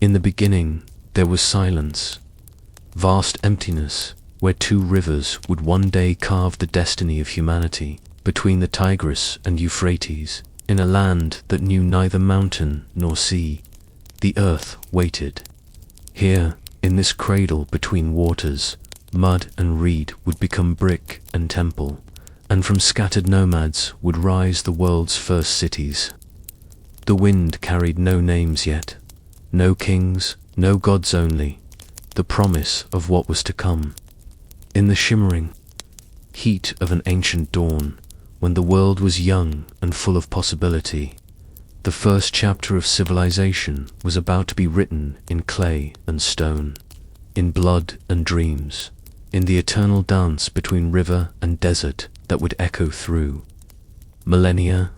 In the beginning, there was silence, vast emptiness, where two rivers would one day carve the destiny of humanity, between the Tigris and Euphrates, in a land that knew neither mountain nor sea. The earth waited. Here, in this cradle between waters, mud and reed would become brick and temple, and from scattered nomads would rise the world's first cities. The wind carried no names yet, no kings, no gods only, the promise of what was to come. In the shimmering heat of an ancient dawn, when the world was young and full of possibility, the first chapter of civilization was about to be written in clay and stone, in blood and dreams, in the eternal dance between river and desert that would echo through millennia.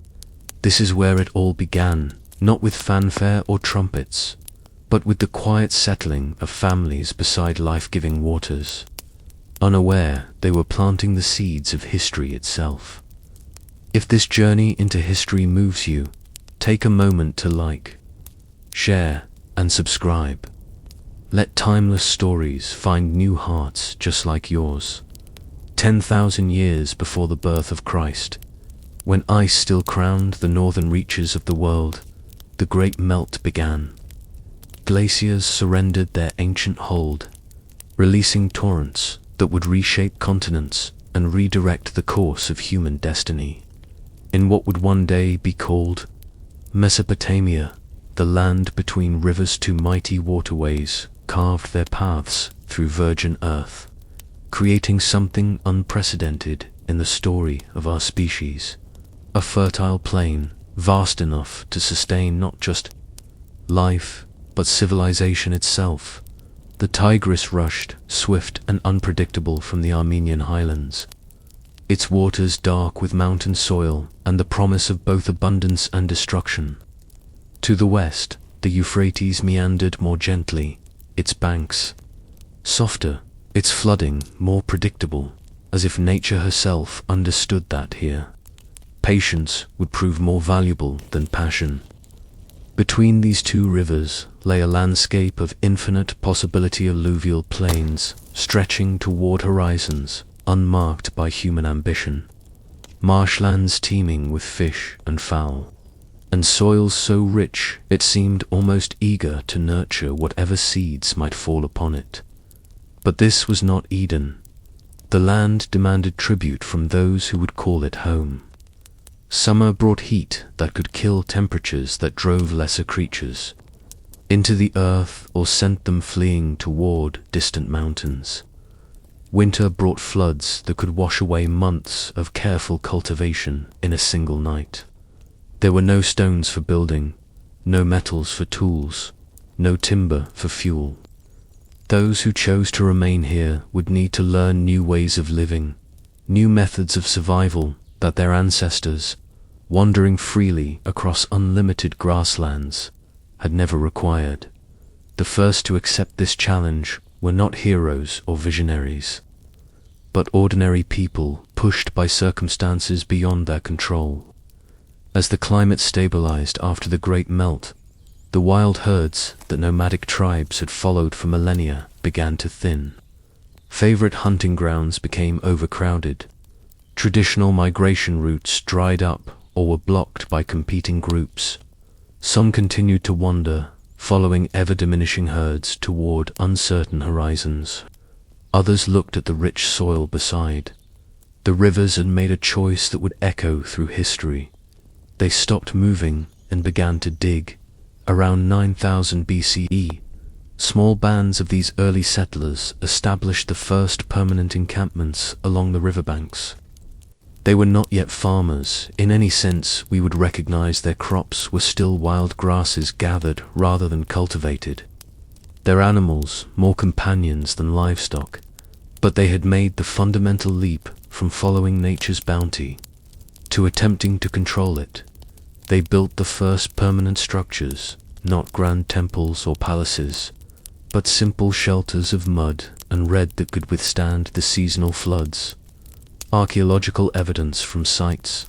This is where it all began, not with fanfare or trumpets, but with the quiet settling of families beside life-giving waters. Unaware, they were planting the seeds of history itself. If this journey into history moves you, take a moment to like, share, and subscribe. Let timeless stories find new hearts just like yours. 10,000 years before the birth of Christ, when ice still crowned the northern reaches of the world, the great melt began. Glaciers surrendered their ancient hold, releasing torrents that would reshape continents and redirect the course of human destiny. In what would one day be called Mesopotamia, the land between rivers, two mighty waterways carved their paths through virgin earth, creating something unprecedented in the story of our species. A fertile plain, vast enough to sustain not just life, but civilization itself. The Tigris rushed, swift and unpredictable from the Armenian highlands, its waters dark with mountain soil and the promise of both abundance and destruction. To the west, the Euphrates meandered more gently, its banks softer, its flooding more predictable, as if nature herself understood that here patience would prove more valuable than passion. Between these two rivers lay a landscape of infinite possibility, alluvial plains stretching toward horizons unmarked by human ambition, marshlands teeming with fish and fowl, and soils so rich it seemed almost eager to nurture whatever seeds might fall upon it. But this was not Eden. The land demanded tribute from those who would call it home. Summer brought heat that could kill temperatures that drove lesser creatures into the earth or sent them fleeing toward distant mountains. Winter brought floods that could wash away months of careful cultivation in a single night. There were no stones for building, no metals for tools, no timber for fuel. Those who chose to remain here would need to learn new ways of living, new methods of survival that their ancestors, wandering freely across unlimited grasslands, had never required. The first to accept this challenge were not heroes or visionaries, but ordinary people pushed by circumstances beyond their control. As the climate stabilized after the Great Melt, the wild herds that nomadic tribes had followed for millennia began to thin. Favorite hunting grounds became overcrowded. Traditional migration routes dried up or were blocked by competing groups. Some continued to wander, following ever-diminishing herds toward uncertain horizons. Others looked at the rich soil beside. The rivers had made a choice that would echo through history. They stopped moving and began to dig. Around 9000 BCE, small bands of these early settlers established the first permanent encampments along the riverbanks. They were not yet farmers. In any sense we would recognize their crops were still wild grasses gathered rather than cultivated. Their animals more companions than livestock, but they had made the fundamental leap from following nature's bounty to attempting to control it. They built the first permanent structures, not grand temples or palaces, but simple shelters of mud and red that could withstand the seasonal floods. Archaeological evidence from sites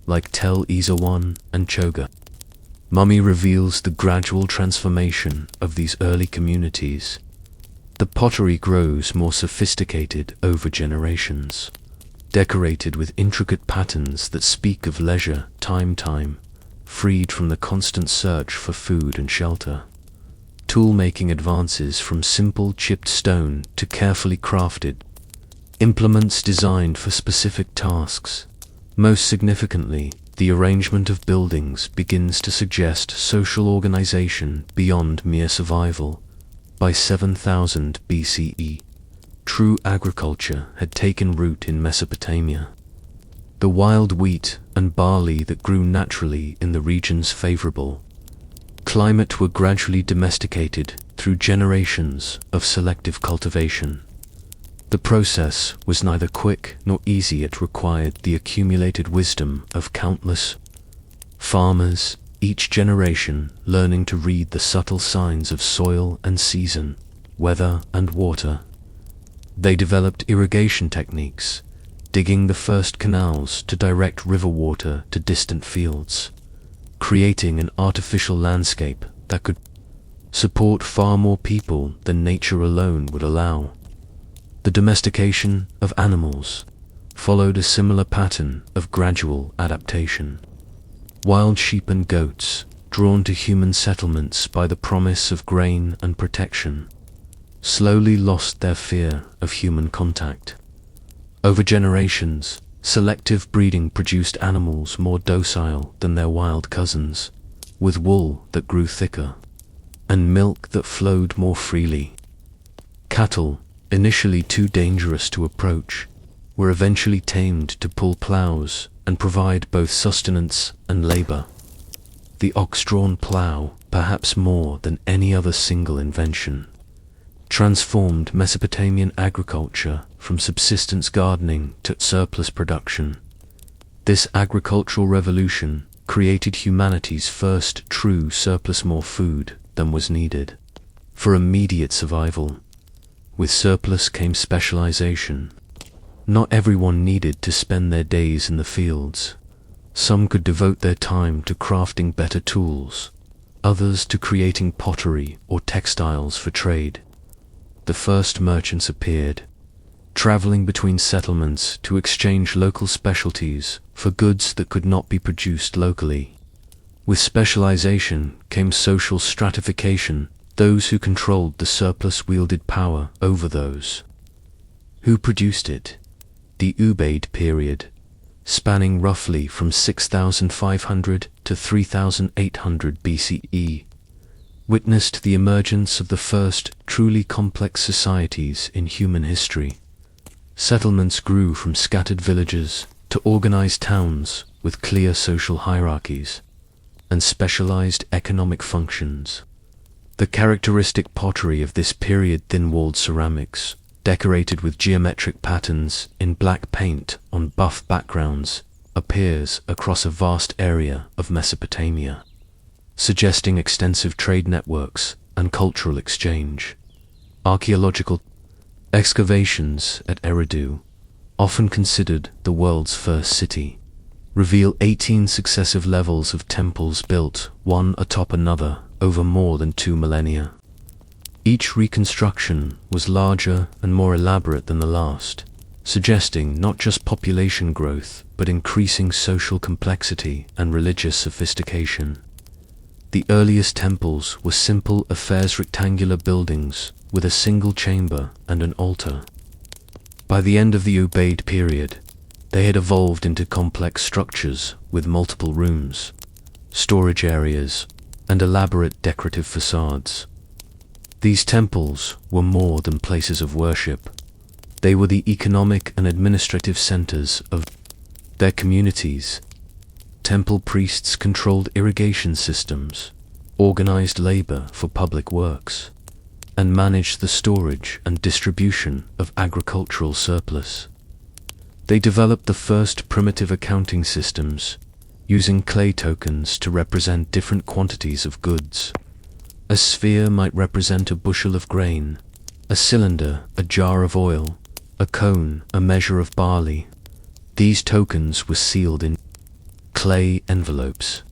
like Tel Erwan and Choga Mummy reveals the gradual transformation of these early communities. The pottery grows more sophisticated over generations, decorated with intricate patterns that speak of leisure, time, freed from the constant search for food and shelter. Tool-making advances from simple chipped stone to carefully crafted implements designed for specific tasks. Most significantly, the arrangement of buildings begins to suggest social organization beyond mere survival. By 7000 BCE, true agriculture had taken root in Mesopotamia. The wild wheat and barley that grew naturally in the region's favorable climate were gradually domesticated through generations of selective cultivation. The process was neither quick nor easy. It required the accumulated wisdom of countless farmers, each generation learning to read the subtle signs of soil and season, weather and water. They developed irrigation techniques, digging the first canals to direct river water to distant fields, creating an artificial landscape that could support far more people than nature alone would allow. The domestication of animals followed a similar pattern of gradual adaptation. Wild sheep and goats, drawn to human settlements by the promise of grain and protection, slowly lost their fear of human contact. Over generations, selective breeding produced animals more docile than their wild cousins, with wool that grew thicker and milk that flowed more freely. Cattle, initially too dangerous to approach, were eventually tamed to pull plows and provide both sustenance and labor. The ox-drawn plow, perhaps more than any other single invention, transformed Mesopotamian agriculture from subsistence gardening to surplus production. This agricultural revolution created humanity's first true surplus, more food than was needed for immediate survival. With surplus came specialization. Not everyone needed to spend their days in the fields. Some could devote their time to crafting better tools, others to creating pottery or textiles for trade. The first merchants appeared, traveling between settlements to exchange local specialties for goods that could not be produced locally. With specialization came social stratification. Those who controlled the surplus wielded power over those who produced it. The Ubaid period, spanning roughly from 6500 to 3800 BCE, witnessed the emergence of the first truly complex societies in human history. Settlements grew from scattered villages to organized towns with clear social hierarchies and specialized economic functions. The characteristic pottery of this period, thin-walled ceramics, decorated with geometric patterns in black paint on buff backgrounds, appears across a vast area of Mesopotamia, suggesting extensive trade networks and cultural exchange. Archaeological excavations at Eridu, often considered the world's first city, reveal 18 successive levels of temples built one atop another over more than 2 millennia. Each reconstruction was larger and more elaborate than the last, suggesting not just population growth but increasing social complexity and religious sophistication. The earliest temples were simple affairs, rectangular buildings with a single chamber and an altar. By the end of the Ubaid period, they had evolved into complex structures with multiple rooms, storage areas, and elaborate decorative facades. These temples were more than places of worship. They were the economic and administrative centers of their communities. Temple priests controlled irrigation systems, organized labor for public works, and managed the storage and distribution of agricultural surplus. They developed the first primitive accounting systems, using clay tokens to represent different quantities of goods. A sphere might represent a bushel of grain, a cylinder, a jar of oil, a cone, a measure of barley. These tokens were sealed in clay envelopes,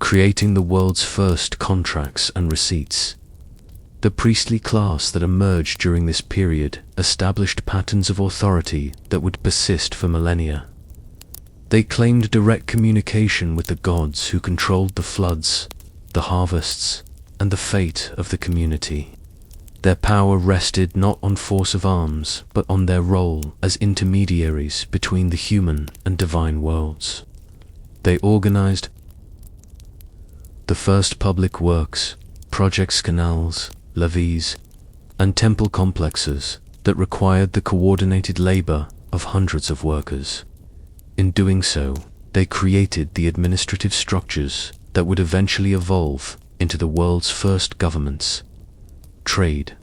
creating the world's first contracts and receipts. The priestly class that emerged during this period established patterns of authority that would persist for millennia. They claimed direct communication with the gods who controlled the floods, the harvests, and the fate of the community. Their power rested not on force of arms, but on their role as intermediaries between the human and divine worlds. They organized the first public works, projects, canals, levees, and temple complexes that required the coordinated labor of hundreds of workers. In doing so, they created the administrative structures that would eventually evolve into the world's first governments. Trade.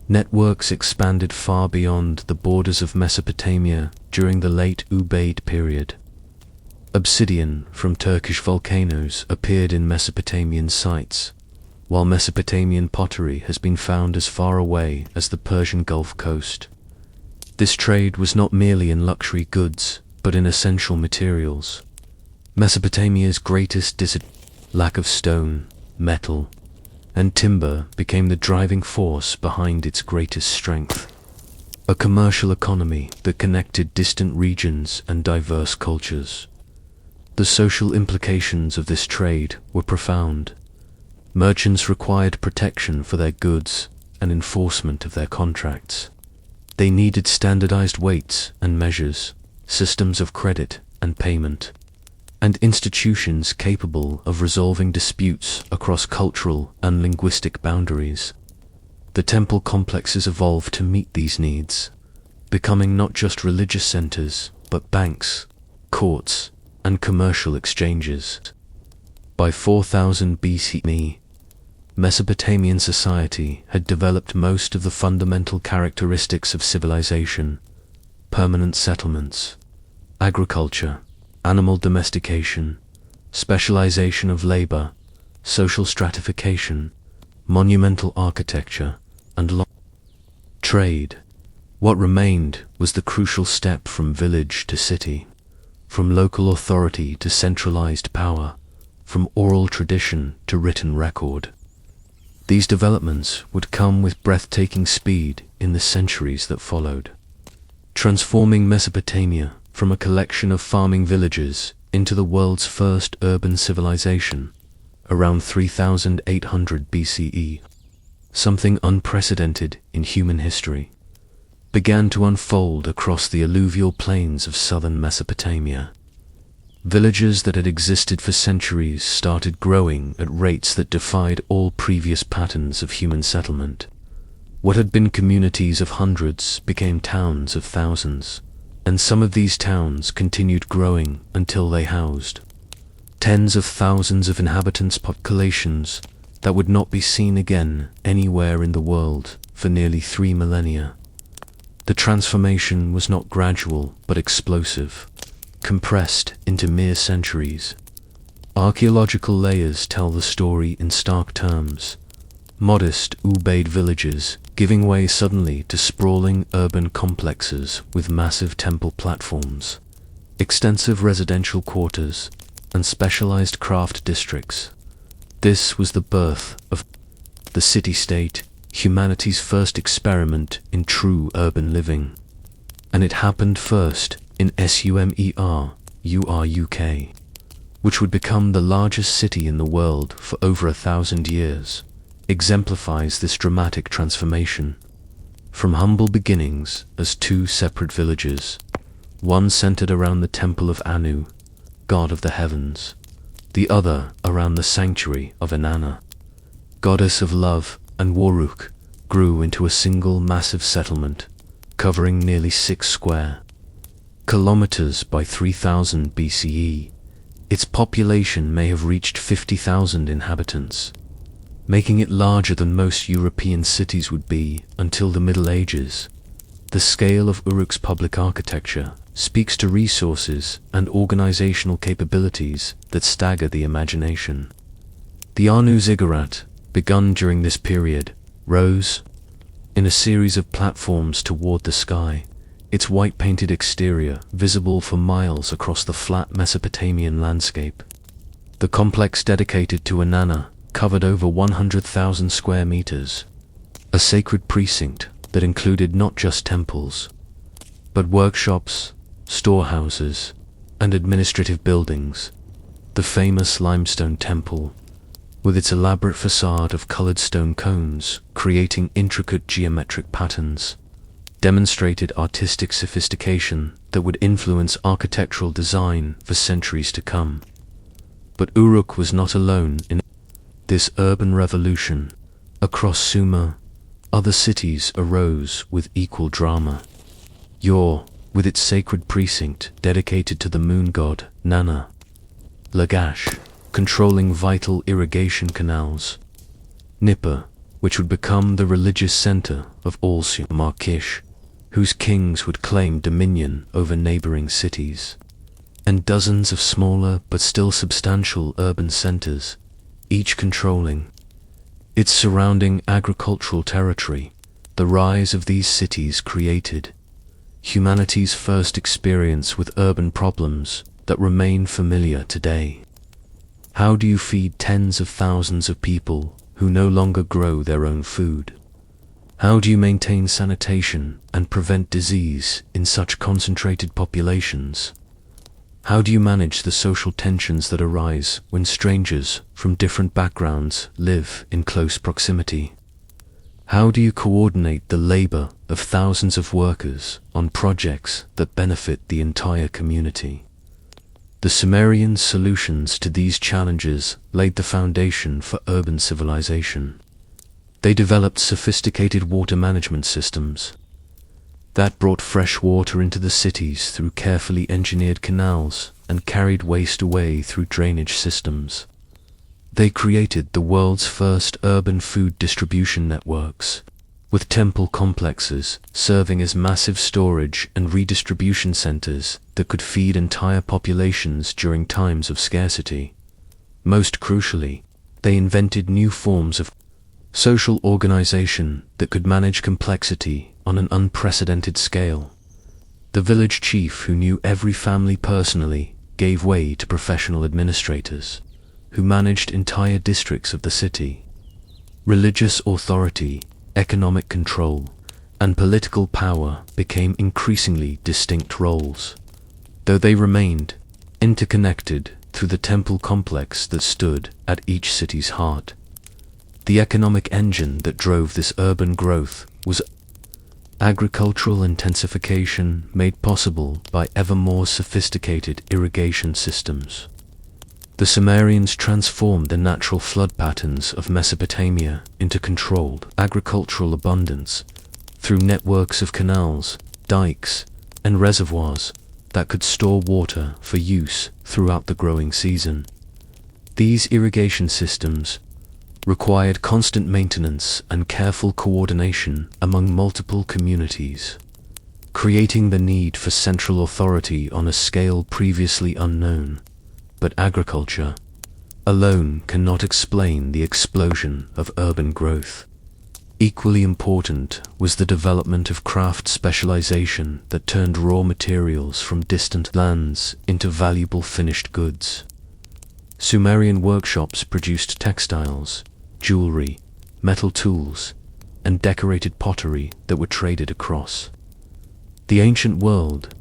Networks expanded far beyond the borders of Mesopotamia during the late Ubaid period. Obsidian from Turkish volcanoes appeared in Mesopotamian sites, while Mesopotamian pottery has been found as far away as the Persian Gulf Coast. This trade was not merely in luxury goods, but in essential materials. Mesopotamia's greatest lack of stone, metal, and timber became the driving force behind its greatest strength. A commercial economy that connected distant regions and diverse cultures. The social implications of this trade were profound. Merchants required protection for their goods and enforcement of their contracts. They needed standardized weights and measures, systems of credit and payment, and institutions capable of resolving disputes across cultural and linguistic boundaries. The temple complexes evolved to meet these needs, becoming not just religious centers, but banks, courts, and commercial exchanges. By 4000 BCE, Mesopotamian society had developed most of the fundamental characteristics of civilization: permanent settlements, agriculture, animal domestication, specialization of labor, social stratification, monumental architecture, and trade. What remained was the crucial step from village to city, from local authority to centralized power, from oral tradition to written record. These developments would come with breathtaking speed in the centuries that followed, transforming Mesopotamia from a collection of farming villages into the world's first urban civilization. Around 3800 BCE, something unprecedented in human history began to unfold across the alluvial plains of southern Mesopotamia. Villages that had existed for centuries started growing at rates that defied all previous patterns of human settlement. What had been communities of hundreds became towns of thousands, and some of these towns continued growing until they housed tens of thousands of inhabitants, populations that would not be seen again anywhere in the world for nearly 3 millennia. The transformation was not gradual but explosive, compressed into mere centuries. Archaeological layers tell the story in stark terms. Modest Ubaid villages giving way suddenly to sprawling urban complexes with massive temple platforms, extensive residential quarters, and specialized craft districts. This was the birth of the city-state, humanity's first experiment in true urban living. And it happened first in Sumer, Uruk, which would become the largest city in the world for over 1,000 years, exemplifies this dramatic transformation. From humble beginnings as 2 separate villages, one centered around the temple of Anu, god of the heavens, the other around the sanctuary of Enheduanna, goddess of love, and Uruk, grew into a single massive settlement, covering nearly 6 square kilometers by 3000 BCE. Its population may have reached 50,000 inhabitants, making it larger than most European cities would be until the Middle Ages. The scale of Uruk's public architecture speaks to resources and organizational capabilities that stagger the imagination. The Anu ziggurat, begun during this period, rose in a series of platforms toward the sky, its white-painted exterior visible for miles across the flat Mesopotamian landscape. The complex dedicated to Inanna covered over 100,000 square meters, a sacred precinct that included not just temples, but workshops, storehouses, and administrative buildings. The famous limestone temple, with its elaborate facade of colored stone cones creating intricate geometric patterns, demonstrated artistic sophistication that would influence architectural design for centuries to come. But Uruk was not alone in this urban revolution. Across Sumer, other cities arose with equal drama. Ur, with its sacred precinct dedicated to the moon god Nanna. Lagash, controlling vital irrigation canals. Nippur, which would become the religious center of all Sumer. Markish, whose kings would claim dominion over neighboring cities. And dozens of smaller but still substantial urban centers, each controlling its surrounding agricultural territory. The rise of these cities created humanity's first experience with urban problems that remain familiar today. How do you feed tens of thousands of people who no longer grow their own food? How do you maintain sanitation and prevent disease in such concentrated populations? How do you manage the social tensions that arise when strangers from different backgrounds live in close proximity? How do you coordinate the labor of thousands of workers on projects that benefit the entire community? The Sumerian solutions to these challenges laid the foundation for urban civilization. They developed sophisticated water management systems that brought fresh water into the cities through carefully engineered canals and carried waste away through drainage systems. They created the world's first urban food distribution networks, with temple complexes serving as massive storage and redistribution centers that could feed entire populations during times of scarcity. Most crucially, they invented new forms of social organization that could manage complexity on an unprecedented scale. The village chief, who knew every family personally, gave way to professional administrators, who managed entire districts of the city. Religious authority, economic control, and political power became increasingly distinct roles, though they remained interconnected through the temple complex that stood at each city's heart. The economic engine that drove this urban growth was agricultural intensification made possible by ever more sophisticated irrigation systems. The Sumerians transformed the natural flood patterns of Mesopotamia into controlled agricultural abundance through networks of canals, dikes, and reservoirs that could store water for use throughout the growing season. These irrigation systems required constant maintenance and careful coordination among multiple communities, creating the need for central authority on a scale previously unknown. But agriculture alone cannot explain the explosion of urban growth. Equally important was the development of craft specialization that turned raw materials from distant lands into valuable finished goods. Sumerian workshops produced textiles, jewelry, metal tools, and decorated pottery that were traded across the ancient world.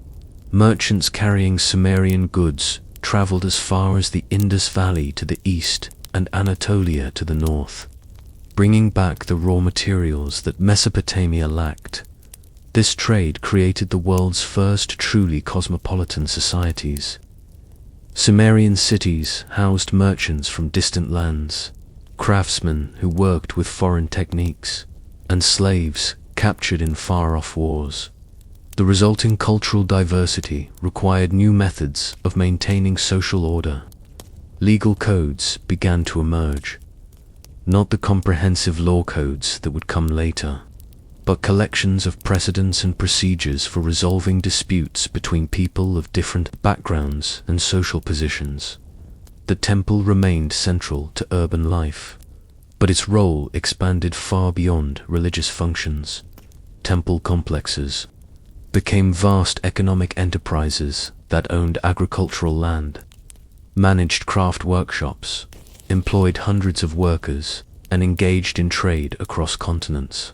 Merchants carrying Sumerian goods traveled as far as the Indus Valley to the east and Anatolia to the north, bringing back the raw materials that Mesopotamia lacked. This trade created the world's first truly cosmopolitan societies. Sumerian cities housed merchants from distant lands, craftsmen who worked with foreign techniques, and slaves captured in far-off wars. The resulting cultural diversity required new methods of maintaining social order. Legal codes began to emerge, not the comprehensive law codes that would come later, but collections of precedents and procedures for resolving disputes between people of different backgrounds and social positions. The temple remained central to urban life, but its role expanded far beyond religious functions. Temple complexes became vast economic enterprises that owned agricultural land, managed craft workshops, employed hundreds of workers, and engaged in trade across continents.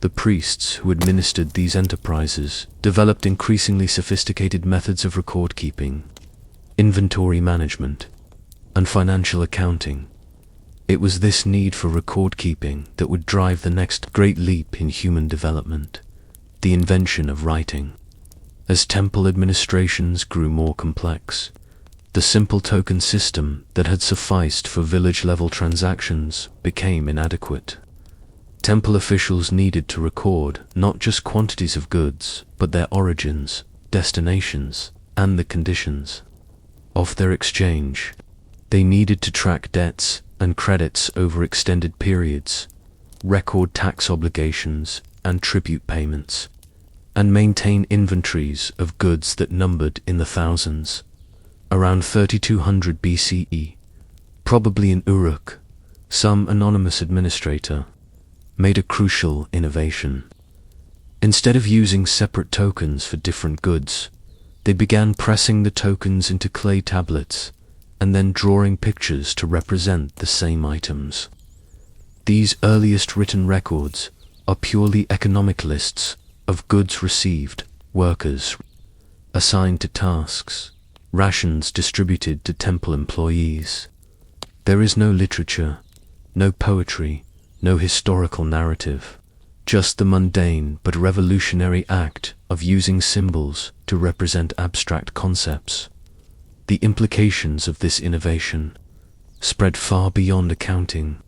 The priests who administered these enterprises developed increasingly sophisticated methods of record-keeping, inventory management, and financial accounting. It was this need for record-keeping that would drive the next great leap in human development, the invention of writing. As temple administrations grew more complex, the simple token system that had sufficed for village-level transactions became inadequate. Temple officials needed to record not just quantities of goods, but their origins, destinations, and the conditions of their exchange. They needed to track debts and credits over extended periods, record tax obligations and tribute payments, and maintain inventories of goods that numbered in the thousands. Around 3200 BCE, probably in Uruk, some anonymous administrator made a crucial innovation. Instead of using separate tokens for different goods, they began pressing the tokens into clay tablets and then drawing pictures to represent the same items. These earliest written records are purely economic lists of goods received, workers assigned to tasks, rations distributed to temple employees. There is no literature, no poetry, no historical narrative, just the mundane but revolutionary act of using symbols to represent abstract concepts. The implications of this innovation spread far beyond accounting.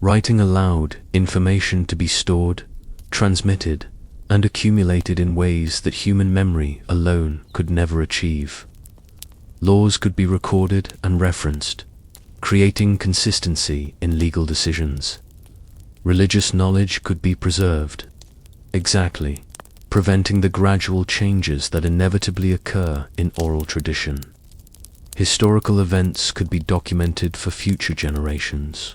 Writing allowed information to be stored, transmitted, and accumulated in ways that human memory alone could never achieve. Laws could be recorded and referenced, creating consistency in legal decisions. Religious knowledge could be preserved, preventing the gradual changes that inevitably occur in oral tradition. Historical events could be documented for future generations,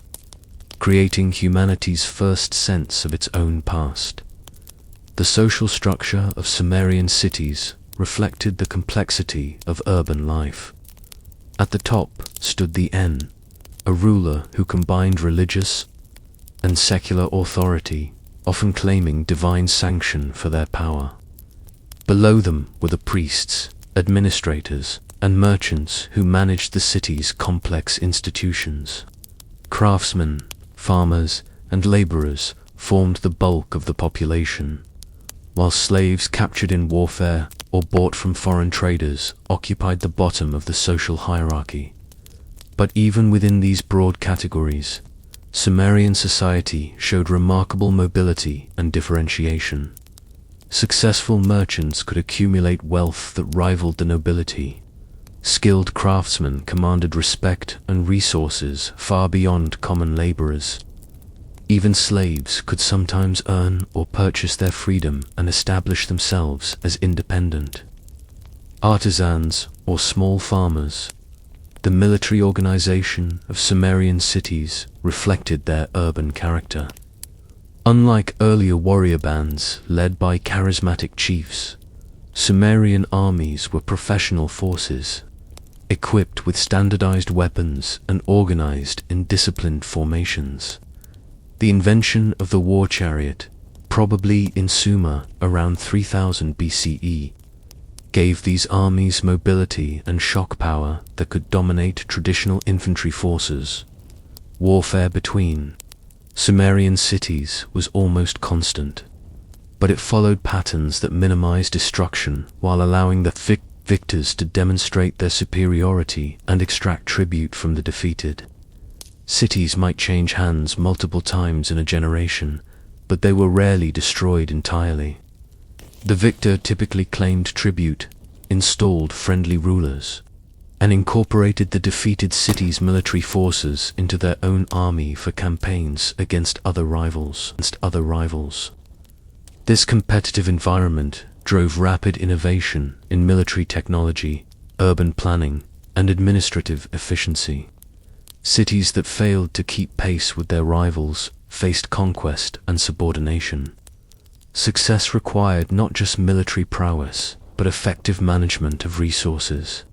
creating humanity's first sense of its own past. The social structure of Sumerian cities reflected the complexity of urban life. At the top stood the En, a ruler who combined religious and secular authority, often claiming divine sanction for their power. Below them were the priests, administrators, and merchants who managed the city's complex institutions. Craftsmen, farmers, and laborers formed the bulk of the population, while slaves captured in warfare or bought from foreign traders occupied the bottom of the social hierarchy. But even within these broad categories, Sumerian society showed remarkable mobility and differentiation. Successful merchants could accumulate wealth that rivaled the nobility. Skilled craftsmen commanded respect and resources far beyond common laborers. Even slaves could sometimes earn or purchase their freedom and establish themselves as independent. Artisans or small farmers, the military organization of Sumerian cities reflected their urban character. Unlike earlier warrior bands led by charismatic chiefs, Sumerian armies were professional forces, equipped with standardized weapons and organized in disciplined formations. The invention of the war chariot, probably in Sumer around 3000 BCE, gave these armies mobility and shock power that could dominate traditional infantry forces. Warfare between Sumerian cities was almost constant, but it followed patterns that minimized destruction while allowing the victors to demonstrate their superiority and extract tribute from the defeated. Cities might change hands multiple times in a generation, but they were rarely destroyed entirely. The victor typically claimed tribute, installed friendly rulers, and incorporated the defeated city's military forces into their own army for campaigns against other rivals. This competitive environment drove rapid innovation in military technology, urban planning, and administrative efficiency. Cities that failed to keep pace with their rivals faced conquest and subordination. Success required not just military prowess, but effective management of resources.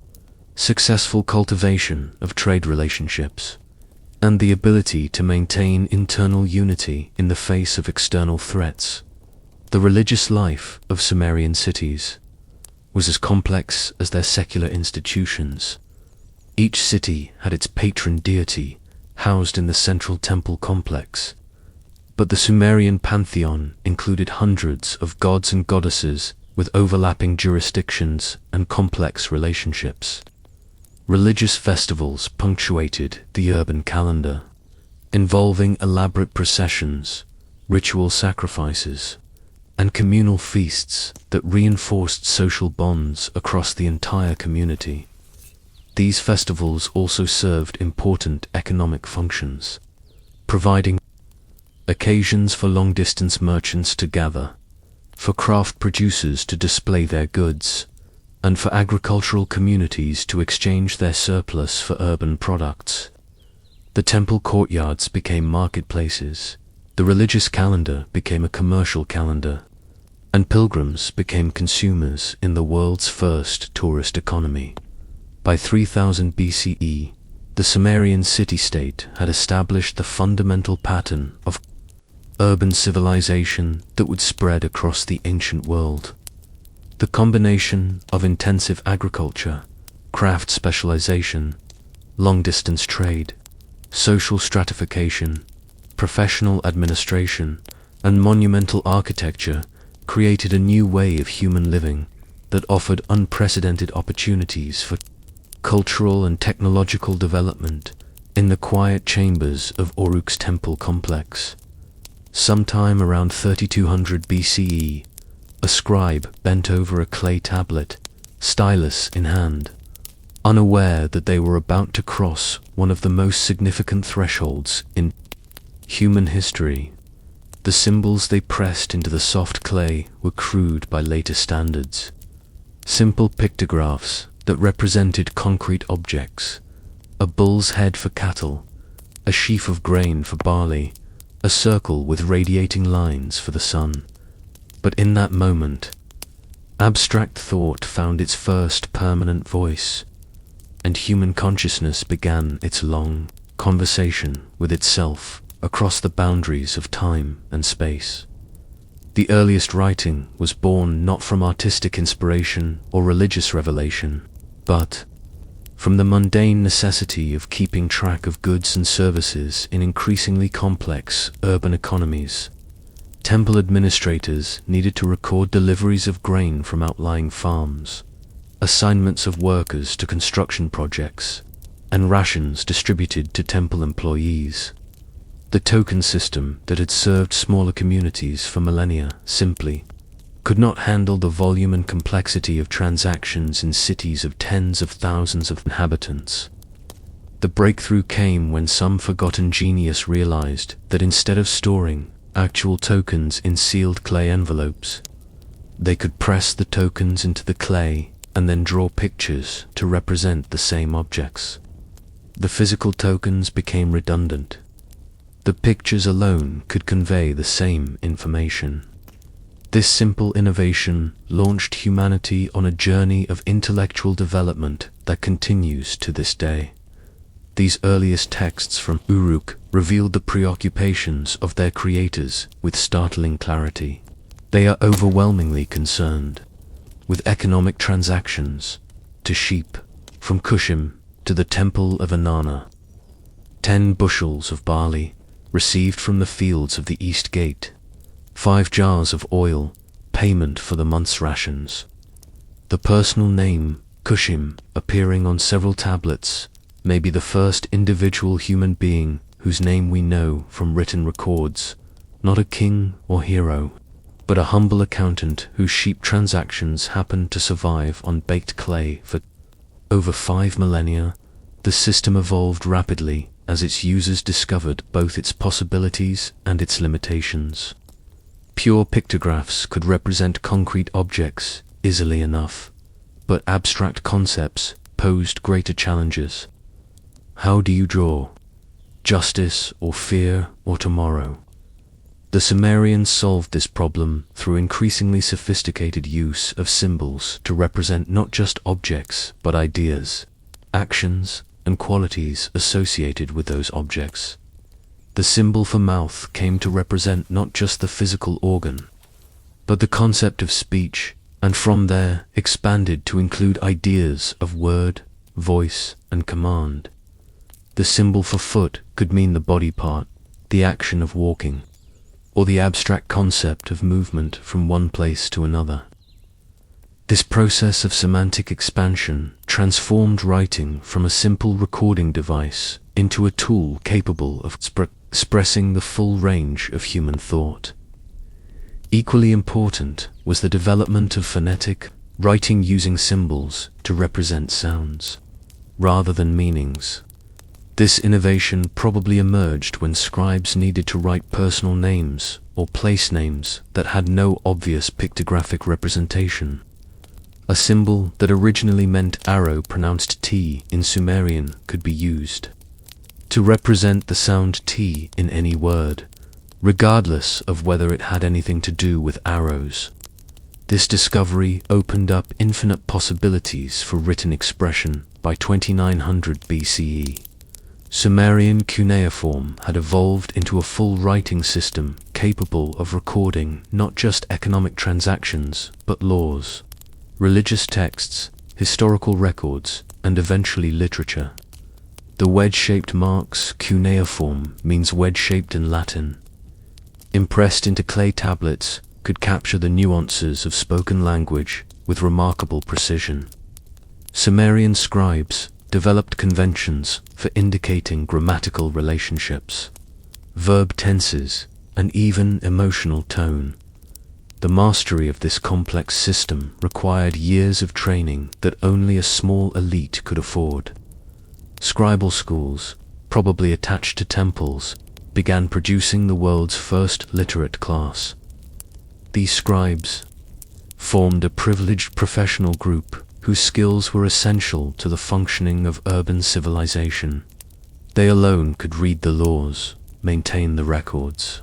successful cultivation of trade relationships, and the ability to maintain internal unity in the face of external threats. The religious life of Sumerian cities was as complex as their secular institutions. Each city had its patron deity housed in the central temple complex, but the Sumerian pantheon included hundreds of gods and goddesses with overlapping jurisdictions and complex relationships. Religious festivals punctuated the urban calendar, involving elaborate processions, ritual sacrifices, and communal feasts that reinforced social bonds across the entire community. These festivals also served important economic functions, providing occasions for long-distance merchants to gather, for craft producers to display their goods, and for agricultural communities to exchange their surplus for urban products. The temple courtyards became marketplaces, the religious calendar became a commercial calendar, and pilgrims became consumers in the world's first tourist economy. By 3000 BCE, the Sumerian city-state had established the fundamental pattern of urban civilization that would spread across the ancient world. The combination of intensive agriculture, craft specialization, long-distance trade, social stratification, professional administration, and monumental architecture created a new way of human living that offered unprecedented opportunities for cultural and technological development in the quiet chambers of Uruk's temple complex. Sometime around 3200 BCE, a scribe bent over a clay tablet, stylus in hand, unaware that they were about to cross one of the most significant thresholds in human history. The symbols they pressed into the soft clay were crude by later standards. Simple pictographs that represented concrete objects, a bull's head for cattle, a sheaf of grain for barley, a circle with radiating lines for the sun. But in that moment, abstract thought found its first permanent voice, and human consciousness began its long conversation with itself across the boundaries of time and space. The earliest writing was born not from artistic inspiration or religious revelation, but from the mundane necessity of keeping track of goods and services in increasingly complex urban economies. Temple administrators needed to record deliveries of grain from outlying farms, assignments of workers to construction projects, and rations distributed to temple employees. The token system that had served smaller communities for millennia simply could not handle the volume and complexity of transactions in cities of tens of thousands of inhabitants. The breakthrough came when some forgotten genius realized that instead of storing actual tokens in sealed clay envelopes, they could press the tokens into the clay and then draw pictures to represent the same objects. The physical tokens became redundant. The pictures alone could convey the same information. This simple innovation launched humanity on a journey of intellectual development that continues to this day. These earliest texts from Uruk revealed the preoccupations of their creators with startling clarity. They are overwhelmingly concerned with economic transactions, to sheep, from Khushim to the temple of Inanna. 10 bushels of barley received from the fields of the East Gate, 5 jars of oil, payment for the month's rations. The personal name, Khushim, appearing on several tablets, may be the first individual human being whose name we know from written records, not a king or hero, but a humble accountant whose sheep transactions happened to survive on baked clay for over 5 millennia. The system evolved rapidly as its users discovered both its possibilities and its limitations. Pure pictographs could represent concrete objects easily enough, but abstract concepts posed greater challenges. How do you draw justice or fear or tomorrow? The Sumerians solved this problem through increasingly sophisticated use of symbols to represent not just objects but ideas. actions, and qualities associated with those objects. The symbol for mouth came to represent not just the physical organ, but the concept of speech, and from there expanded to include ideas of word, voice, and command. The symbol for foot could mean the body part, the action of walking, or the abstract concept of movement from one place to another. This process of semantic expansion transformed writing from a simple recording device into a tool capable of expressing the full range of human thought. Equally important was the development of phonetic writing using symbols to represent sounds, rather than meanings. This innovation probably emerged when scribes needed to write personal names or place names that had no obvious pictographic representation. A symbol that originally meant arrow pronounced T in Sumerian could be used to represent the sound T in any word, regardless of whether it had anything to do with arrows. This discovery opened up infinite possibilities for written expression by 2900 BCE. Sumerian cuneiform had evolved into a full writing system capable of recording not just economic transactions, but laws, religious texts, historical records, and eventually literature. The wedge-shaped marks cuneiform means wedge-shaped in Latin. Impressed into clay tablets, could capture the nuances of spoken language with remarkable precision. Sumerian scribes developed conventions for indicating grammatical relationships, verb tenses, and even emotional tone. The mastery of this complex system required years of training that only a small elite could afford. Scribal schools, probably attached to temples, began producing the world's first literate class. These scribes formed a privileged professional group whose skills were essential to the functioning of urban civilization. They alone could read the laws, maintain the records,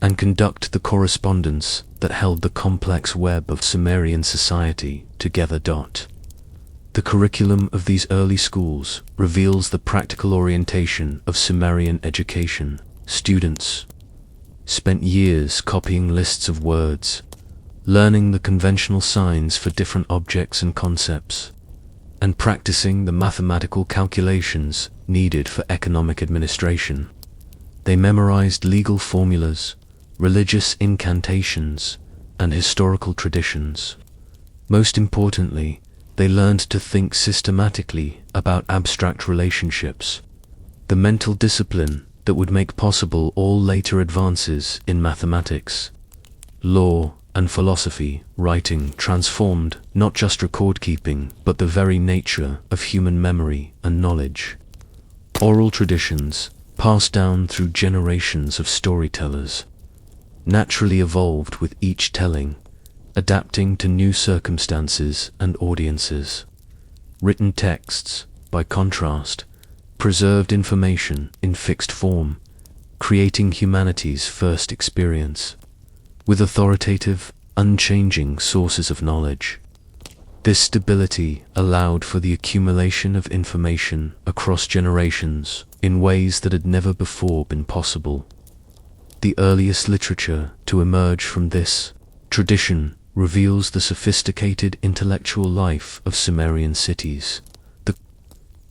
and conduct the correspondence that held the complex web of Sumerian society together. The curriculum of these early schools reveals the practical orientation of Sumerian education. Students spent years copying lists of words, learning the conventional signs for different objects and concepts, and practicing the mathematical calculations needed for economic administration. They memorized legal formulas, religious incantations, and historical traditions. Most importantly, they learned to think systematically about abstract relationships, the mental discipline that would make possible all later advances in mathematics, law, and philosophy. Writing transformed not just record-keeping, but the very nature of human memory and knowledge. Oral traditions, passed down through generations of storytellers, naturally evolved with each telling, adapting to new circumstances and audiences. Written texts, by contrast, preserved information in fixed form, creating humanity's first experience, with authoritative, unchanging sources of knowledge. This stability allowed for the accumulation of information across generations in ways that had never before been possible. The earliest literature to emerge from this tradition reveals the sophisticated intellectual life of Sumerian cities. The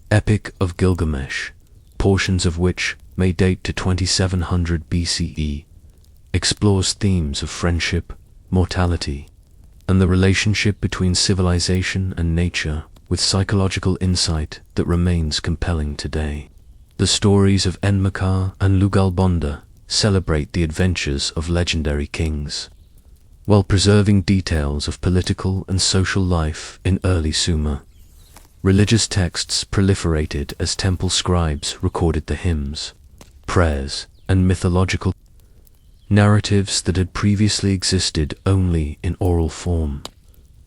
Epic of Gilgamesh, portions of which may date to 2700 BCE, explores themes of friendship, mortality, and the relationship between civilization and nature with psychological insight that remains compelling today. The stories of Enmakar and Lugalbanda celebrate the adventures of legendary kings, while preserving details of political and social life in early Sumer. Religious texts proliferated as temple scribes recorded the hymns, prayers, and mythological narratives that had previously existed only in oral form.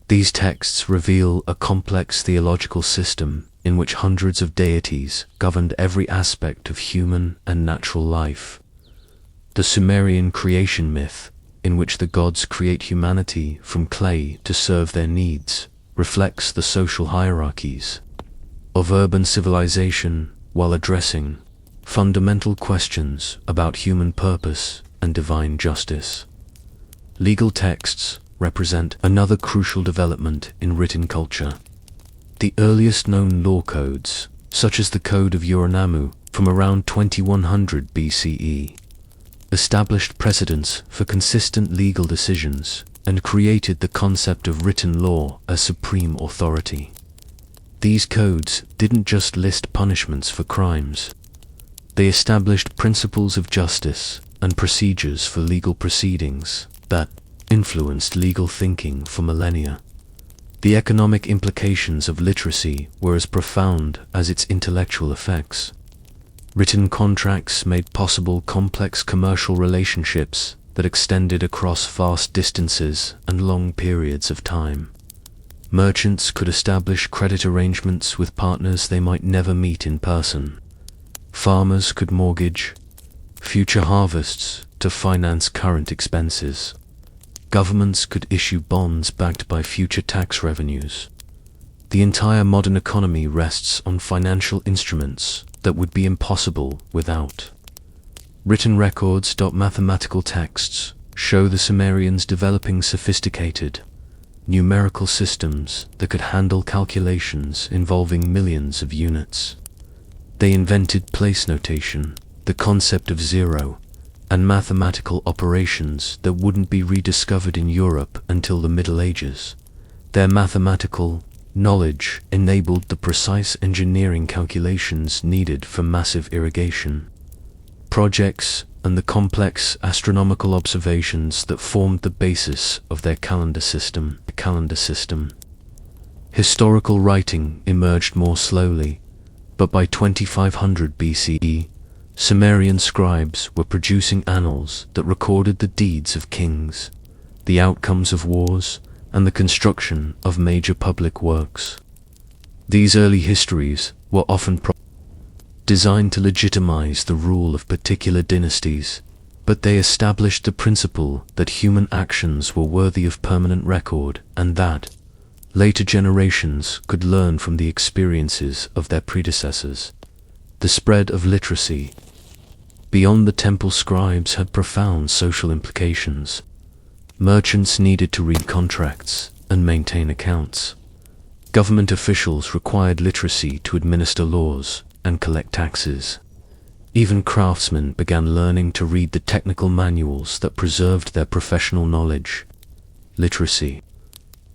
These texts reveal a complex theological system in which hundreds of deities governed every aspect of human and natural life. The Sumerian creation myth, in which the gods create humanity from clay to serve their needs, reflects the social hierarchies of urban civilization while addressing fundamental questions about human purpose and divine justice. Legal texts represent another crucial development in written culture. The earliest known law codes, such as the Code of Uruk from around 2100 BCE, established precedents for consistent legal decisions and created the concept of written law as supreme authority. These codes didn't just list punishments for crimes. They established principles of justice and procedures for legal proceedings that influenced legal thinking for millennia. The economic implications of literacy were as profound as its intellectual effects. Written contracts made possible complex commercial relationships that extended across vast distances and long periods of time. Merchants could establish credit arrangements with partners they might never meet in person. Farmers could mortgage future harvests to finance current expenses. Governments could issue bonds backed by future tax revenues. The entire modern economy rests on financial instruments that would be impossible without written records. Mathematical texts show the Sumerians developing sophisticated numerical systems that could handle calculations involving millions of units. They invented place notation, the concept of zero, and mathematical operations that wouldn't be rediscovered in Europe until the Middle Ages. Their mathematical knowledge enabled the precise engineering calculations needed for massive irrigation projects and the complex astronomical observations that formed the basis of their calendar system. Historical writing emerged more slowly, but by 2500 BCE, Sumerian scribes were producing annals that recorded the deeds of kings, the outcomes of wars, and the construction of major public works. These early histories were often designed to legitimize the rule of particular dynasties, but they established the principle that human actions were worthy of permanent record and that later generations could learn from the experiences of their predecessors. The spread of literacy beyond the temple scribes had profound social implications. Merchants needed to read contracts and maintain accounts. Government officials required literacy to administer laws and collect taxes. Even craftsmen began learning to read the technical manuals that preserved their professional knowledge. Literacy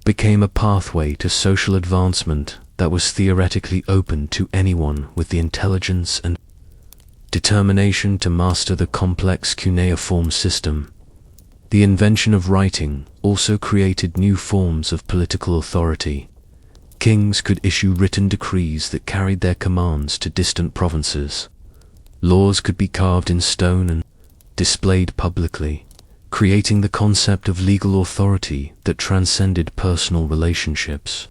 became a pathway to social advancement that was theoretically open to anyone with the intelligence and determination to master the complex cuneiform system. The invention of writing also created new forms of political authority. Kings could issue written decrees that carried their commands to distant provinces. Laws could be carved in stone and displayed publicly, creating the concept of legal authority that transcended personal relationships.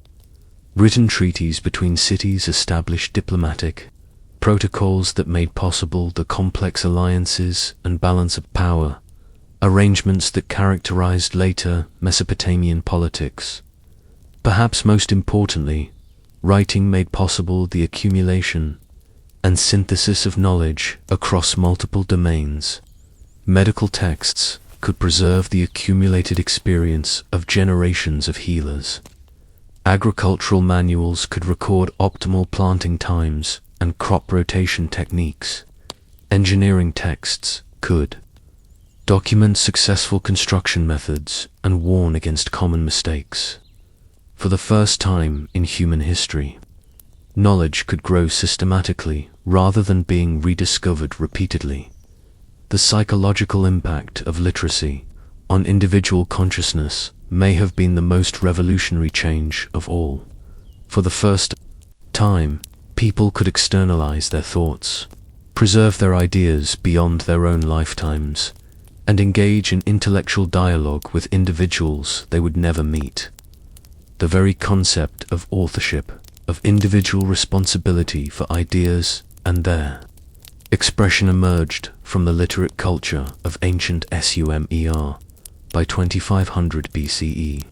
Written treaties between cities established diplomatic protocols that made possible the complex alliances and balance of power, arrangements that characterized later Mesopotamian politics. Perhaps most importantly, writing made possible the accumulation and synthesis of knowledge across multiple domains. Medical texts could preserve the accumulated experience of generations of healers. Agricultural manuals could record optimal planting times and crop rotation techniques. Engineering texts could document successful construction methods and warn against common mistakes. For the first time in human history, knowledge could grow systematically rather than being rediscovered repeatedly. The psychological impact of literacy on individual consciousness may have been the most revolutionary change of all. For the first time, people could externalize their thoughts, preserve their ideas beyond their own lifetimes, and engage in intellectual dialogue with individuals they would never meet. The very concept of authorship, of individual responsibility for ideas and their expression emerged from the literate culture of ancient Sumer by 2500 BCE.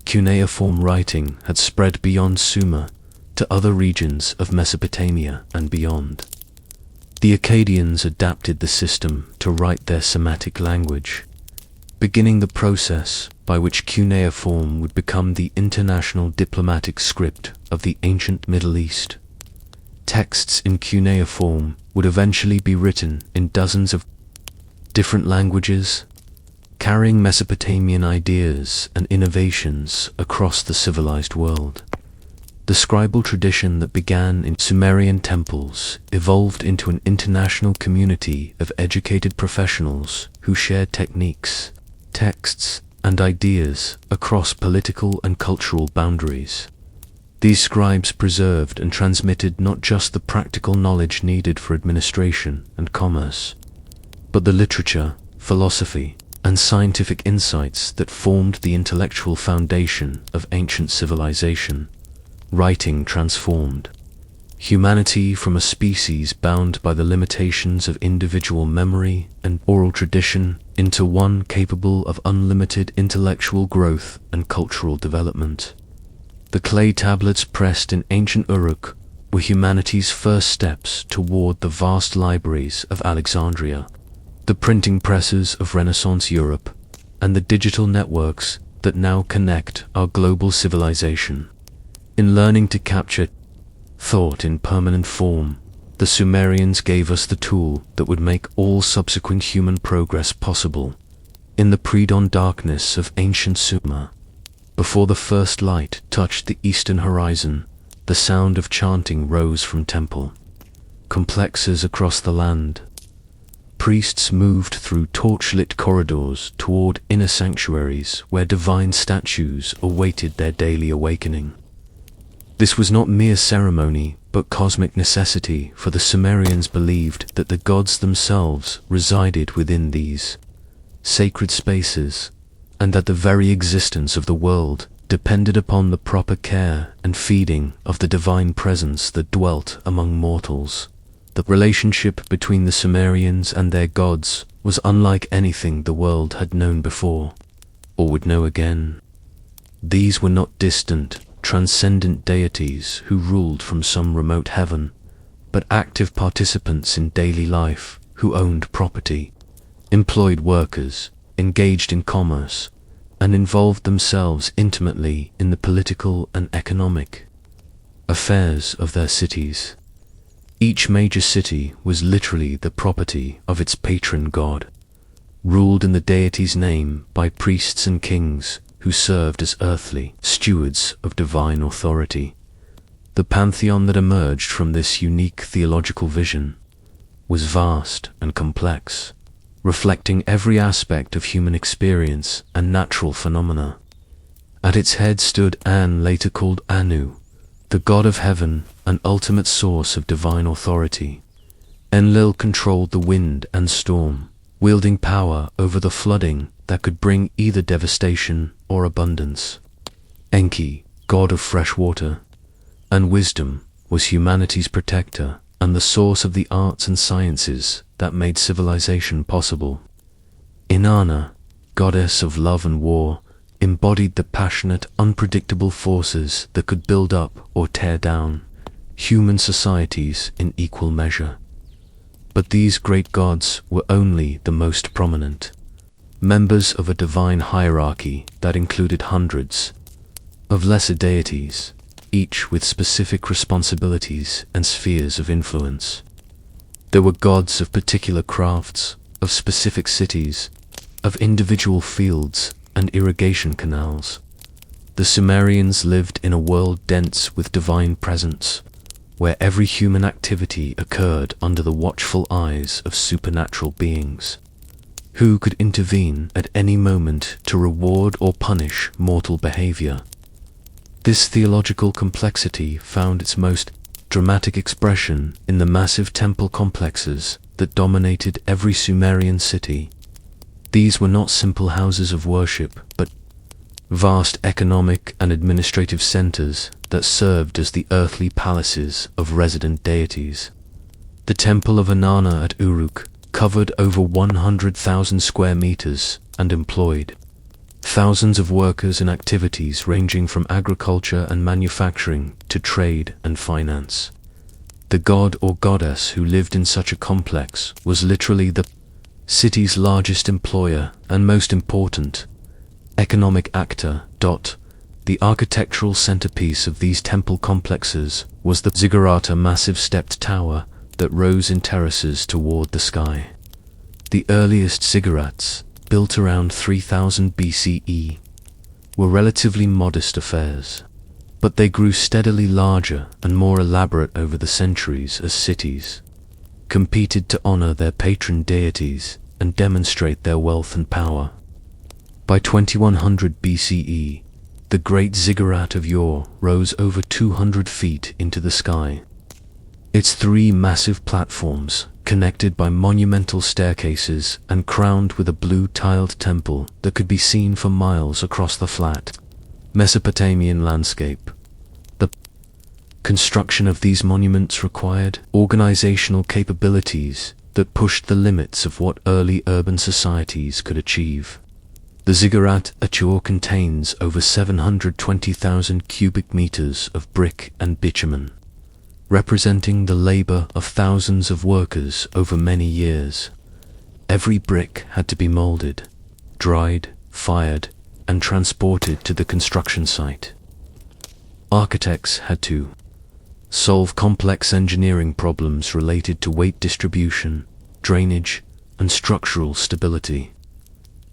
Cuneiform writing had spread beyond Sumer, to other regions of Mesopotamia and beyond. The Akkadians adapted the system to write their Semitic language, beginning the process by which Cuneiform would become the international diplomatic script of the ancient Middle East. Texts in Cuneiform would eventually be written in dozens of different languages, carrying Mesopotamian ideas and innovations across the civilized world. The scribal tradition that began in Sumerian temples evolved into an international community of educated professionals who shared techniques, texts, and ideas across political and cultural boundaries. These scribes preserved and transmitted not just the practical knowledge needed for administration and commerce, but the literature, philosophy, and scientific insights that formed the intellectual foundation of ancient civilization. Writing transformed humanity from a species bound by the limitations of individual memory and oral tradition into one capable of unlimited intellectual growth and cultural development. The clay tablets pressed in ancient Uruk were humanity's first steps toward the vast libraries of Alexandria, the printing presses of Renaissance Europe, and the digital networks that now connect our global civilization. In learning to capture thought in permanent form, the Sumerians gave us the tool that would make all subsequent human progress possible. In the pre-dawn darkness of ancient Sumer, before the first light touched the eastern horizon, the sound of chanting rose from temple complexes across the land. Priests moved through torch-lit corridors toward inner sanctuaries where divine statues awaited their daily awakening. This was not mere ceremony, but cosmic necessity, for the Sumerians believed that the gods themselves resided within these sacred spaces, and that the very existence of the world depended upon the proper care and feeding of the divine presence that dwelt among mortals. The relationship between the Sumerians and their gods was unlike anything the world had known before, or would know again. These were not distant, transcendent deities who ruled from some remote heaven, but active participants in daily life who owned property, employed workers, engaged in commerce, and involved themselves intimately in the political and economic affairs of their cities. Each major city was literally the property of its patron god, ruled in the deity's name by priests and kings who served as earthly stewards of divine authority. The pantheon that emerged from this unique theological vision was vast and complex, reflecting every aspect of human experience and natural phenomena. At its head stood An, later called Anu, the god of heaven and ultimate source of divine authority. Enlil controlled the wind and storm, wielding power over the flooding that could bring either devastation or abundance. Enki, god of fresh water and wisdom, was humanity's protector and the source of the arts and sciences that made civilization possible. Inanna, goddess of love and war, embodied the passionate, unpredictable forces that could build up or tear down human societies in equal measure. But these great gods were only the most prominent, members of a divine hierarchy that included hundreds of lesser deities, each with specific responsibilities and spheres of influence. There were gods of particular crafts, of specific cities, of individual fields and irrigation canals. The Sumerians lived in a world dense with divine presence, where every human activity occurred under the watchful eyes of supernatural beings, who could intervene at any moment to reward or punish mortal behavior. This theological complexity found its most dramatic expression in the massive temple complexes that dominated every Sumerian city. These were not simple houses of worship, but vast economic and administrative centers that served as the earthly palaces of resident deities. The temple of Inanna at Uruk covered over 100,000 square meters and employed thousands of workers and activities ranging from agriculture and manufacturing to trade and finance. The god or goddess who lived in such a complex was literally the city's largest employer and most important economic actor. The architectural centerpiece of these temple complexes was the ziggurat, a massive stepped tower that rose in terraces toward the sky. The earliest ziggurats, built around 3000 BCE, were relatively modest affairs, but they grew steadily larger and more elaborate over the centuries as cities competed to honor their patron deities and demonstrate their wealth and power. By 2100 BCE, the great ziggurat of Ur rose over 200 feet into the sky. Its three massive platforms, connected by monumental staircases and crowned with a blue-tiled temple that could be seen for miles across the flat Mesopotamian landscape. The construction of these monuments required organizational capabilities that pushed the limits of what early urban societies could achieve. The ziggurat at Ur contains over 720,000 cubic meters of brick and bitumen, representing the labor of thousands of workers over many years. Every brick had to be molded, dried, fired, and transported to the construction site. Architects had to solve complex engineering problems related to weight distribution, drainage, and structural stability.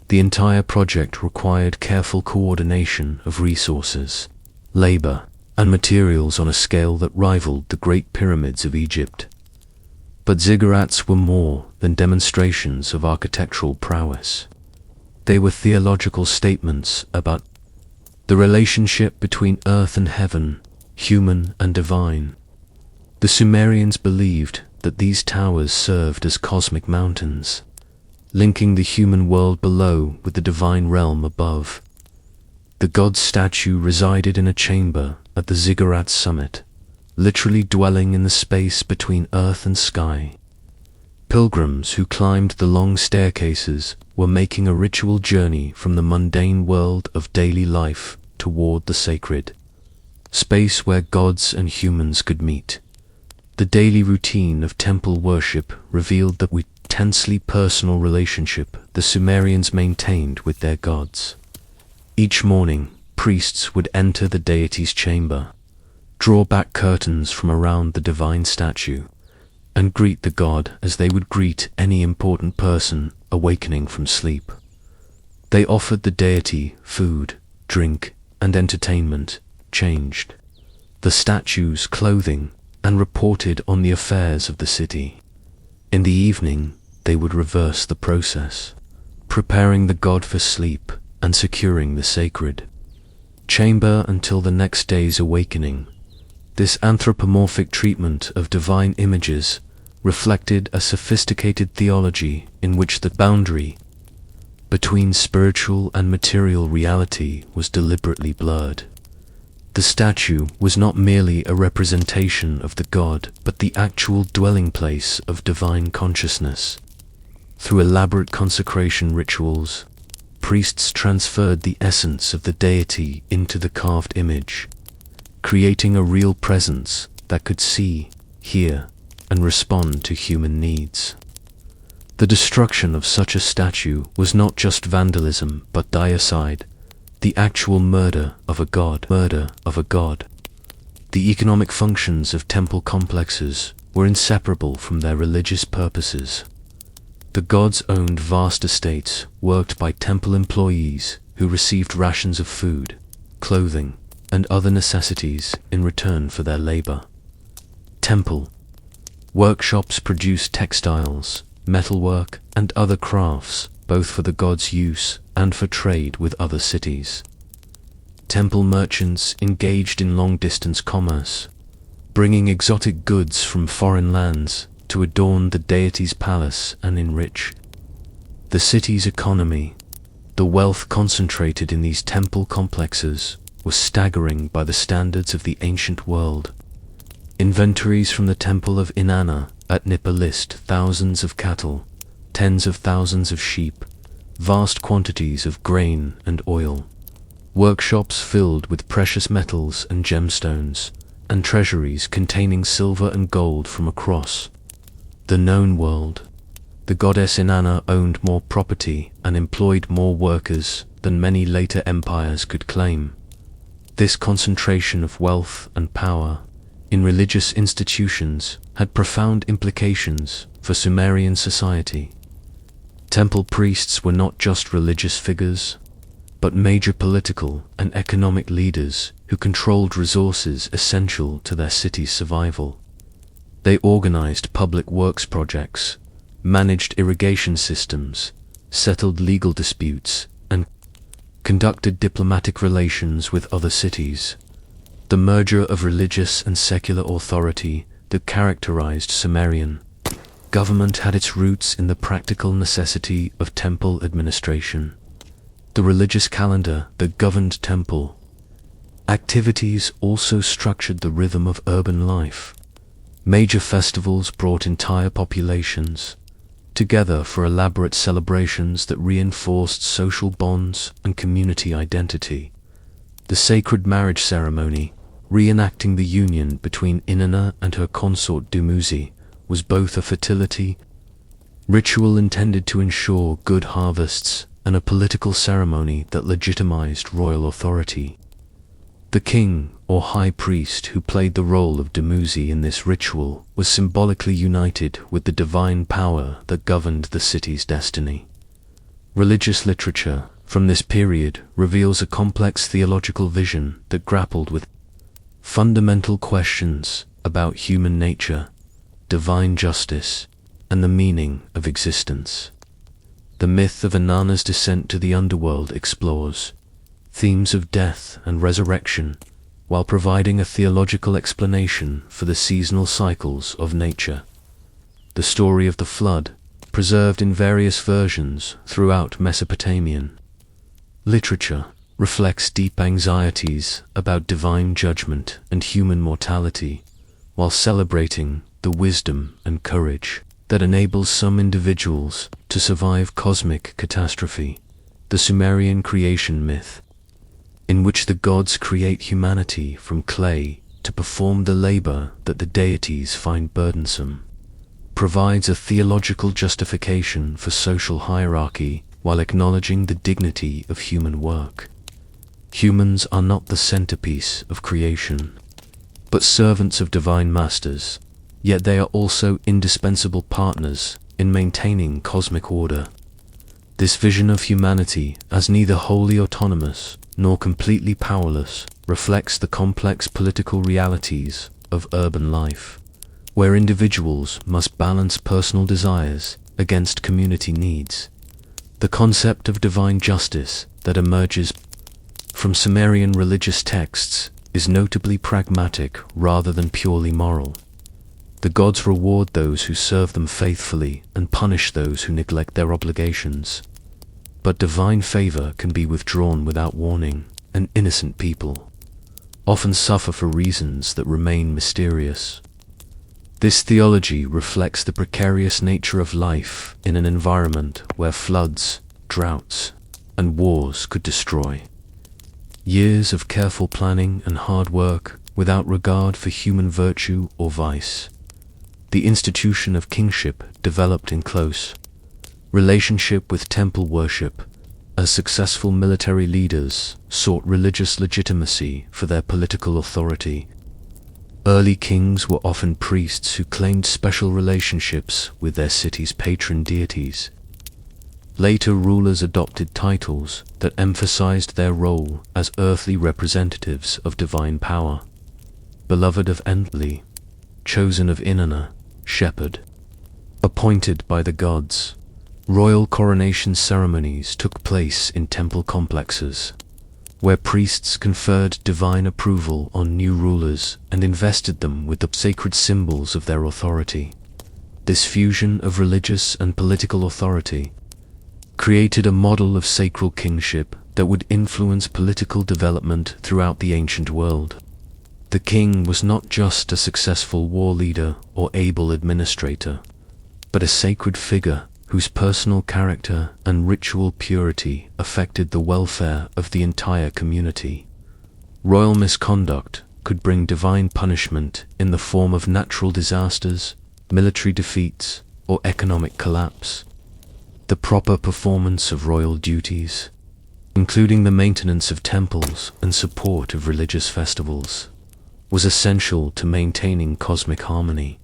The entire project required careful coordination of resources, labor, and materials on a scale that rivaled the Great Pyramids of Egypt. But ziggurats were more than demonstrations of architectural prowess. They were theological statements about the relationship between earth and heaven, human and divine. The Sumerians believed that these towers served as cosmic mountains, linking the human world below with the divine realm above. The god's statue resided in a chamber at the ziggurat's summit, literally dwelling in the space between earth and sky. Pilgrims who climbed the long staircases were making a ritual journey from the mundane world of daily life toward the sacred space where gods and humans could meet. The daily routine of temple worship revealed the intensely personal relationship the Sumerians maintained with their gods. Each morning, priests would enter the deity's chamber, draw back curtains from around the divine statue, and greet the god as they would greet any important person awakening from sleep. They offered the deity food, drink, and entertainment, changed the statue's clothing, and reported on the affairs of the city. In the evening, they would reverse the process, preparing the god for sleep and securing the sacred chamber until the next day's awakening. This anthropomorphic treatment of divine images reflected a sophisticated theology in which the boundary between spiritual and material reality was deliberately blurred. The statue was not merely a representation of the god, but the actual dwelling place of divine consciousness. Through elaborate consecration rituals, priests transferred the essence of the deity into the carved image, creating a real presence that could see, hear, and respond to human needs. The destruction of such a statue was not just vandalism but deicide, the actual murder of a god. The economic functions of temple complexes were inseparable from their religious purposes. The gods owned vast estates worked by temple employees who received rations of food, clothing, and other necessities in return for their labor. Temple workshops produced textiles, metalwork, and other crafts, both for the gods' use and for trade with other cities. Temple merchants engaged in long-distance commerce, bringing exotic goods from foreign lands to adorn the deity's palace and enrich the city's economy. The wealth concentrated in these temple complexes was staggering by the standards of the ancient world. Inventories from the Temple of Inanna at Nippa list thousands of cattle, tens of thousands of sheep, vast quantities of grain and oil, workshops filled with precious metals and gemstones, and treasuries containing silver and gold from across the known world. The goddess Inanna owned more property and employed more workers than many later empires could claim. This concentration of wealth and power in religious institutions had profound implications for Sumerian society. Temple priests were not just religious figures, but major political and economic leaders who controlled resources essential to their city's survival. They organized public works projects, managed irrigation systems, settled legal disputes, and conducted diplomatic relations with other cities. The merger of religious and secular authority that characterized Sumerian government had its roots in the practical necessity of temple administration. The religious calendar that governed temple activities also structured the rhythm of urban life. Major festivals brought entire populations together for elaborate celebrations that reinforced social bonds and community identity. The sacred marriage ceremony, reenacting the union between Inanna and her consort Dumuzi, was both a fertility ritual intended to ensure good harvests and a political ceremony that legitimized royal authority. The king, or high priest, who played the role of Dumuzi in this ritual, was symbolically united with the divine power that governed the city's destiny. Religious literature from this period reveals a complex theological vision that grappled with fundamental questions about human nature, divine justice, and the meaning of existence. The myth of Inanna's descent to the underworld explores themes of death and resurrection, while providing a theological explanation for the seasonal cycles of nature. The story of the flood, preserved in various versions throughout Mesopotamian literature, reflects deep anxieties about divine judgment and human mortality, while celebrating the wisdom and courage that enables some individuals to survive cosmic catastrophe. The Sumerian creation myth, in which the gods create humanity from clay to perform the labor that the deities find burdensome, provides a theological justification for social hierarchy while acknowledging the dignity of human work. Humans are not the centerpiece of creation, but servants of divine masters, yet they are also indispensable partners in maintaining cosmic order. This vision of humanity as neither wholly autonomous nor completely powerless reflects the complex political realities of urban life, where individuals must balance personal desires against community needs. The concept of divine justice that emerges from Sumerian religious texts is notably pragmatic rather than purely moral. The gods reward those who serve them faithfully and punish those who neglect their obligations. But divine favor can be withdrawn without warning, and innocent people often suffer for reasons that remain mysterious. This theology reflects the precarious nature of life in an environment where floods, droughts, and wars could destroy years of careful planning and hard work without regard for human virtue or vice. The institution of kingship developed in close relationship with temple worship, as successful military leaders sought religious legitimacy for their political authority. Early kings were often priests who claimed special relationships with their city's patron deities. Later rulers adopted titles that emphasized their role as earthly representatives of divine power. Beloved of Enlil, chosen of Inanna, shepherd, appointed by the gods. Royal coronation ceremonies took place in temple complexes, where priests conferred divine approval on new rulers and invested them with the sacred symbols of their authority. This fusion of religious and political authority created a model of sacral kingship that would influence political development throughout the ancient world. The king was not just a successful war leader or able administrator, but a sacred figure whose personal character and ritual purity affected the welfare of the entire community. Royal misconduct could bring divine punishment in the form of natural disasters, military defeats, or economic collapse. The proper performance of royal duties, including the maintenance of temples and support of religious festivals, was essential to maintaining cosmic harmony.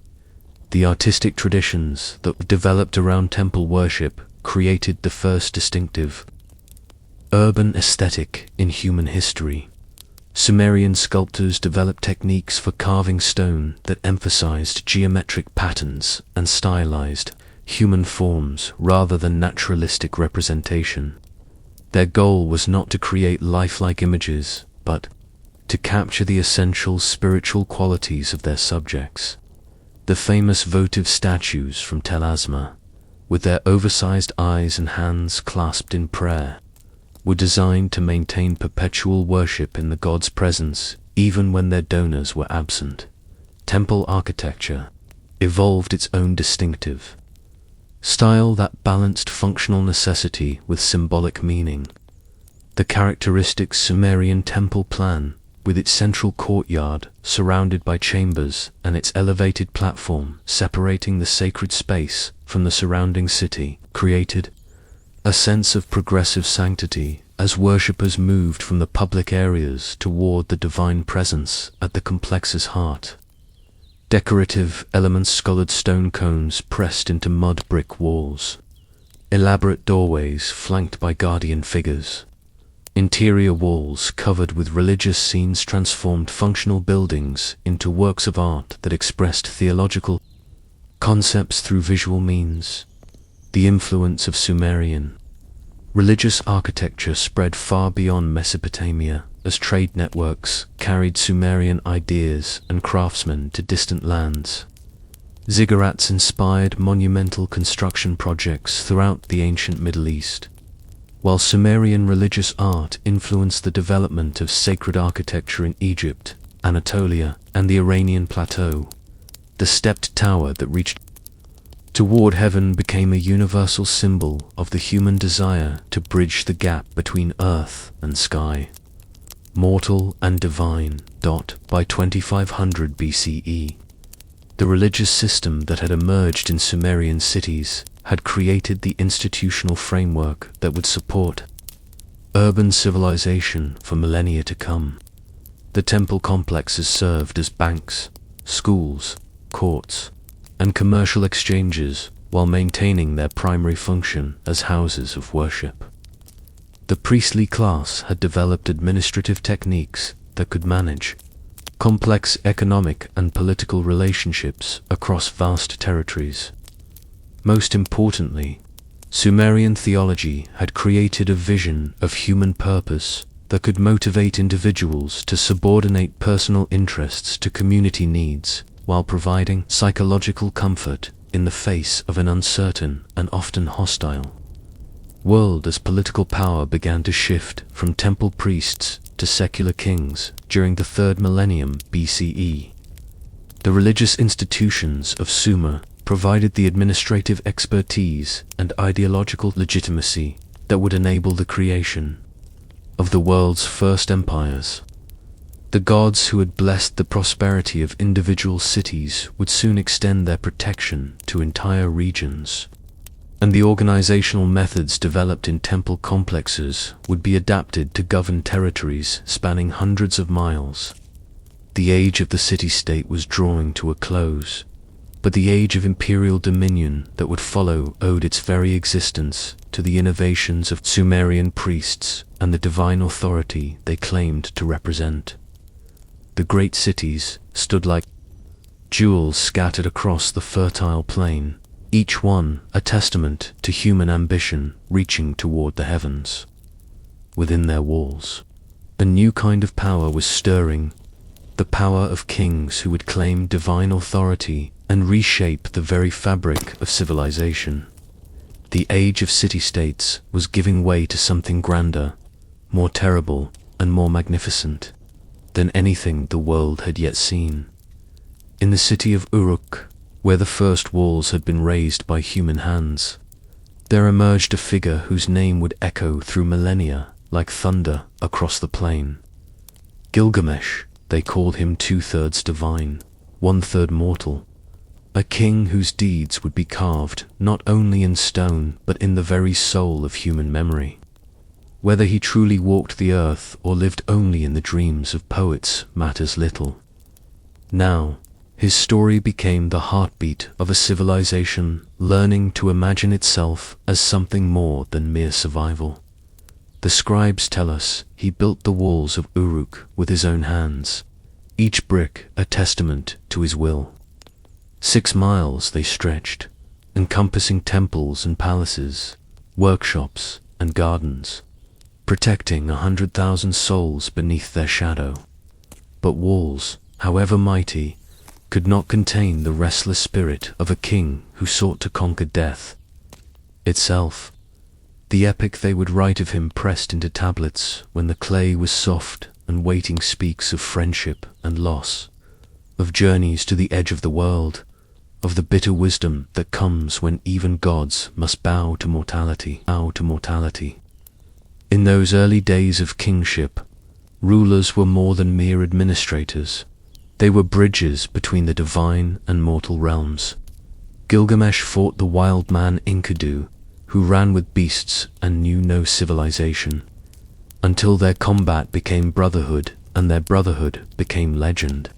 The artistic traditions that developed around temple worship created the first distinctive urban aesthetic in human history. Sumerian sculptors developed techniques for carving stone that emphasized geometric patterns and stylized human forms rather than naturalistic representation. Their goal was not to create lifelike images, but to capture the essential spiritual qualities of their subjects. The famous votive statues from Tel Asma, with their oversized eyes and hands clasped in prayer, were designed to maintain perpetual worship in the god's presence even when their donors were absent. Temple architecture evolved its own distinctive style that balanced functional necessity with symbolic meaning. The characteristic Sumerian temple plan, with its central courtyard surrounded by chambers and its elevated platform separating the sacred space from the surrounding city, created a sense of progressive sanctity as worshippers moved from the public areas toward the divine presence at the complex's heart. Decorative elements, scholared stone cones pressed into mud brick walls, elaborate doorways flanked by guardian figures, interior walls covered with religious scenes transformed functional buildings into works of art that expressed theological concepts through visual means. The influence of Sumerian religious architecture spread far beyond Mesopotamia as trade networks carried Sumerian ideas and craftsmen to distant lands. Ziggurats inspired monumental construction projects throughout the ancient Middle East, while Sumerian religious art influenced the development of sacred architecture in Egypt, Anatolia, and the Iranian plateau. The stepped tower that reached toward heaven became a universal symbol of the human desire to bridge the gap between earth and sky. Mortal and divine. By 2500 BCE, the religious system that had emerged in Sumerian cities had created the institutional framework that would support urban civilization for millennia to come. The temple complexes served as banks, schools, courts, and commercial exchanges while maintaining their primary function as houses of worship. The priestly class had developed administrative techniques that could manage complex economic and political relationships across vast territories. Most importantly, Sumerian theology had created a vision of human purpose that could motivate individuals to subordinate personal interests to community needs while providing psychological comfort in the face of an uncertain and often hostile world. As political power began to shift from temple priests to secular kings during the 3rd millennium BCE, the religious institutions of Sumer provided the administrative expertise and ideological legitimacy that would enable the creation of the world's first empires. The gods who had blessed the prosperity of individual cities would soon extend their protection to entire regions, and the organizational methods developed in temple complexes would be adapted to govern territories spanning hundreds of miles. The age of the city-state was drawing to a close, but the age of imperial dominion that would follow owed its very existence to the innovations of Sumerian priests and the divine authority they claimed to represent. The great cities stood like jewels scattered across the fertile plain, each one a testament to human ambition reaching toward the heavens. Within their walls, a new kind of power was stirring, the power of kings who would claim divine authority and reshape the very fabric of civilization. The age of city-states was giving way to something grander, more terrible, and more magnificent than anything the world had yet seen. In the city of Uruk, where the first walls had been raised by human hands, there emerged a figure whose name would echo through millennia like thunder across the plain. Gilgamesh, they called him 2/3 divine, 1/3 mortal, a king whose deeds would be carved not only in stone but in the very soul of human memory. Whether he truly walked the earth or lived only in the dreams of poets matters little. Now, his story became the heartbeat of a civilization learning to imagine itself as something more than mere survival. The scribes tell us he built the walls of Uruk with his own hands, each brick a testament to his will. 6 miles they stretched, encompassing temples and palaces, workshops and gardens, protecting 100,000 souls beneath their shadow. But walls, however mighty, could not contain the restless spirit of a king who sought to conquer death itself. The epic they would write of him pressed into tablets when the clay was soft and waiting speaks of friendship and loss, of journeys to the edge of the world, of the bitter wisdom that comes when even gods must bow to mortality. In those early days of kingship, rulers were more than mere administrators. They were bridges between the divine and mortal realms. Gilgamesh fought the wild man Enkidu, who ran with beasts and knew no civilization, until their combat became brotherhood and their brotherhood became legend.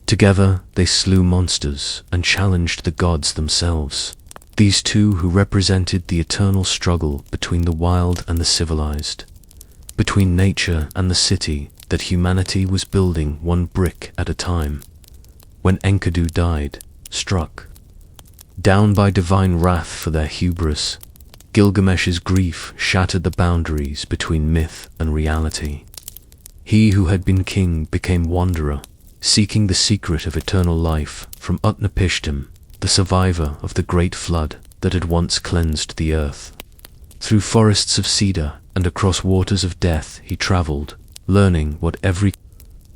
Together they slew monsters and challenged the gods themselves, these two who represented the eternal struggle between the wild and the civilized, between nature and the city that humanity was building one brick at a time. When Enkidu died, struck down by divine wrath for their hubris, Gilgamesh's grief shattered the boundaries between myth and reality. He who had been king became wanderer, seeking the secret of eternal life from Utnapishtim, the survivor of the great flood that had once cleansed the earth. Through forests of cedar and across waters of death he traveled, learning what every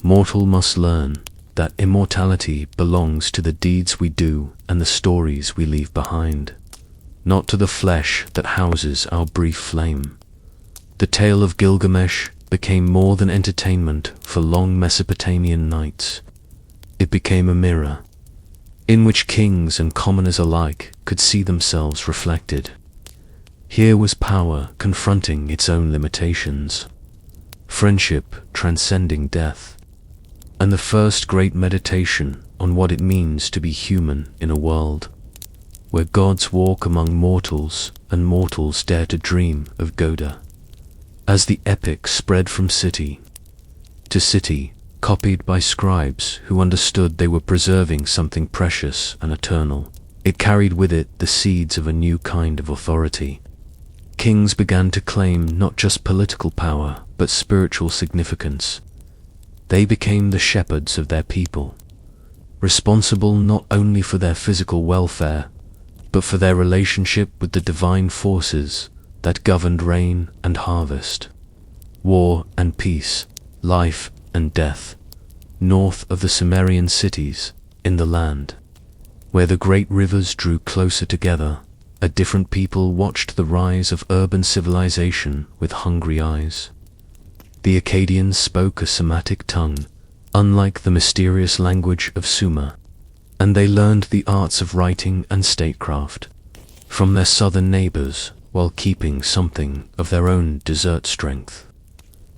mortal must learn, that immortality belongs to the deeds we do and the stories we leave behind, not to the flesh that houses our brief flame. The tale of Gilgamesh became more than entertainment for long Mesopotamian nights. It became a mirror, in which kings and commoners alike could see themselves reflected. Here was power confronting its own limitations, friendship transcending death, and the first great meditation on what it means to be human in a world where gods walk among mortals and mortals dare to dream of Goda. As the epic spread from city to city, copied by scribes who understood they were preserving something precious and eternal, it carried with it the seeds of a new kind of authority. Kings began to claim not just political power, but spiritual significance. They became the shepherds of their people, responsible not only for their physical welfare, but for their relationship with the divine forces that governed rain and harvest, war and peace, life and death. North of the Sumerian cities, in the land where the great rivers drew closer together, a different people watched the rise of urban civilization with hungry eyes. The Akkadians spoke a Semitic tongue, unlike the mysterious language of Sumer, and they learned the arts of writing and statecraft from their southern neighbors while keeping something of their own desert strength.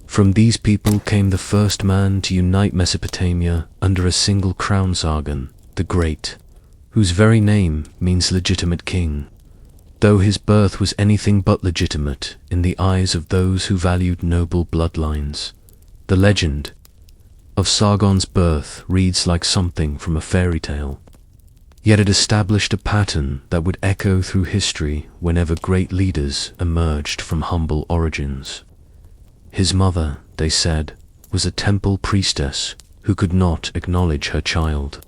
From these people came the first man to unite Mesopotamia under a single crown, Sargon the Great, whose very name means legitimate king, though his birth was anything but legitimate in the eyes of those who valued noble bloodlines. The legend of Sargon's birth reads like something from a fairy tale, yet it established a pattern that would echo through history whenever great leaders emerged from humble origins. His mother, they said, was a temple priestess who could not acknowledge her child.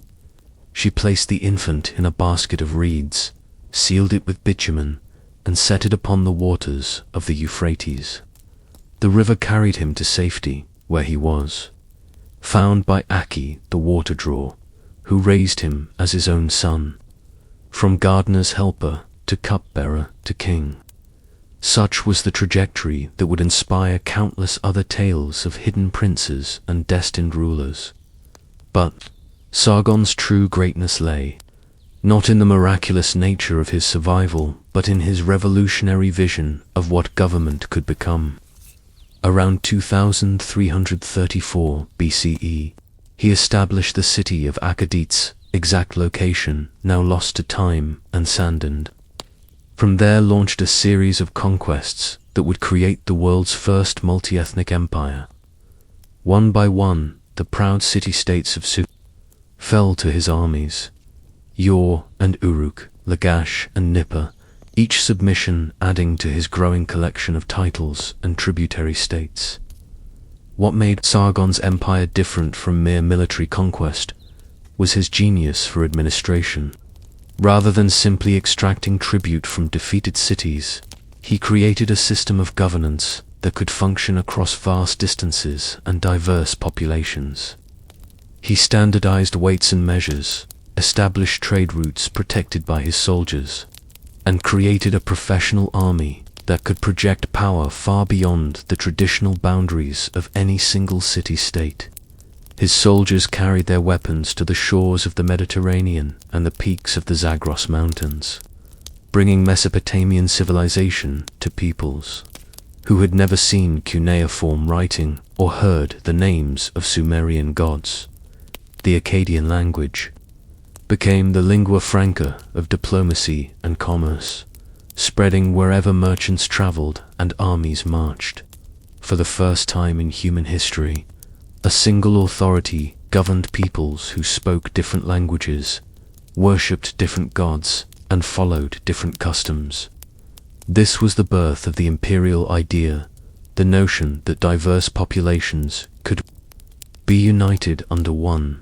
She placed the infant in a basket of reeds, sealed it with bitumen, and set it upon the waters of the Euphrates. The river carried him to safety where he was, found by Akkad the water drawer, who raised him as his own son. From gardener's helper to cupbearer to king. Such was the trajectory that would inspire countless other tales of hidden princes and destined rulers. But Sargon's true greatness lay not in the miraculous nature of his survival, but in his revolutionary vision of what government could become. Around 2334 BCE, he established the city of Akkad's exact location, now lost to time and sandined. From there launched a series of conquests that would create the world's first multi-ethnic empire. One by one, the proud city-states of Sumer fell to his armies. Ur and Uruk, Lagash and Nippur, each submission adding to his growing collection of titles and tributary states. What made Sargon's empire different from mere military conquest was his genius for administration. Rather than simply extracting tribute from defeated cities, he created a system of governance that could function across vast distances and diverse populations. He standardized weights and measures, established trade routes protected by his soldiers, and created a professional army that could project power far beyond the traditional boundaries of any single city-state. His soldiers carried their weapons to the shores of the Mediterranean and the peaks of the Zagros Mountains, bringing Mesopotamian civilization to peoples who had never seen cuneiform writing or heard the names of Sumerian gods. The Akkadian language became the lingua franca of diplomacy and commerce, spreading wherever merchants traveled and armies marched. For the first time in human history, a single authority governed peoples who spoke different languages, worshipped different gods, and followed different customs. This was the birth of the imperial idea, the notion that diverse populations could be united under one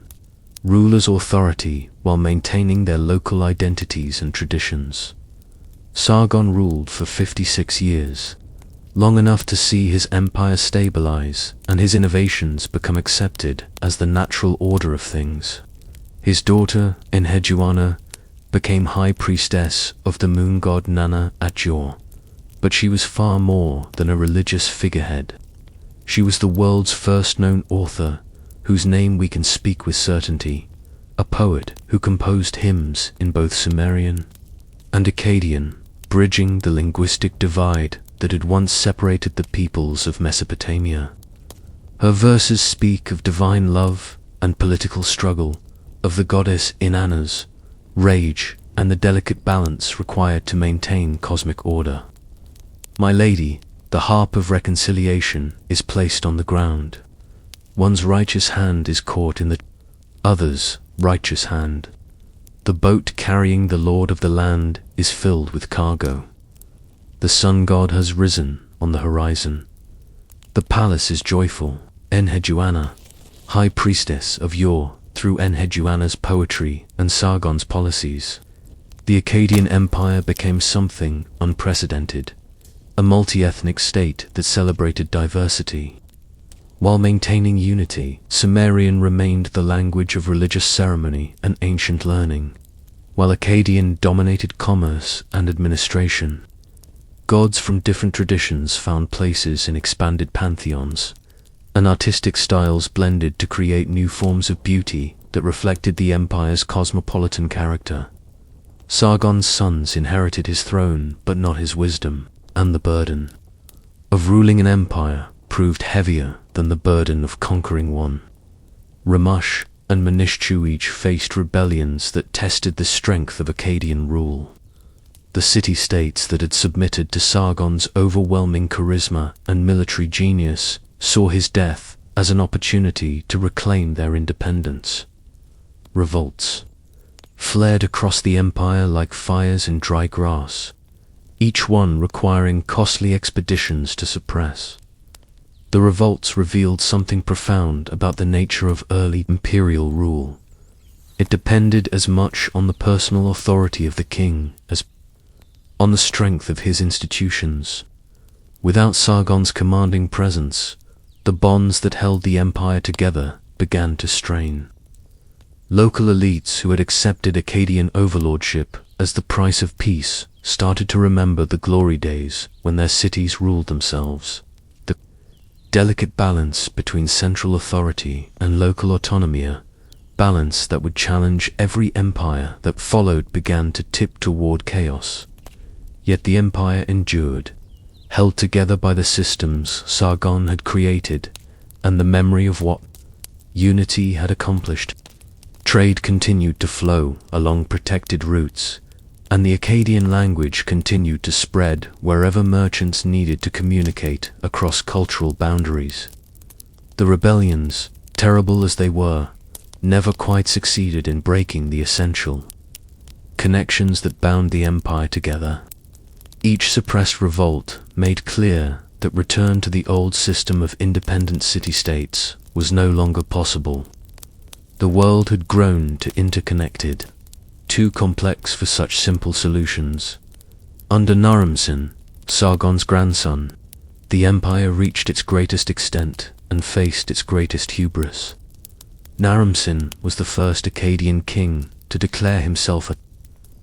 ruler's authority while maintaining their local identities and traditions. Sargon ruled for 56 years, long enough to see his empire stabilize and his innovations become accepted as the natural order of things. His daughter, Enheduanna, became high priestess of the moon god Nana at Ur, but she was far more than a religious figurehead. She was the world's first known author, whose name we can speak with certainty, a poet who composed hymns in both Sumerian and Akkadian, bridging the linguistic divide that had once separated the peoples of Mesopotamia. Her verses speak of divine love and political struggle, of the goddess Inanna's rage and the delicate balance required to maintain cosmic order. My lady, the harp of reconciliation is placed on the ground. One's righteous hand is caught in the other's righteous hand. The boat carrying the lord of the land is filled with cargo. The sun god has risen on the horizon. The palace is joyful. Enheduanna, high priestess of Ur, through Enheduanna's poetry and Sargon's policies, the Akkadian Empire became something unprecedented, a multi-ethnic state that celebrated diversity. While maintaining unity, Sumerian remained the language of religious ceremony and ancient learning, while Akkadian dominated commerce and administration. Gods from different traditions found places in expanded pantheons, and artistic styles blended to create new forms of beauty that reflected the empire's cosmopolitan character. Sargon's sons inherited his throne, but not his wisdom, and the burden of ruling an empire proved heavier than the burden of conquering one. Ramush and Manishtu each faced rebellions that tested the strength of Akkadian rule. The city-states that had submitted to Sargon's overwhelming charisma and military genius saw his death as an opportunity to reclaim their independence. Revolts flared across the empire like fires in dry grass, each one requiring costly expeditions to suppress. The revolts revealed something profound about the nature of early imperial rule. It depended as much on the personal authority of the king as on the strength of his institutions. Without Sargon's commanding presence, the bonds that held the empire together began to strain. Local elites who had accepted Akkadian overlordship as the price of peace, started to remember the glory days when their cities ruled themselves. The delicate balance between central authority and local autonomy, balance that would challenge every empire that followed, began to tip toward chaos. Yet the empire endured, held together by the systems Sargon had created and the memory of what unity had accomplished. Trade continued to flow along protected routes, and the Akkadian language continued to spread wherever merchants needed to communicate across cultural boundaries. The rebellions, terrible as they were, never quite succeeded in breaking the essential connections that bound the empire together. Each suppressed revolt made clear that return to the old system of independent city-states was no longer possible. The world had grown too interconnected, too complex for such simple solutions. Under Naram-Sin, Sargon's grandson, the empire reached its greatest extent and faced its greatest hubris. Naram-Sin was the first Akkadian king to declare himself a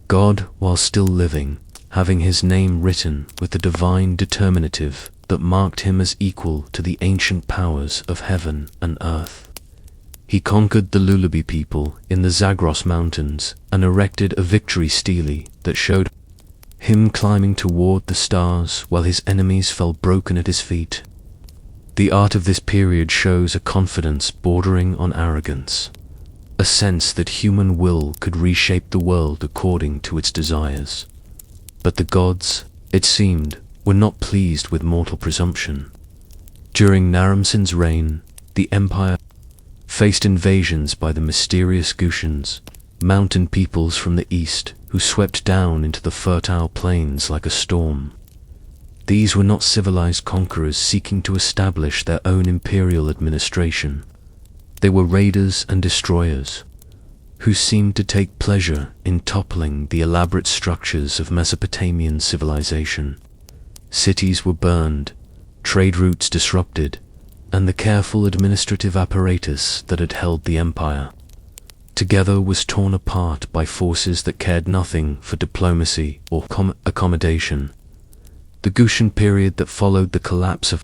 god while still living, having his name written with the divine determinative that marked him as equal to the ancient powers of heaven and earth. He conquered the Lullaby people in the Zagros Mountains and erected a victory stele that showed him climbing toward the stars while his enemies fell broken at his feet. The art of this period shows a confidence bordering on arrogance, a sense that human will could reshape the world according to its desires. But the gods, it seemed, were not pleased with mortal presumption. During Naram-Sin's reign, the empire faced invasions by the mysterious Gutians, mountain peoples from the east who swept down into the fertile plains like a storm. These were not civilized conquerors seeking to establish their own imperial administration. They were raiders and destroyers, who seemed to take pleasure in toppling the elaborate structures of Mesopotamian civilization. Cities were burned, trade routes disrupted, and the careful administrative apparatus that had held the empire together was torn apart by forces that cared nothing for diplomacy or accommodation. The Gutian period that followed the collapse of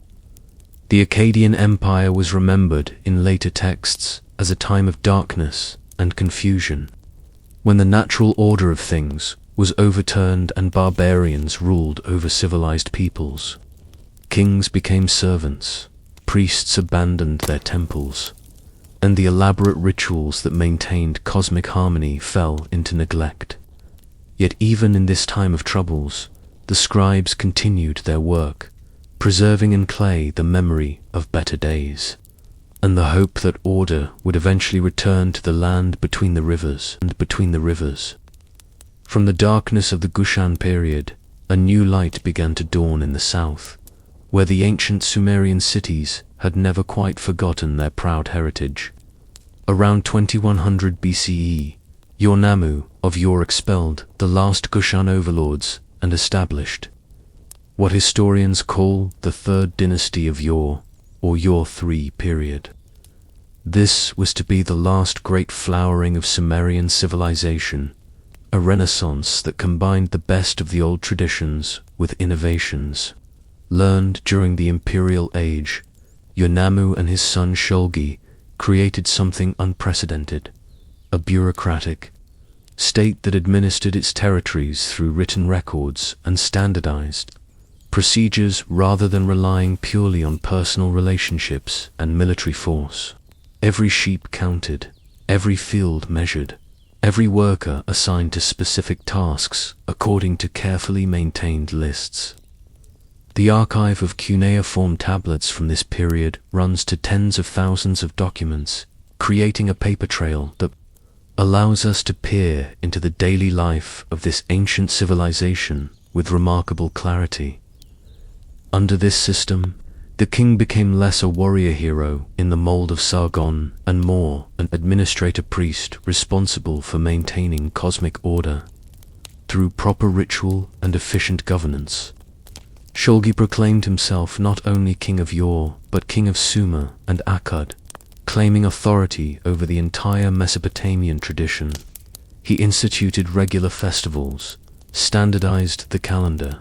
the Akkadian Empire was remembered in later texts as a time of darkness and confusion, when the natural order of things was overturned and barbarians ruled over civilized peoples. Kings became servants, priests abandoned their temples, and the elaborate rituals that maintained cosmic harmony fell into neglect. Yet even in this time of troubles, the scribes continued their work, preserving in clay the memory of better days, and the hope that order would eventually return to the land between the rivers and between the rivers. From the darkness of the Gutian period, a new light began to dawn in the south, where the ancient Sumerian cities had never quite forgotten their proud heritage. Around 2100 BCE, Ur-Nammu of Ur expelled the last Gutian overlords and established what historians call the Third Dynasty of Ur, or Ur III period. This was to be the last great flowering of Sumerian civilization, a renaissance that combined the best of the old traditions with innovations learned during the imperial age. Ur-Nammu and his son Shulgi created something unprecedented, a bureaucratic state that administered its territories through written records and standardized procedures rather than relying purely on personal relationships and military force. Every sheep counted, every field measured, every worker assigned to specific tasks according to carefully maintained lists. The archive of cuneiform tablets from this period runs to tens of thousands of documents, creating a paper trail that allows us to peer into the daily life of this ancient civilization with remarkable clarity. Under this system, the king became less a warrior hero in the mold of Sargon and more an administrator priest responsible for maintaining cosmic order. Through proper ritual and efficient governance, Shulgi proclaimed himself not only king of Ur, but king of Sumer and Akkad, claiming authority over the entire Mesopotamian tradition. He instituted regular festivals, standardized the calendar,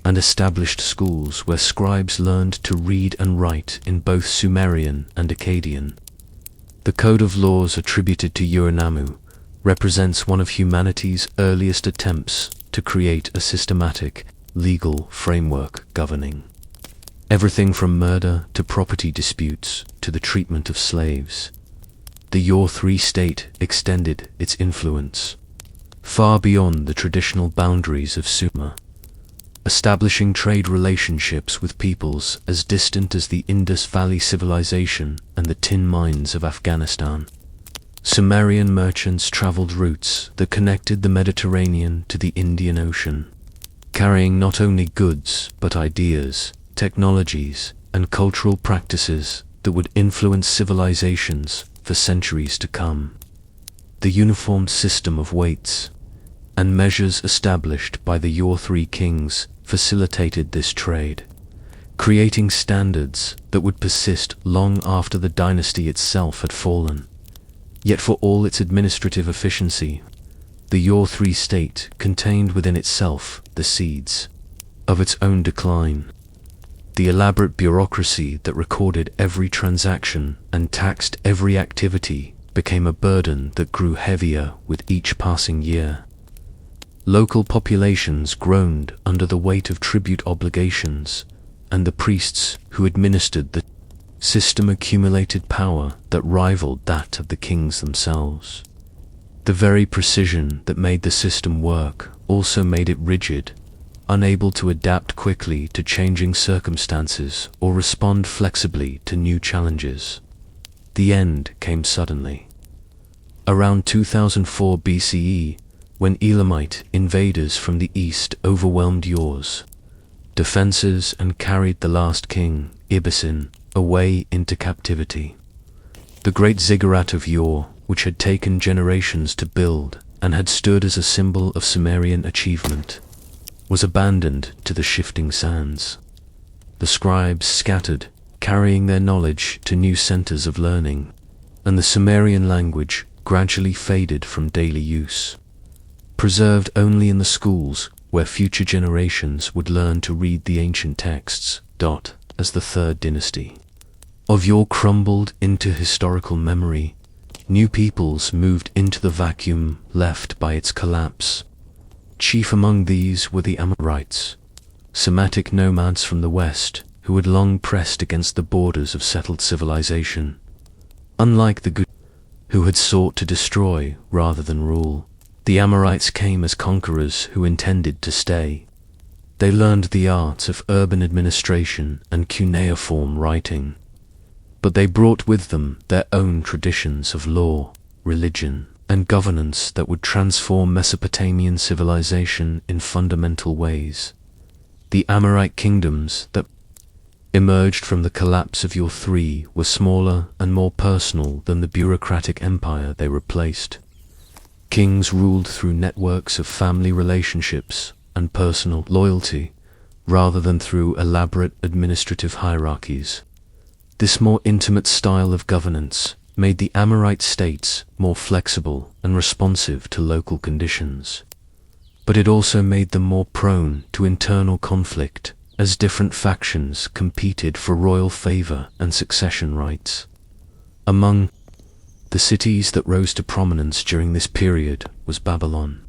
and established schools where scribes learned to read and write in both Sumerian and Akkadian. The code of laws attributed to Uruk represents one of humanity's earliest attempts to create a systematic, legal framework governing everything from murder to property disputes to the treatment of slaves. The Ur-3 state extended its influence far beyond the traditional boundaries of Sumer, establishing trade relationships with peoples as distant as the Indus Valley civilization and the tin mines of Afghanistan. Sumerian merchants traveled routes that connected the Mediterranean to the Indian Ocean, carrying not only goods but ideas, technologies, and cultural practices that would influence civilizations for centuries to come. The uniformed system of weights and measures established by the Ur-3 kings facilitated this trade, creating standards that would persist long after the dynasty itself had fallen. Yet for all its administrative efficiency, the Ur-3 state contained within itself the seeds of its own decline. The elaborate bureaucracy that recorded every transaction and taxed every activity became a burden that grew heavier with each passing year. Local populations groaned under the weight of tribute obligations, and the priests who administered the system accumulated power that rivaled that of the kings themselves. The very precision that made the system work also made it rigid, unable to adapt quickly to changing circumstances or respond flexibly to new challenges. The end came suddenly. Around 2004 BCE, when Elamite invaders from the east overwhelmed Ur's defenses and carried the last king, Naram-Sin, away into captivity. The great ziggurat of Ur, which had taken generations to build and had stood as a symbol of Sumerian achievement, was abandoned to the shifting sands. The scribes scattered, carrying their knowledge to new centers of learning, and the Sumerian language gradually faded from daily use, preserved only in the schools where future generations would learn to read the ancient texts. As the third dynasty of Ur crumbled into historical memory, new peoples moved into the vacuum left by its collapse. Chief among these were the Amorites, Semitic nomads from the west who had long pressed against the borders of settled civilization. Unlike the Gutians, who had sought to destroy rather than rule, the Amorites came as conquerors who intended to stay. They learned the art of urban administration and cuneiform writing, but they brought with them their own traditions of law, religion, and governance that would transform Mesopotamian civilization in fundamental ways. The Amorite kingdoms that emerged from the collapse of Ur-3 were smaller and more personal than the bureaucratic empire they replaced. Kings ruled through networks of family relationships and personal loyalty, rather than through elaborate administrative hierarchies. This more intimate style of governance made the Amorite states more flexible and responsive to local conditions. But it also made them more prone to internal conflict, as different factions competed for royal favor and succession rights. Among the cities that rose to prominence during this period was Babylon,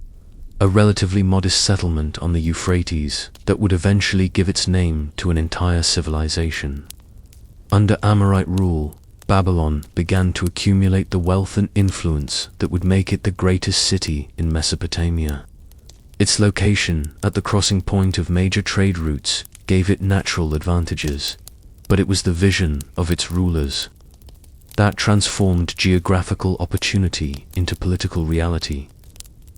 a relatively modest settlement on the Euphrates that would eventually give its name to an entire civilization. Under Amorite rule, Babylon began to accumulate the wealth and influence that would make it the greatest city in Mesopotamia. Its location at the crossing point of major trade routes gave it natural advantages, but it was the vision of its rulers that transformed geographical opportunity into political reality.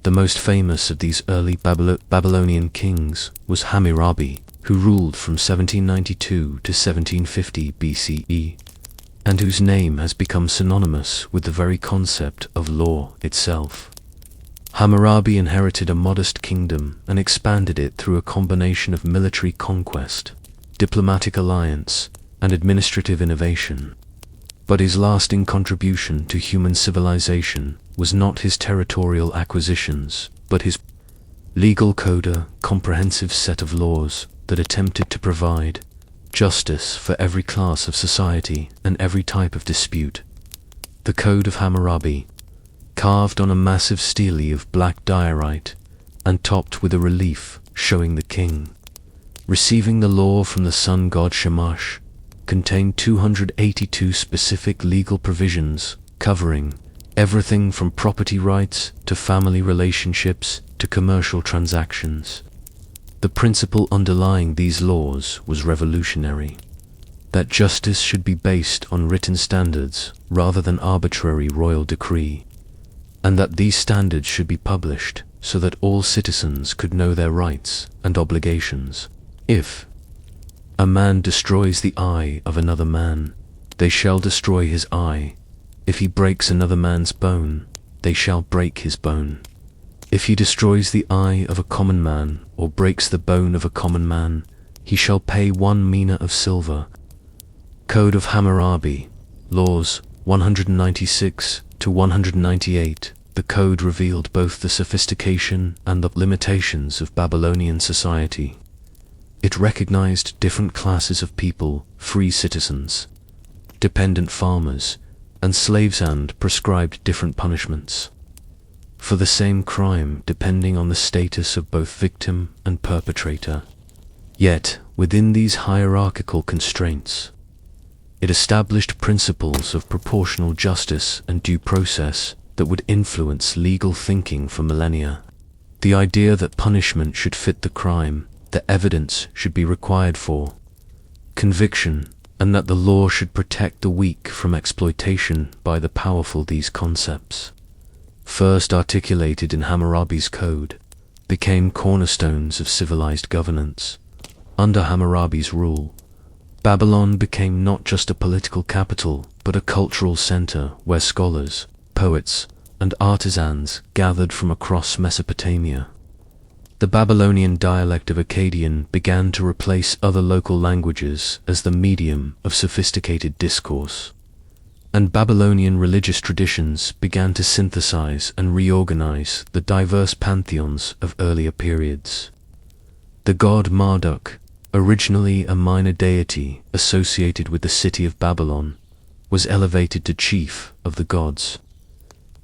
The most famous of these early Babylonian kings was Hammurabi, who ruled from 1792 to 1750 BCE, and whose name has become synonymous with the very concept of law itself. Hammurabi inherited a modest kingdom and expanded it through a combination of military conquest, diplomatic alliance, and administrative innovation. But his lasting contribution to human civilization was not his territorial acquisitions, but his legal code, a comprehensive set of laws that attempted to provide justice for every class of society and every type of dispute. The Code of Hammurabi, carved on a massive stele of black diorite and topped with a relief showing the king receiving the law from the sun god Shamash, contained 282 specific legal provisions covering everything from property rights to family relationships to commercial transactions. The principle underlying these laws was revolutionary: that justice should be based on written standards rather than arbitrary royal decree, and that these standards should be published so that all citizens could know their rights and obligations. If a man destroys the eye of another man, they shall destroy his eye. If he breaks another man's bone, they shall break his bone. If he destroys the eye of a common man or breaks the bone of a common man, he shall pay 1 mina of silver. Code of Hammurabi, Laws 196 to 198. The code revealed both the sophistication and the limitations of Babylonian society. It recognized different classes of people: free citizens, dependent farmers, and slaves, and prescribed different punishments for the same crime depending on the status of both victim and perpetrator. Yet, within these hierarchical constraints, it established principles of proportional justice and due process that would influence legal thinking for millennia. The idea that punishment should fit the crime, that evidence should be required for conviction, and that the law should protect the weak from exploitation by the powerful. These concepts, first articulated in Hammurabi's code, became cornerstones of civilized governance. Under Hammurabi's rule, Babylon became not just a political capital, but a cultural center where scholars, poets, and artisans gathered from across Mesopotamia. The Babylonian dialect of Akkadian began to replace other local languages as the medium of sophisticated discourse, and Babylonian religious traditions began to synthesize and reorganize the diverse pantheons of earlier periods. The god Marduk, originally a minor deity associated with the city of Babylon, was elevated to chief of the gods,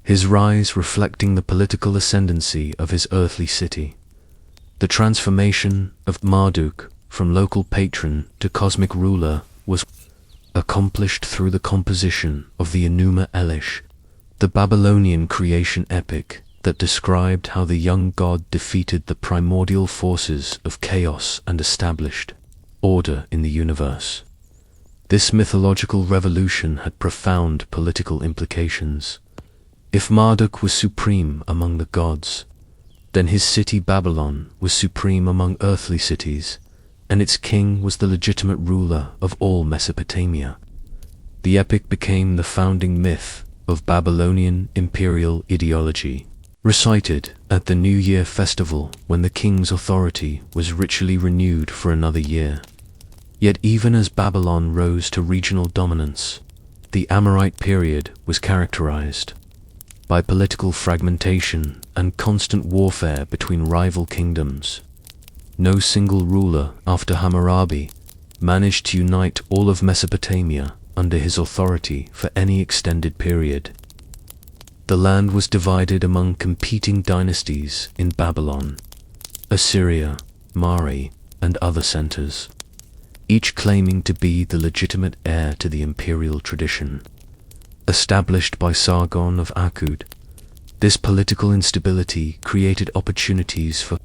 his rise reflecting the political ascendancy of his earthly city. The transformation of Marduk from local patron to cosmic ruler was accomplished through the composition of the Enuma Elish, the Babylonian creation epic that described how the young god defeated the primordial forces of chaos and established order in the universe. This mythological revolution had profound political implications. If Marduk was supreme among the gods, then his city Babylon was supreme among earthly cities, and its king was the legitimate ruler of all Mesopotamia. The epic became the founding myth of Babylonian imperial ideology, recited at the New Year festival when the king's authority was ritually renewed for another year. Yet even as Babylon rose to regional dominance, the Amorite period was characterized by political fragmentation and constant warfare between rival kingdoms. No single ruler after Hammurabi managed to unite all of Mesopotamia under his authority for any extended period. The land was divided among competing dynasties in Babylon, Assyria, Mari, and other centers, each claiming to be the legitimate heir to the imperial tradition. Established by Sargon of Akkad, this political instability created opportunities for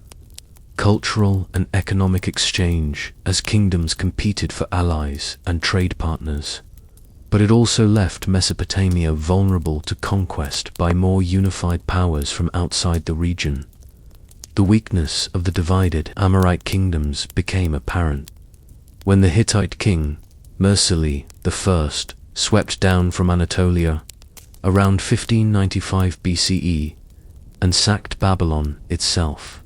cultural and economic exchange as kingdoms competed for allies and trade partners. But it also left Mesopotamia vulnerable to conquest by more unified powers from outside the region. The weakness of the divided Amorite kingdoms became apparent when the Hittite king, Mursili I, swept down from Anatolia around 1595 BCE and sacked Babylon itself.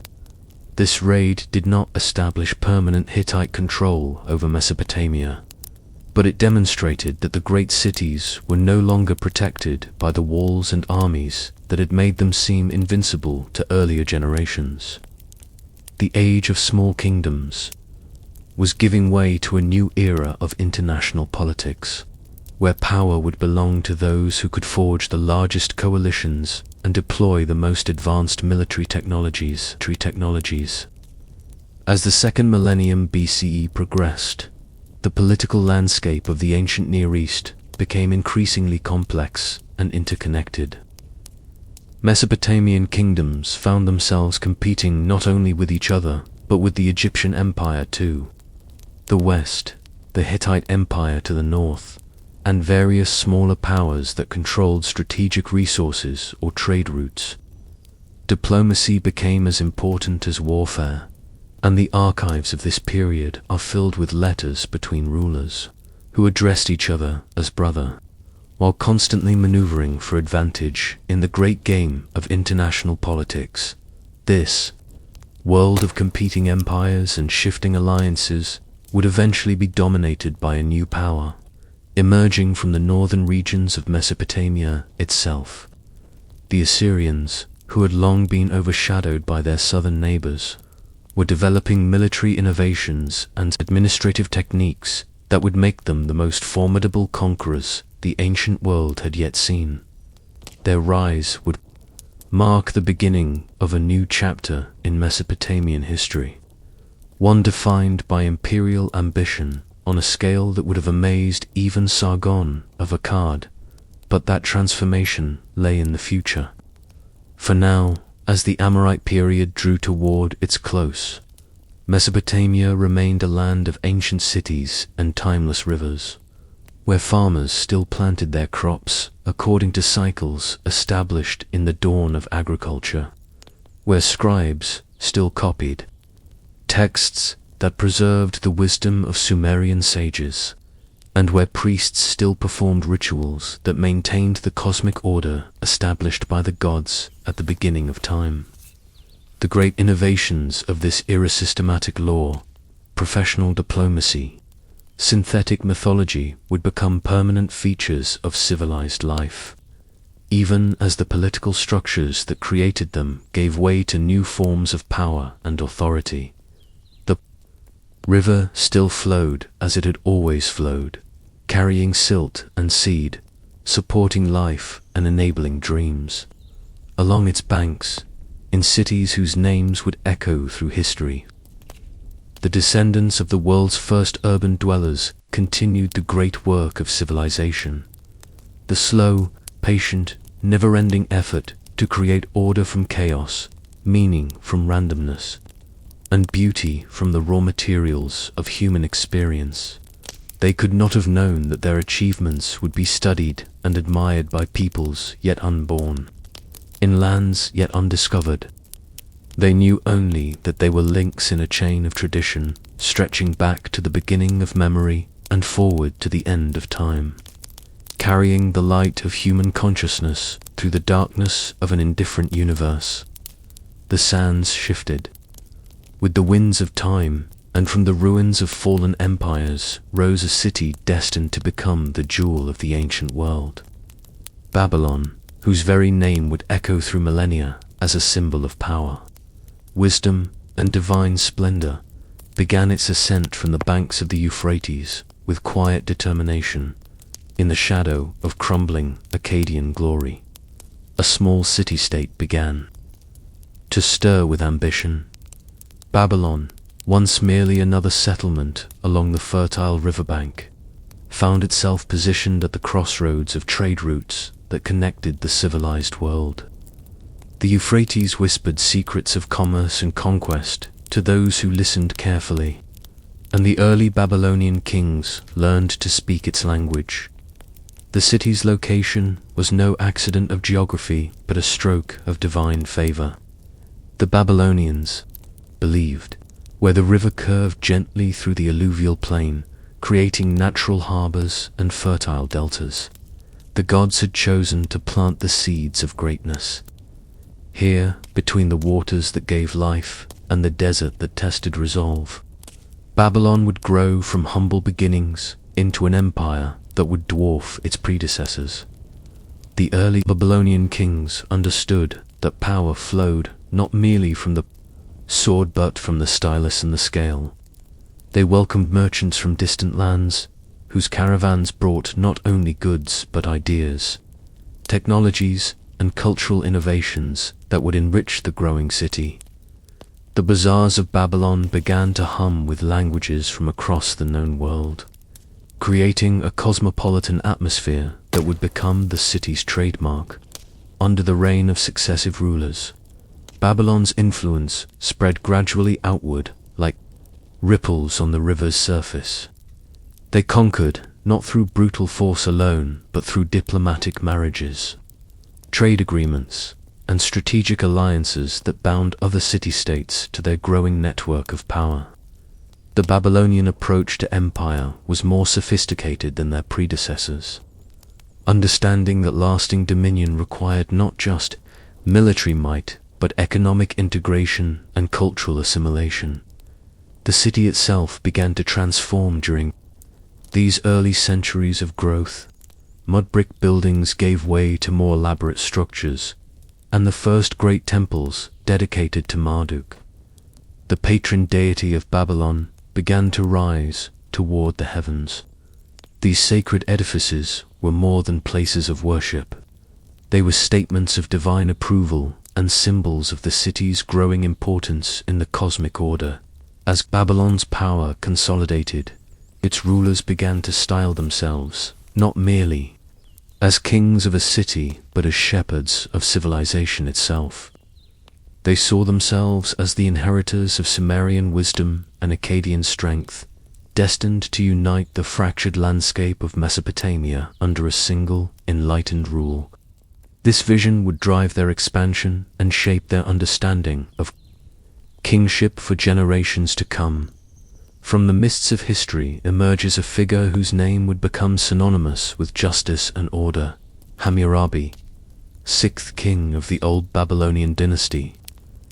This raid did not establish permanent Hittite control over Mesopotamia, but it demonstrated that the great cities were no longer protected by the walls and armies that had made them seem invincible to earlier generations. The age of small kingdoms was giving way to a new era of international politics, where power would belong to those who could forge the largest coalitions and deploy the most advanced military technologies. As the second millennium BCE progressed, the political landscape of the ancient Near East became increasingly complex and interconnected. Mesopotamian kingdoms found themselves competing not only with each other, but with the Egyptian Empire too. The West, the Hittite Empire to the north, and various smaller powers that controlled strategic resources or trade routes. Diplomacy became as important as warfare, and the archives of this period are filled with letters between rulers, who addressed each other as brother, while constantly maneuvering for advantage in the great game of international politics. This world of competing empires and shifting alliances would eventually be dominated by a new power, emerging from the northern regions of Mesopotamia itself. The Assyrians, who had long been overshadowed by their southern neighbors, were developing military innovations and administrative techniques that would make them the most formidable conquerors the ancient world had yet seen. Their rise would mark the beginning of a new chapter in Mesopotamian history, one defined by imperial ambition on a scale that would have amazed even Sargon of Akkad, but that transformation lay in the future. For now, as the Amorite period drew toward its close, Mesopotamia remained a land of ancient cities and timeless rivers, where farmers still planted their crops according to cycles established in the dawn of agriculture, where scribes still copied texts that preserved the wisdom of Sumerian sages, and where priests still performed rituals that maintained the cosmic order established by the gods at the beginning of time. The great innovations of this era: systematic law, professional diplomacy, synthetic mythology would become permanent features of civilized life, even as the political structures that created them gave way to new forms of power and authority. The river still flowed as it had always flowed, carrying silt and seed, supporting life and enabling dreams. Along its banks, in cities whose names would echo through history, the descendants of the world's first urban dwellers continued the great work of civilization. The slow, patient, never-ending effort to create order from chaos, meaning from randomness, and beauty from the raw materials of human experience. They could not have known that their achievements would be studied and admired by peoples yet unborn, in lands yet undiscovered. They knew only that they were links in a chain of tradition, stretching back to the beginning of memory and forward to the end of time, carrying the light of human consciousness through the darkness of an indifferent universe. The sands shifted with the winds of time, and from the ruins of fallen empires rose a city destined to become the jewel of the ancient world. Babylon, whose very name would echo through millennia as a symbol of power, wisdom, and divine splendor, began its ascent from the banks of the Euphrates with quiet determination, in the shadow of crumbling Akkadian glory. A small city-state began to stir with ambition. Babylon, once merely another settlement along the fertile riverbank, found itself positioned at the crossroads of trade routes that connected the civilized world. The Euphrates whispered secrets of commerce and conquest to those who listened carefully, and the early Babylonian kings learned to speak its language. The city's location was no accident of geography, but a stroke of divine favor. The Babylonians believed where the river curved gently through the alluvial plain, creating natural harbors and fertile deltas, the gods had chosen to plant the seeds of greatness. Here, between the waters that gave life and the desert that tested resolve, Babylon would grow from humble beginnings into an empire that would dwarf its predecessors. The early Babylonian kings understood that power flowed not merely from the sword but from the stylus and the scale. They welcomed merchants from distant lands, whose caravans brought not only goods but ideas, technologies, and cultural innovations that would enrich the growing city. The bazaars of Babylon began to hum with languages from across the known world, creating a cosmopolitan atmosphere that would become the city's trademark. Under the reign of successive rulers, Babylon's influence spread gradually outward like ripples on the river's surface. They conquered not through brutal force alone, but through diplomatic marriages, trade agreements, and strategic alliances that bound other city-states to their growing network of power. The Babylonian approach to empire was more sophisticated than their predecessors, understanding that lasting dominion required not just military might, but economic integration and cultural assimilation. The city itself began to transform during these early centuries of growth. Mud brick buildings gave way to more elaborate structures, and the first great temples dedicated to Marduk, the patron deity of Babylon, began to rise toward the heavens. These sacred edifices were more than places of worship. They were statements of divine approval and symbols of the city's growing importance in the cosmic order. As Babylon's power consolidated, its rulers began to style themselves not merely as kings of a city, but as shepherds of civilization itself. They saw themselves as the inheritors of Sumerian wisdom and Akkadian strength, destined to unite the fractured landscape of Mesopotamia under a single, enlightened rule. This vision would drive their expansion and shape their understanding of kingship for generations to come. From the mists of history emerges a figure whose name would become synonymous with justice and order: Hammurabi, sixth king of the old Babylonian dynasty.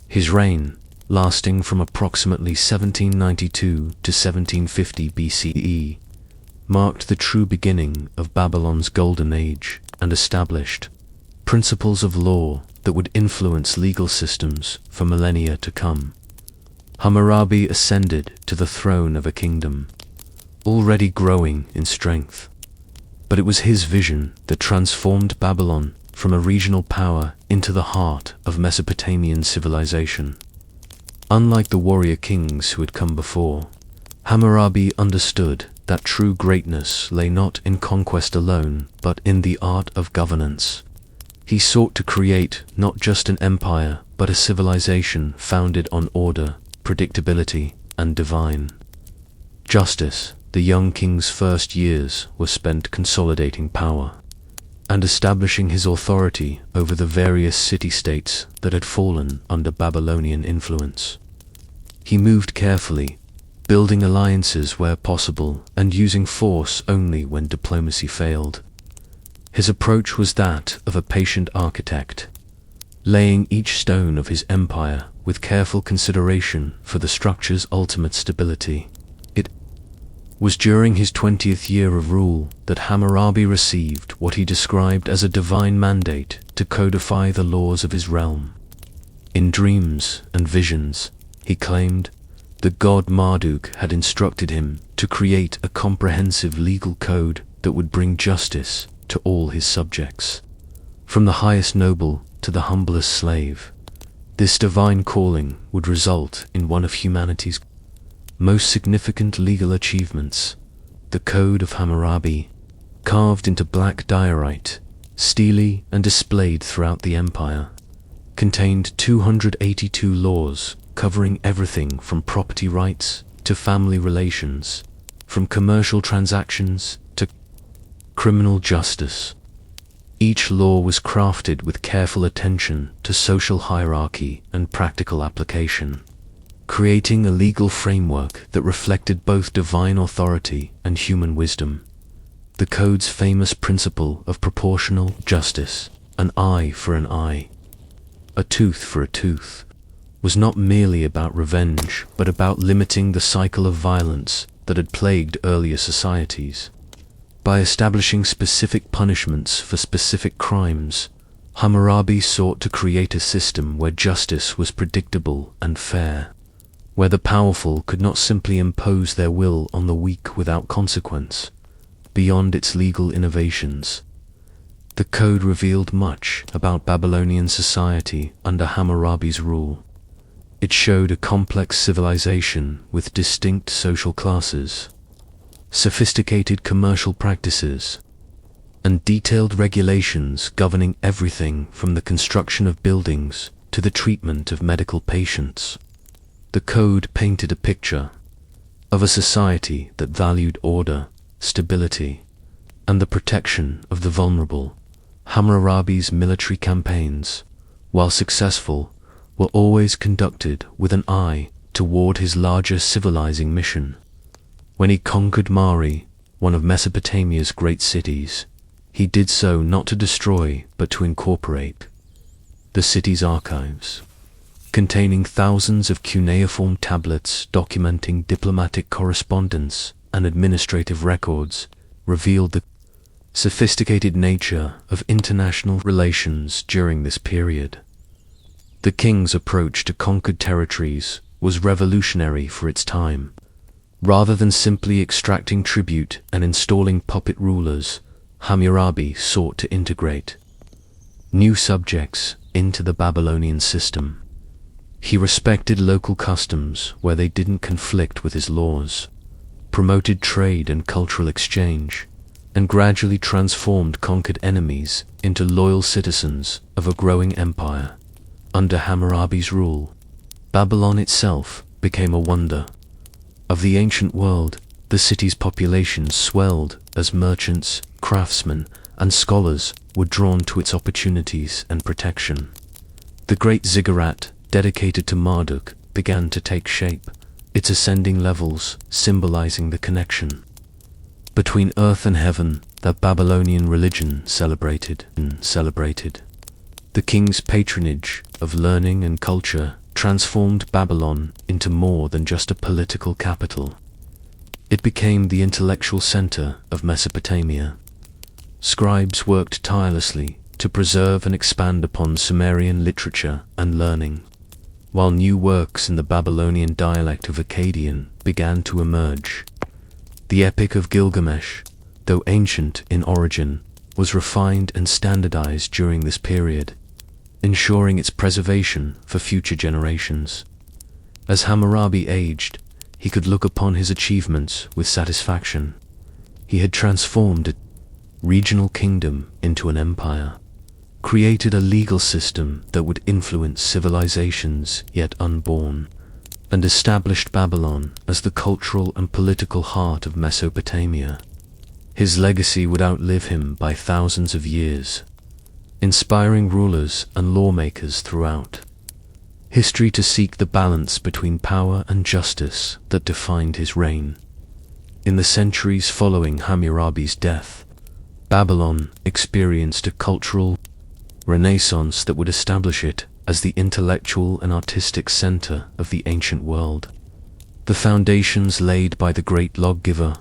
His reign, lasting from approximately 1792 to 1750 BCE, marked the true beginning of Babylon's golden age and established principles of law that would influence legal systems for millennia to come. Hammurabi ascended to the throne of a kingdom already growing in strength, but it was his vision that transformed Babylon from a regional power into the heart of Mesopotamian civilization. Unlike the warrior kings who had come before, Hammurabi understood that true greatness lay not in conquest alone, but in the art of governance. He sought to create not just an empire, but a civilization founded on order, predictability, and divine justice. The young king's first years were spent consolidating power and establishing his authority over the various city-states that had fallen under Babylonian influence. He moved carefully, building alliances where possible and using force only when diplomacy failed. His approach was that of a patient architect, laying each stone of his empire with careful consideration for the structure's ultimate stability. It was during his 20th year of rule that Hammurabi received what he described as a divine mandate to codify the laws of his realm. In dreams and visions, he claimed, the god Marduk had instructed him to create a comprehensive legal code that would bring justice to all his subjects, from the highest noble to the humblest slave. This divine calling would result in one of humanity's most significant legal achievements, the Code of Hammurabi, carved into black diorite, steely and displayed throughout the empire, contained 282 laws covering everything from property rights to family relations, from commercial transactions to criminal justice. Each law was crafted with careful attention to social hierarchy and practical application, creating a legal framework that reflected both divine authority and human wisdom. The code's famous principle of proportional justice, an eye for an eye, a tooth for a tooth, was not merely about revenge, but about limiting the cycle of violence that had plagued earlier societies. By establishing specific punishments for specific crimes, Hammurabi sought to create a system where justice was predictable and fair, where the powerful could not simply impose their will on the weak without consequence. Beyond its legal innovations, the code revealed much about Babylonian society under Hammurabi's rule. It showed a complex civilization with distinct social classes, sophisticated commercial practices, and detailed regulations governing everything from the construction of buildings to the treatment of medical patients. The code painted a picture of a society that valued order, stability, and the protection of the vulnerable. Hammurabi's military campaigns, while successful, were always conducted with an eye toward his larger civilizing mission. When he conquered Mari, one of Mesopotamia's great cities, he did so not to destroy but to incorporate. The city's archives, containing thousands of cuneiform tablets documenting diplomatic correspondence and administrative records, revealed the sophisticated nature of international relations during this period. The king's approach to conquered territories was revolutionary for its time. Rather than simply extracting tribute and installing puppet rulers, Hammurabi sought to integrate new subjects into the Babylonian system. He respected local customs where they didn't conflict with his laws, promoted trade and cultural exchange, and gradually transformed conquered enemies into loyal citizens of a growing empire. Under Hammurabi's rule, Babylon itself became a wonder of the ancient world. The city's population swelled as merchants, craftsmen, and scholars were drawn to its opportunities and protection. The great ziggurat, dedicated to Marduk, began to take shape, its ascending levels symbolizing the connection between earth and heaven that Babylonian religion celebrated. The king's patronage of learning and culture transformed Babylon into more than just a political capital. It became the intellectual center of Mesopotamia. Scribes worked tirelessly to preserve and expand upon Sumerian literature and learning, while new works in the Babylonian dialect of Akkadian began to emerge. The Epic of Gilgamesh, though ancient in origin, was refined and standardized during this period, ensuring its preservation for future generations. As Hammurabi aged, he could look upon his achievements with satisfaction. He had transformed a regional kingdom into an empire, created a legal system that would influence civilizations yet unborn, and established Babylon as the cultural and political heart of Mesopotamia. His legacy would outlive him by thousands of years, inspiring rulers and lawmakers throughout history to seek the balance between power and justice that defined his reign. In the centuries following Hammurabi's death, Babylon experienced a cultural renaissance that would establish it as the intellectual and artistic center of the ancient world. The foundations laid by the great lawgiver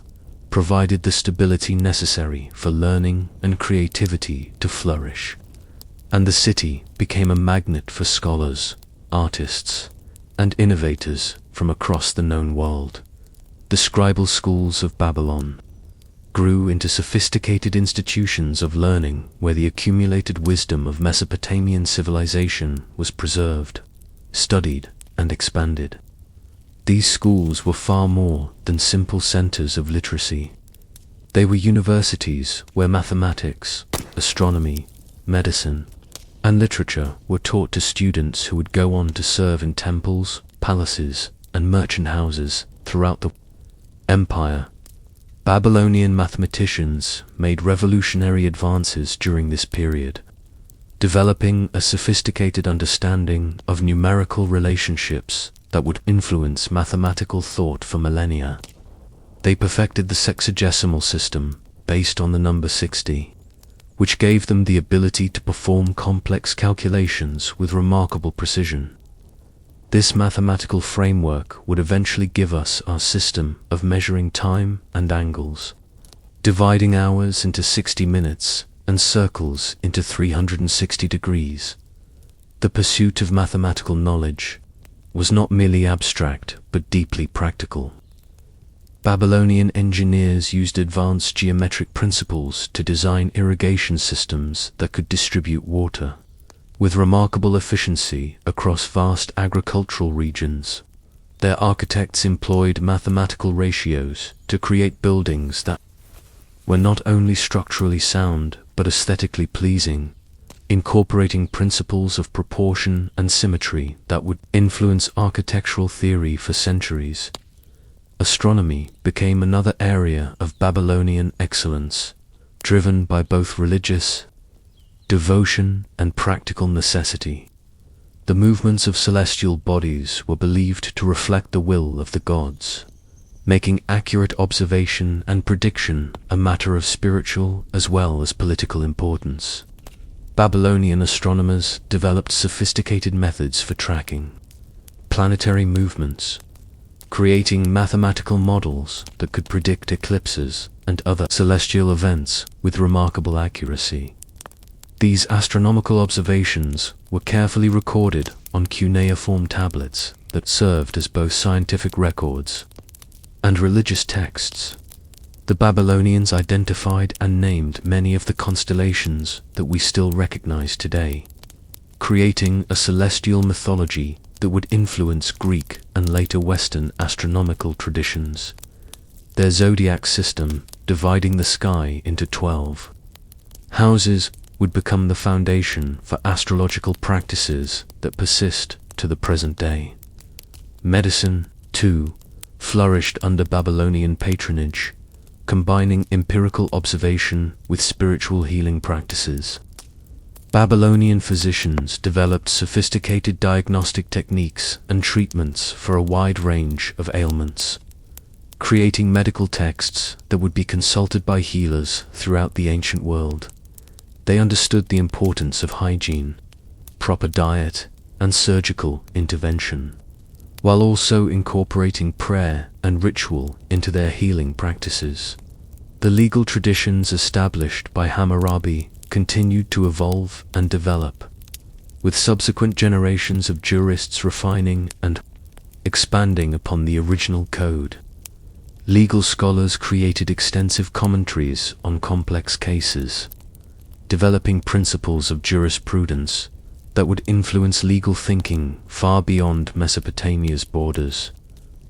provided the stability necessary for learning and creativity to flourish, and the city became a magnet for scholars, artists, and innovators from across the known world. The scribal schools of Babylon grew into sophisticated institutions of learning where the accumulated wisdom of Mesopotamian civilization was preserved, studied, and expanded. These schools were far more than simple centers of literacy. They were universities where mathematics, astronomy, medicine, and literature were taught to students who would go on to serve in temples, palaces, and merchant houses throughout the empire. Babylonian mathematicians made revolutionary advances during this period, developing a sophisticated understanding of numerical relationships that would influence mathematical thought for millennia. They perfected the sexagesimal system based on the number 60, which gave them the ability to perform complex calculations with remarkable precision. This mathematical framework would eventually give us our system of measuring time and angles. dividing hours into 60 minutes and circles into 360 degrees. The pursuit of mathematical knowledge was not merely abstract but deeply practical. Babylonian engineers used advanced geometric principles to design irrigation systems that could distribute water with remarkable efficiency across vast agricultural regions. Their architects employed mathematical ratios to create buildings that were not only structurally sound but aesthetically pleasing, incorporating principles of proportion and symmetry that would influence architectural theory for centuries. Astronomy became another area of Babylonian excellence, driven by both religious devotion and practical necessity. The movements of celestial bodies were believed to reflect the will of the gods, making accurate observation and prediction a matter of spiritual as well as political importance. Babylonian astronomers developed sophisticated methods for tracking planetary movements, creating mathematical models that could predict eclipses and other celestial events with remarkable accuracy. These astronomical observations were carefully recorded on cuneiform tablets that served as both scientific records and religious texts. The Babylonians identified and named many of the constellations that we still recognize today, creating a celestial mythology that would influence Greek and later Western astronomical traditions. Their zodiac system, dividing the sky into 12 houses, would become the foundation for astrological practices that persist to the present day. Medicine, too, flourished under Babylonian patronage, combining empirical observation with spiritual healing practices. Babylonian physicians developed sophisticated diagnostic techniques and treatments for a wide range of ailments, creating medical texts that would be consulted by healers throughout the ancient world. They understood the importance of hygiene, proper diet, and surgical intervention, while also incorporating prayer and ritual into their healing practices. The legal traditions established by Hammurabi continued to evolve and develop, with subsequent generations of jurists refining and expanding upon the original code. Legal scholars created extensive commentaries on complex cases, developing principles of jurisprudence that would influence legal thinking far beyond Mesopotamia's borders.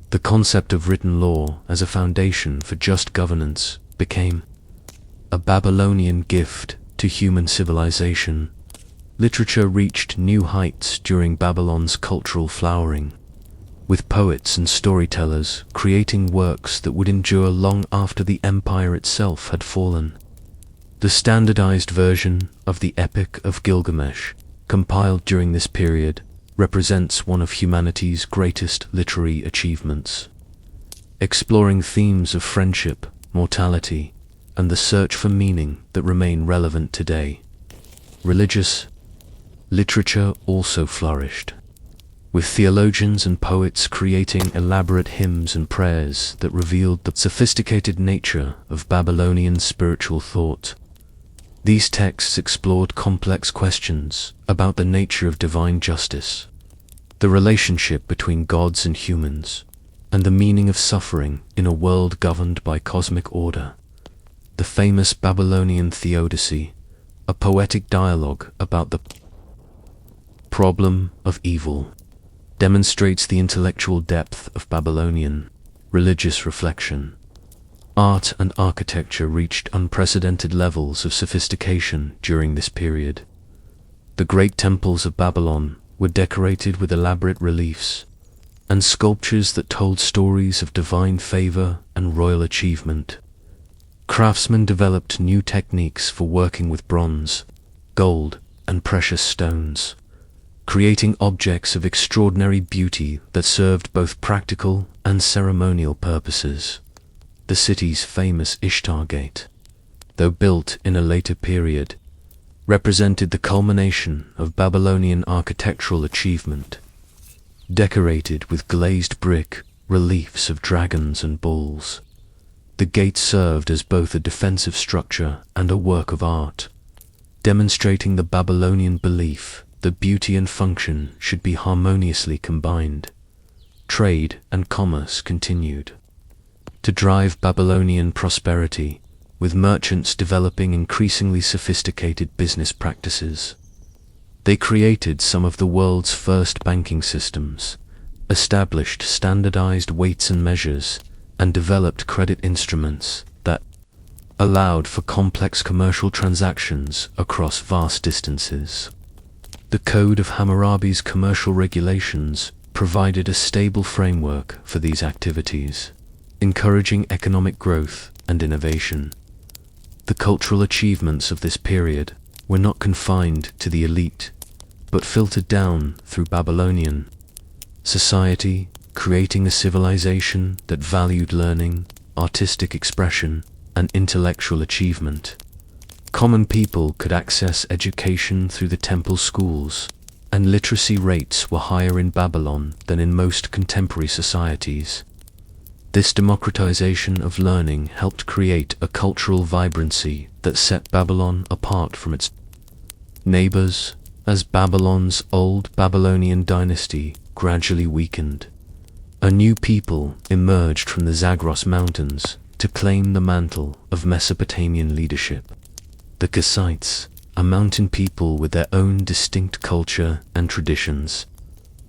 The concept of written law as a foundation for just governance became a Babylonian gift to human civilization. Literature reached new heights during Babylon's cultural flowering, with poets and storytellers creating works that would endure long after the empire itself had fallen. The standardized version of the Epic of Gilgamesh, compiled during this period, represents one of humanity's greatest literary achievements, exploring themes of friendship, mortality, and the search for meaning that remain relevant today. Religious literature also flourished, with theologians and poets creating elaborate hymns and prayers that revealed the sophisticated nature of Babylonian spiritual thought. These texts explored complex questions about the nature of divine justice, the relationship between gods and humans, and the meaning of suffering in a world governed by cosmic order. The famous Babylonian Theodicy, a poetic dialogue about the problem of evil, demonstrates the intellectual depth of Babylonian religious reflection. Art and architecture reached unprecedented levels of sophistication during this period. The great temples of Babylon were decorated with elaborate reliefs and sculptures that told stories of divine favor and royal achievement. Craftsmen developed new techniques for working with bronze, gold, and precious stones, creating objects of extraordinary beauty that served both practical and ceremonial purposes. The city's famous Ishtar Gate, though built in a later period, represented the culmination of Babylonian architectural achievement. Decorated with glazed brick reliefs of dragons and bulls, The gate served as both a defensive structure and a work of art, demonstrating the Babylonian belief that beauty and function should be harmoniously combined. Trade and commerce continued to drive Babylonian prosperity, with merchants developing increasingly sophisticated business practices. They created some of the world's first banking systems, established standardized weights and measures, and developed credit instruments that allowed for complex commercial transactions across vast distances. The Code of Hammurabi's commercial regulations provided a stable framework for these activities, encouraging economic growth and innovation. The cultural achievements of this period were not confined to the elite, but filtered down through Babylonian society, creating a civilization that valued learning, artistic expression, and intellectual achievement. Common people could access education through the temple schools, and literacy rates were higher in Babylon than in most contemporary societies. This democratization of learning helped create a cultural vibrancy that set Babylon apart from its neighbors. As Babylon's old Babylonian dynasty gradually weakened, a new people emerged from the Zagros Mountains to claim the mantle of Mesopotamian leadership. The Kassites, a mountain people with their own distinct culture and traditions,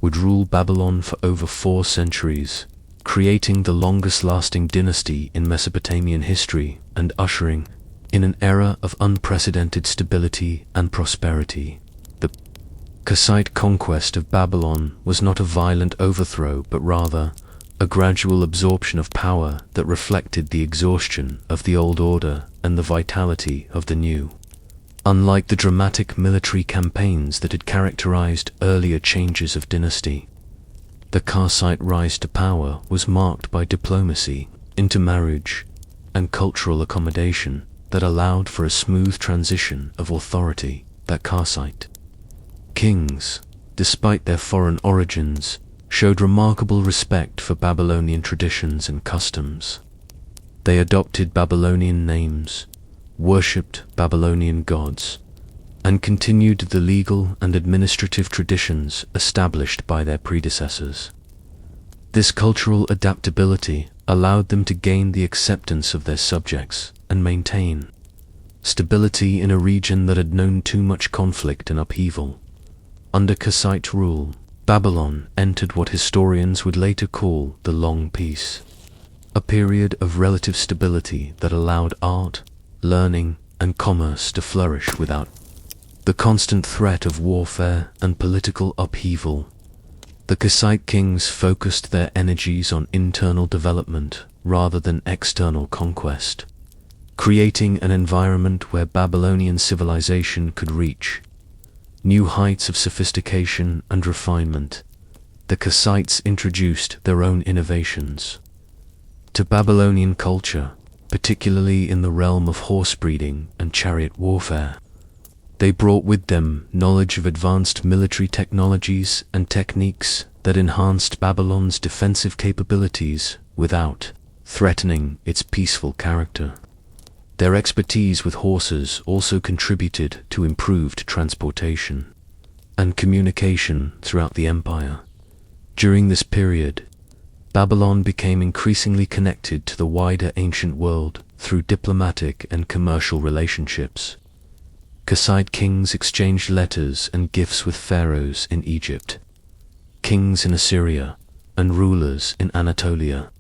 would rule Babylon for over 4 centuries, creating the longest-lasting dynasty in Mesopotamian history and ushering in an era of unprecedented stability and prosperity. The Kassite conquest of Babylon was not a violent overthrow, but rather a gradual absorption of power that reflected the exhaustion of the old order and the vitality of the new. Unlike the dramatic military campaigns that had characterized earlier changes of dynasty, the Kassite rise to power was marked by diplomacy, intermarriage, and cultural accommodation that allowed for a smooth transition of authority. That Kassite kings, despite their foreign origins, showed remarkable respect for Babylonian traditions and customs. They adopted Babylonian names, worshipped Babylonian gods, and continued the legal and administrative traditions established by their predecessors. This cultural adaptability allowed them to gain the acceptance of their subjects and maintain stability in a region that had known too much conflict and upheaval. Under Kassite rule, Babylon entered what historians would later call the Long Peace, a period of relative stability that allowed art, learning, and commerce to flourish without the constant threat of warfare and political upheaval. The Kassite kings focused their energies on internal development rather than external conquest, creating an environment where Babylonian civilization could reach new heights of sophistication and refinement. The Kassites introduced their own innovations to Babylonian culture, particularly in the realm of horse breeding and chariot warfare. They brought with them knowledge of advanced military technologies and techniques that enhanced Babylon's defensive capabilities without threatening its peaceful character. Their expertise with horses also contributed to improved transportation and communication throughout the empire. During this period, Babylon became increasingly connected to the wider ancient world through diplomatic and commercial relationships. Kassite kings exchanged letters and gifts with pharaohs in Egypt, kings in Assyria, and rulers in Anatolia,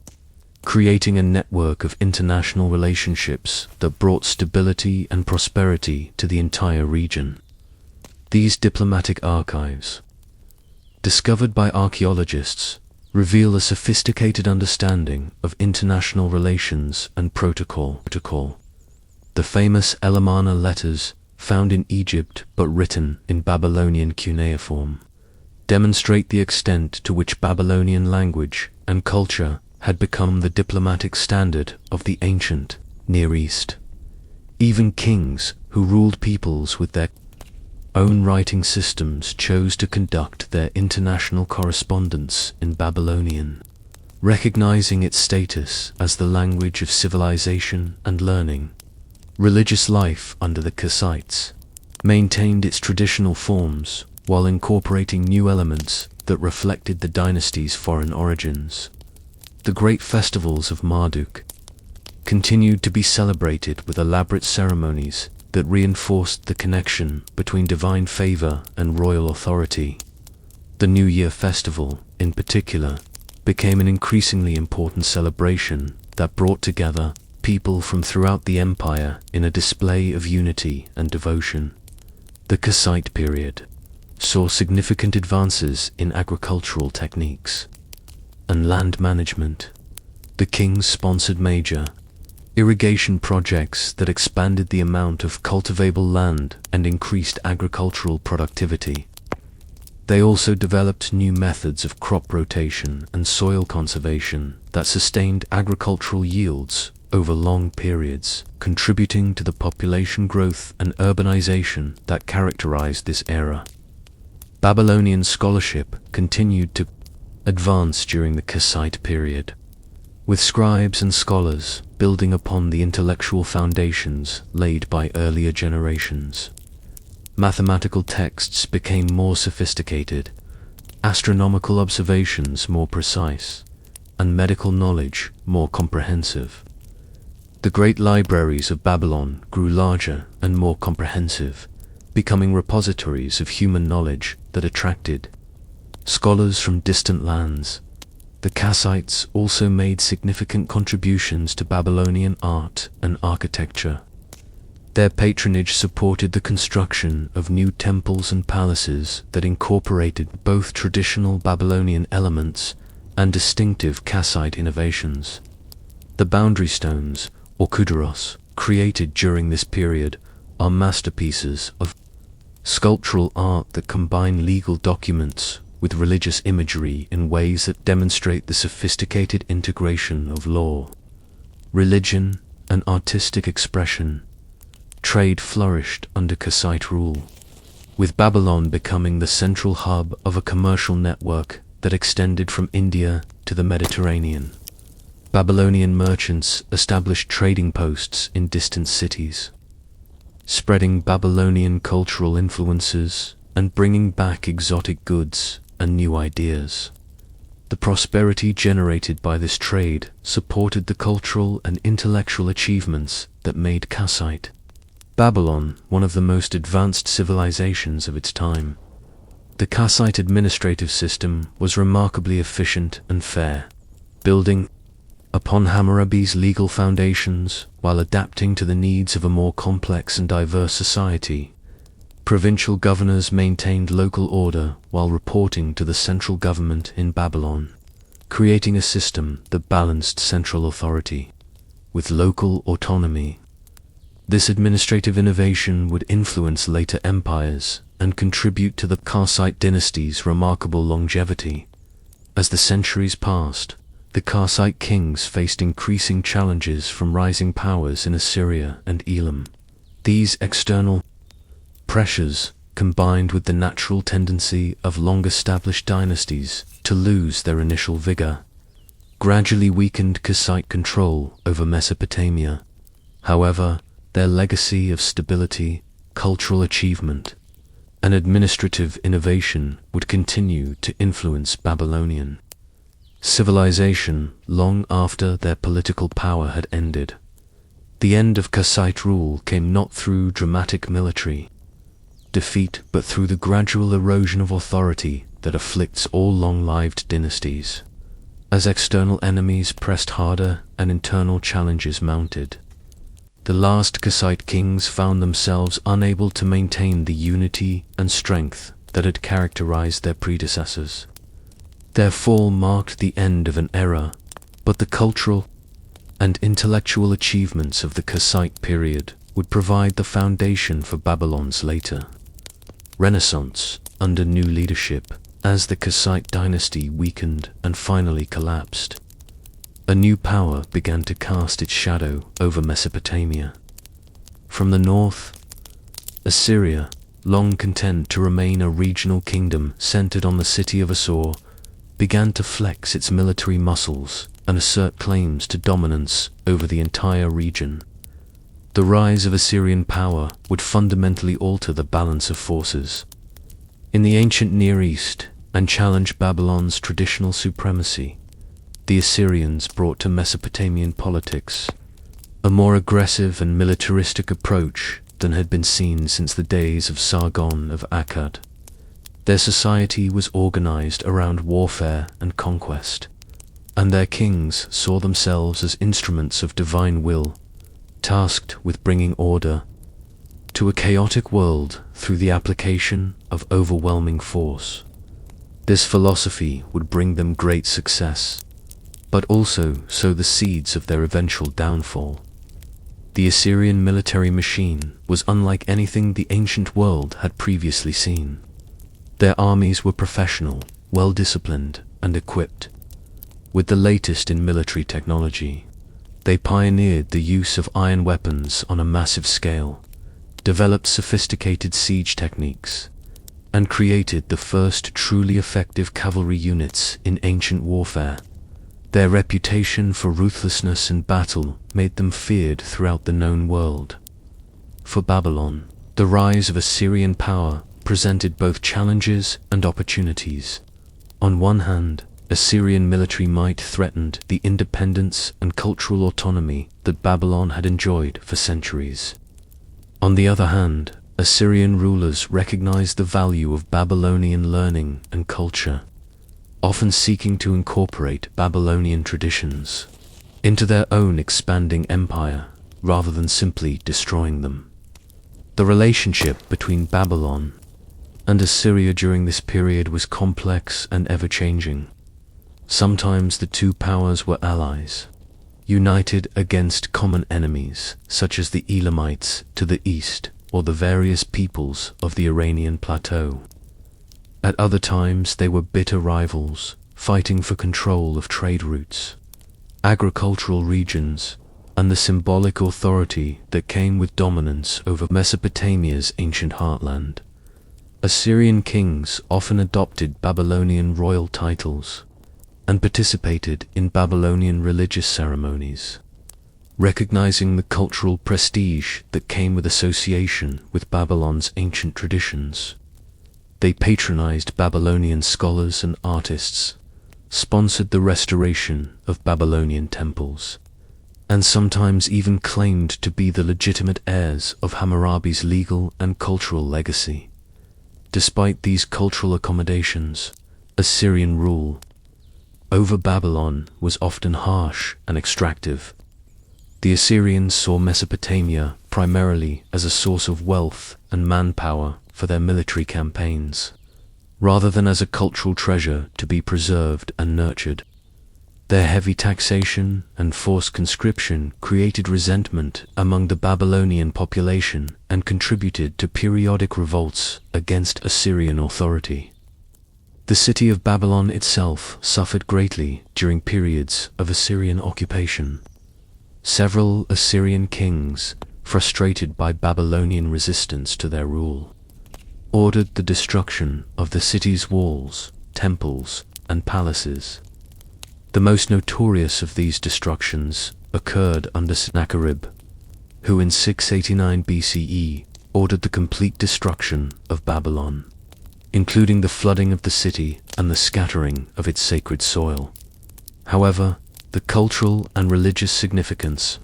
creating a network of international relationships that brought stability and prosperity to the entire region. These diplomatic archives, discovered by archaeologists, reveal a sophisticated understanding of international relations and protocol. The famous Elamana letters, found in Egypt but written in Babylonian cuneiform, demonstrate the extent to which Babylonian language and culture had become the diplomatic standard of the ancient Near East. Even kings who ruled peoples with their own writing systems chose to conduct their international correspondence in Babylonian. recognizing its status as the language of civilization and learning. Religious life under the Kassites maintained its traditional forms while incorporating new elements that reflected the dynasty's foreign origins. The great festivals of Marduk continued to be celebrated with elaborate ceremonies that reinforced the connection between divine favor and royal authority. The New Year festival, in particular, became an increasingly important celebration that brought together people from throughout the empire in a display of unity and devotion. The Kassite period saw significant advances in agricultural techniques and land management. The kings sponsored major irrigation projects that expanded the amount of cultivable land and increased agricultural productivity. They also developed new methods of crop rotation and soil conservation that sustained agricultural yields over long periods, contributing to the population growth and urbanization that characterized this era. Babylonian scholarship continued to advance during the Kassite period, with scribes and scholars building upon the intellectual foundations laid by earlier generations. Mathematical texts became more sophisticated, astronomical observations more precise, and medical knowledge more comprehensive. The great libraries of Babylon grew larger and more comprehensive, becoming repositories of human knowledge that attracted scholars from distant lands. The Kassites also made significant contributions to Babylonian art and architecture. Their patronage supported the construction of new temples and palaces that incorporated both traditional Babylonian elements and distinctive Kassite innovations. The boundary stones, or kuduros, created during this period are masterpieces of sculptural art that combine legal documents with religious imagery in ways that demonstrate the sophisticated integration of law, religion, and artistic expression. Trade flourished under Kassite rule, with Babylon becoming the central hub of a commercial network that extended from India to the Mediterranean. Babylonian merchants established trading posts in distant cities, spreading Babylonian cultural influences and bringing back exotic goods and new ideas. The prosperity generated by this trade supported the cultural and intellectual achievements that made Kassite Babylon one of the most advanced civilizations of its time. The Kassite administrative system was remarkably efficient and fair, building upon Hammurabi's legal foundations while adapting to the needs of a more complex and diverse society. Provincial governors maintained local order while reporting to the central government in Babylon, creating a system that balanced central authority with local autonomy. This administrative innovation would influence later empires and contribute to the Kassite dynasty's remarkable longevity. As the centuries passed, the Kassite kings faced increasing challenges from rising powers in Assyria and Elam. These external pressures, combined with the natural tendency of long-established dynasties to lose their initial vigor, gradually weakened Kassite control over Mesopotamia. However, their legacy of stability, cultural achievement, and administrative innovation would continue to influence Babylonian civilization long after their political power had ended. The end of Kassite rule came not through dramatic military defeat but through the gradual erosion of authority that afflicts all long-lived dynasties. As external enemies pressed harder and internal challenges mounted, the last Kassite kings found themselves unable to maintain the unity and strength that had characterized their predecessors. Their fall marked the end of an era, but the cultural and intellectual achievements of the Kassite period would provide the foundation for Babylon's later Renaissance under new leadership. As the Kassite dynasty weakened and finally collapsed, a new power began to cast its shadow over Mesopotamia. From the north, Assyria, long content to remain a regional kingdom centered on the city of Assur, began to flex its military muscles and assert claims to dominance over the entire region. The rise of Assyrian power would fundamentally alter the balance of forces in the ancient Near East and challenge Babylon's traditional supremacy. The Assyrians brought to Mesopotamian politics a more aggressive and militaristic approach than had been seen since the days of Sargon of Akkad. Their society was organized around warfare and conquest, and their kings saw themselves as instruments of divine will, tasked with bringing order to a chaotic world through the application of overwhelming force. This philosophy would bring them great success, but also sow the seeds of their eventual downfall. The Assyrian military machine was unlike anything the ancient world had previously seen. Their armies were professional, well-disciplined, and equipped with the latest in military technology. They pioneered the use of iron weapons on a massive scale, developed sophisticated siege techniques, and created the first truly effective cavalry units in ancient warfare. Their reputation for ruthlessness in battle made them feared throughout the known world. For Babylon, the rise of Assyrian power presented both challenges and opportunities. On one hand, Assyrian military might threatened the independence and cultural autonomy that Babylon had enjoyed for centuries. On the other hand, Assyrian rulers recognized the value of Babylonian learning and culture, often seeking to incorporate Babylonian traditions into their own expanding empire rather than simply destroying them. The relationship between Babylon and Assyria during this period was complex and ever-changing. Sometimes the two powers were allies, united against common enemies such as the Elamites to the east or the various peoples of the Iranian plateau. At other times they were bitter rivals, fighting for control of trade routes, agricultural regions, and the symbolic authority that came with dominance over Mesopotamia's ancient heartland. Assyrian kings often adopted Babylonian royal titles and participated in Babylonian religious ceremonies, recognizing the cultural prestige that came with association with Babylon's ancient traditions. They patronized Babylonian scholars and artists, sponsored the restoration of Babylonian temples, and sometimes even claimed to be the legitimate heirs of Hammurabi's legal and cultural legacy. Despite these cultural accommodations, Assyrian rule over Babylon was often harsh and extractive. The Assyrians saw Mesopotamia primarily as a source of wealth and manpower for their military campaigns, rather than as a cultural treasure to be preserved and nurtured. Their heavy taxation and forced conscription created resentment among the Babylonian population and contributed to periodic revolts against Assyrian authority. The city of Babylon itself suffered greatly during periods of Assyrian occupation. Several Assyrian kings, frustrated by Babylonian resistance to their rule, ordered the destruction of the city's walls, temples, and palaces. The most notorious of these destructions occurred under Sennacherib, who in 689 BCE ordered the complete destruction of Babylon, including the flooding of the city and the scattering of its sacred soil. However, the cultural and religious significance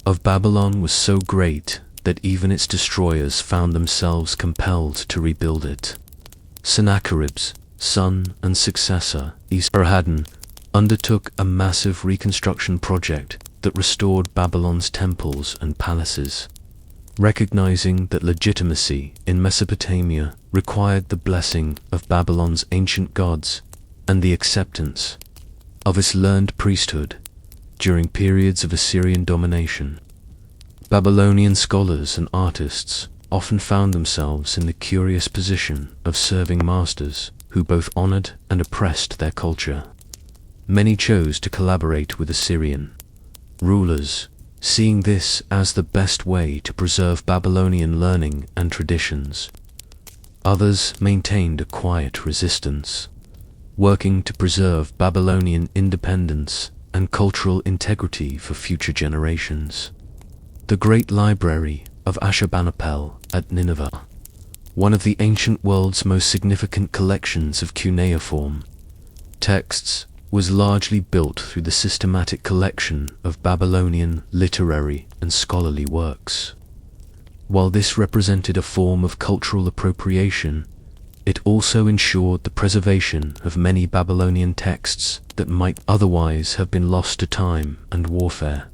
of Babylon was so great that even its destroyers found themselves compelled to rebuild it. Sennacherib's son and successor, Esarhaddon, undertook a massive reconstruction project that restored Babylon's temples and palaces, recognizing that legitimacy in Mesopotamia required the blessing of Babylon's ancient gods and the acceptance of its learned priesthood during periods of Assyrian domination. Babylonian scholars and artists often found themselves in the curious position of serving masters who both honored and oppressed their culture. Many chose to collaborate with Assyrian rulers, seeing this as the best way to preserve Babylonian learning and traditions. Others maintained a quiet resistance, working to preserve Babylonian independence and cultural integrity for future generations. The Great Library of Ashurbanipal at Nineveh, one of the ancient world's most significant collections of cuneiform texts, was largely built through the systematic collection of Babylonian literary and scholarly works. While this represented a form of cultural appropriation, it also ensured the preservation of many Babylonian texts that might otherwise have been lost to time and warfare.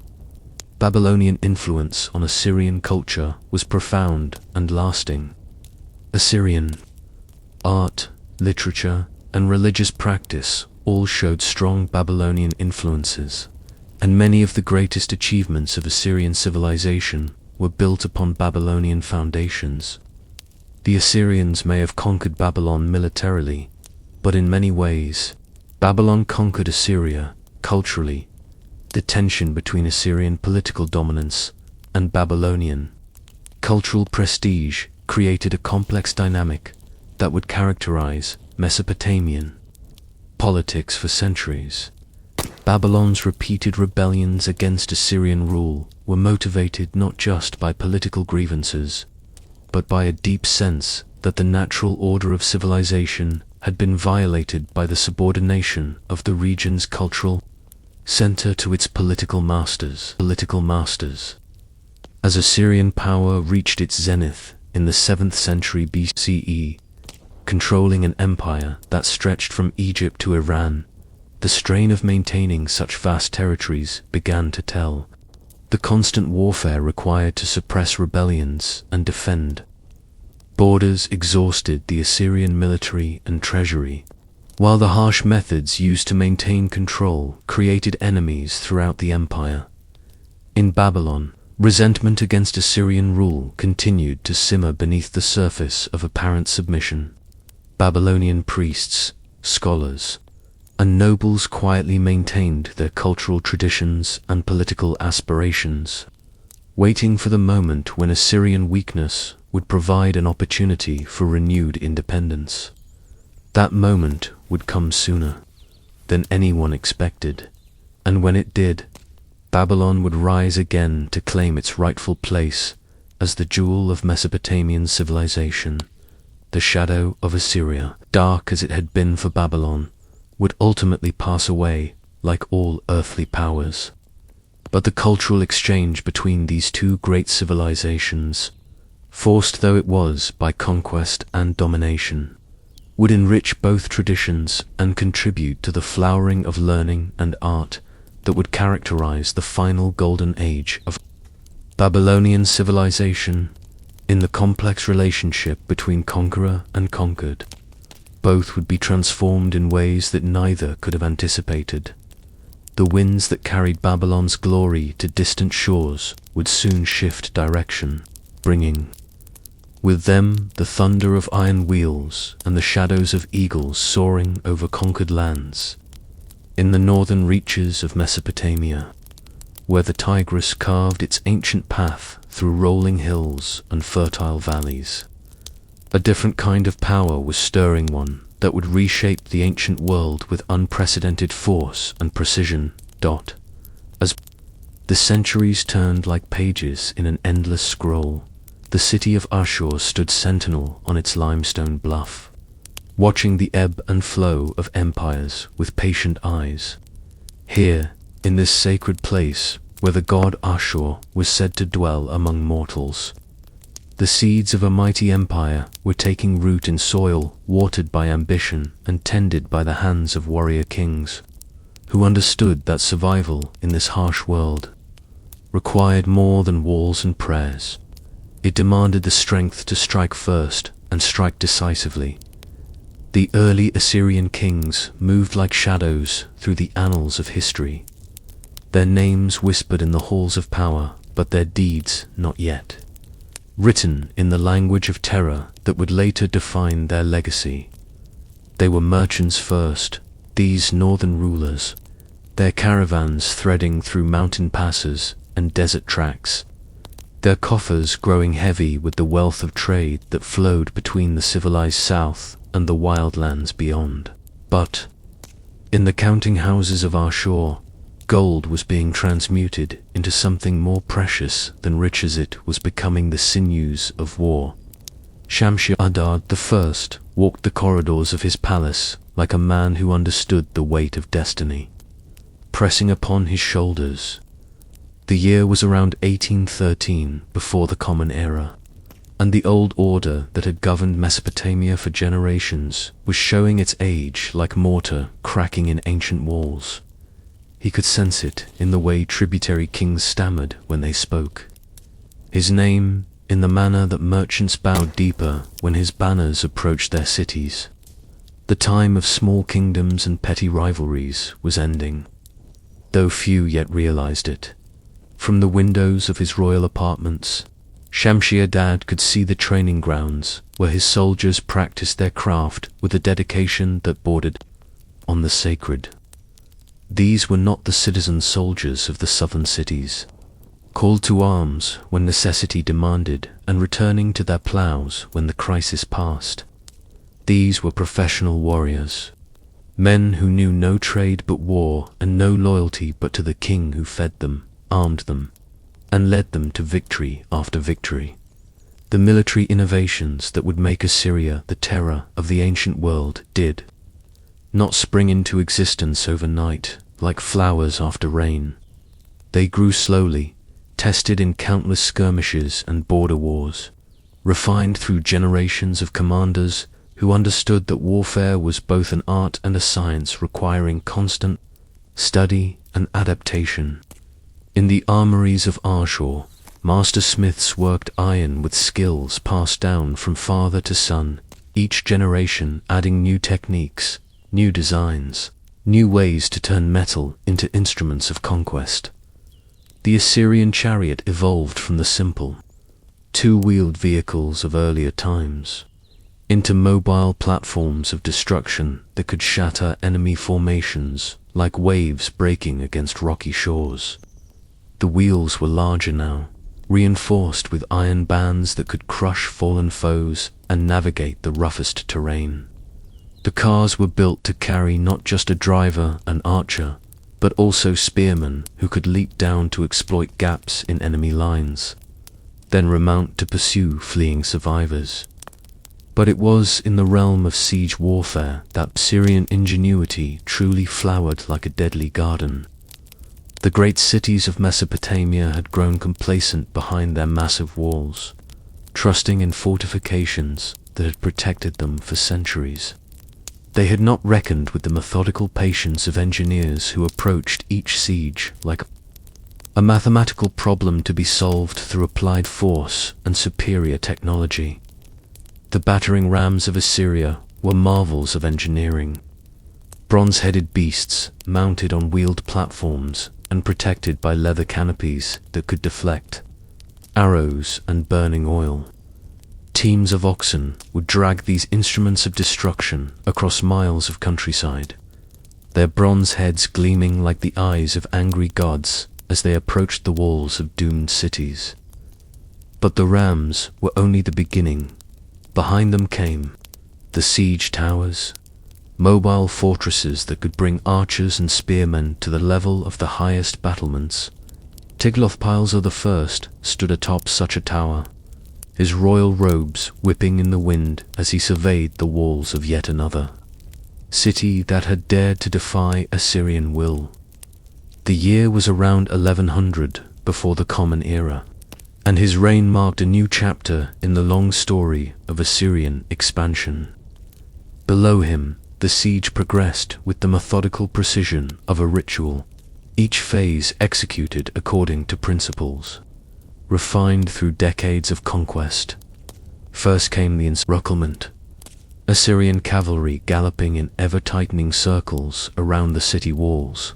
Babylonian influence on Assyrian culture was profound and lasting. Assyrian art, literature, and religious practice all showed strong Babylonian influences, and many of the greatest achievements of Assyrian civilization were built upon Babylonian foundations. The Assyrians may have conquered Babylon militarily, but in many ways, Babylon conquered Assyria culturally. The tension between Assyrian political dominance and Babylonian cultural prestige created a complex dynamic that would characterize Mesopotamian politics for centuries. Babylon's repeated rebellions against Assyrian rule were motivated not just by political grievances, but by a deep sense that the natural order of civilization had been violated by the subordination of the region's cultural center to its political masters. As Assyrian power reached its zenith in the 7th century BCE, controlling an empire that stretched from Egypt to Iran, the strain of maintaining such vast territories began to tell. The constant warfare required to suppress rebellions and defend borders exhausted the Assyrian military and treasury, while the harsh methods used to maintain control created enemies throughout the empire. In Babylon, resentment against Assyrian rule continued to simmer beneath the surface of apparent submission. Babylonian priests, scholars, and nobles quietly maintained their cultural traditions and political aspirations, waiting for the moment when Assyrian weakness would provide an opportunity for renewed independence. That moment would come sooner than anyone expected, and when it did, Babylon would rise again to claim its rightful place as the jewel of Mesopotamian civilization. The shadow of Assyria, dark as it had been for Babylon, would ultimately pass away like all earthly powers. But the cultural exchange between these two great civilizations, forced though it was by conquest and domination, would enrich both traditions and contribute to the flowering of learning and art that would characterize the final golden age of Babylonian civilization. In the complex relationship between conqueror and conquered, both would be transformed in ways that neither could have anticipated. The winds that carried Babylon's glory to distant shores would soon shift direction, bringing with them the thunder of iron wheels and the shadows of eagles soaring over conquered lands. In the northern reaches of Mesopotamia, where the Tigris carved its ancient path through rolling hills and fertile valleys, a different kind of power was stirring, one that would reshape the ancient world with unprecedented force and precision. As the centuries turned like pages in an endless scroll, the city of Ashur stood sentinel on its limestone bluff, watching the ebb and flow of empires with patient eyes. Here, in this sacred place where the god Ashur was said to dwell among mortals, the seeds of a mighty empire were taking root in soil watered by ambition and tended by the hands of warrior kings, who understood that survival in this harsh world required more than walls and prayers. It demanded the strength to strike first and strike decisively. The early Assyrian kings moved like shadows through the annals of history, their names whispered in the halls of power, but their deeds not yet, written in the language of terror that would later define their legacy. They were merchants first, these northern rulers, their caravans threading through mountain passes and desert tracks, their coffers growing heavy with the wealth of trade that flowed between the civilized south and the wild lands beyond. But, in the counting houses of our shore, gold was being transmuted into something more precious than rich as it was becoming the sinews of war. Shamshi-Adad I walked the corridors of his palace like a man who understood the weight of destiny, pressing upon his shoulders. The year was around 1813 before the Common Era, and the old order that had governed Mesopotamia for generations was showing its age like mortar cracking in ancient walls. He could sense it in the way tributary kings stammered when they spoke. His name in the manner that merchants bowed deeper when his banners approached their cities. The time of small kingdoms and petty rivalries was ending, though few yet realized it. From the windows of his royal apartments, Shamshi-Adad could see the training grounds where his soldiers practiced their craft with a dedication that bordered on the sacred. These were not the citizen soldiers of the southern cities, called to arms when necessity demanded and returning to their plows when the crisis passed. These were professional warriors, men who knew no trade but war and no loyalty but to the king who fed them, armed them, and led them to victory after victory. The military innovations that would make Assyria the terror of the ancient world did not spring into existence overnight like flowers after rain. They grew slowly, tested in countless skirmishes and border wars, refined through generations of commanders who understood that warfare was both an art and a science requiring constant study and adaptation. In the armories of Ashur, master smiths worked iron with skills passed down from father to son, each generation adding new techniques, new designs, new ways to turn metal into instruments of conquest. The Assyrian chariot evolved from the simple, two-wheeled vehicles of earlier times into mobile platforms of destruction that could shatter enemy formations like waves breaking against rocky shores. The wheels were larger now, reinforced with iron bands that could crush fallen foes and navigate the roughest terrain. The cars were built to carry not just a driver and archer, but also spearmen who could leap down to exploit gaps in enemy lines, then remount to pursue fleeing survivors. But it was in the realm of siege warfare that Assyrian ingenuity truly flowered like a deadly garden. The great cities of Mesopotamia had grown complacent behind their massive walls, trusting in fortifications that had protected them for centuries. They had not reckoned with the methodical patience of engineers who approached each siege like a mathematical problem to be solved through applied force and superior technology. The battering rams of Assyria were marvels of engineering, bronze-headed beasts mounted on wheeled platforms and protected by leather canopies that could deflect arrows and burning oil. Teams of oxen would drag these instruments of destruction across miles of countryside, their bronze heads gleaming like the eyes of angry gods as they approached the walls of doomed cities. But the rams were only the beginning. Behind them came the siege towers, mobile fortresses that could bring archers and spearmen to the level of the highest battlements. Tiglath-Pileser I stood atop such a tower, his royal robes whipping in the wind as he surveyed the walls of yet another city that had dared to defy Assyrian will. The year was around 1100 before the Common Era, and his reign marked a new chapter in the long story of Assyrian expansion. Below him, the siege progressed with the methodical precision of a ritual, each phase executed according to principles refined through decades of conquest. First came the encirclement, Assyrian cavalry galloping in ever-tightening circles around the city walls,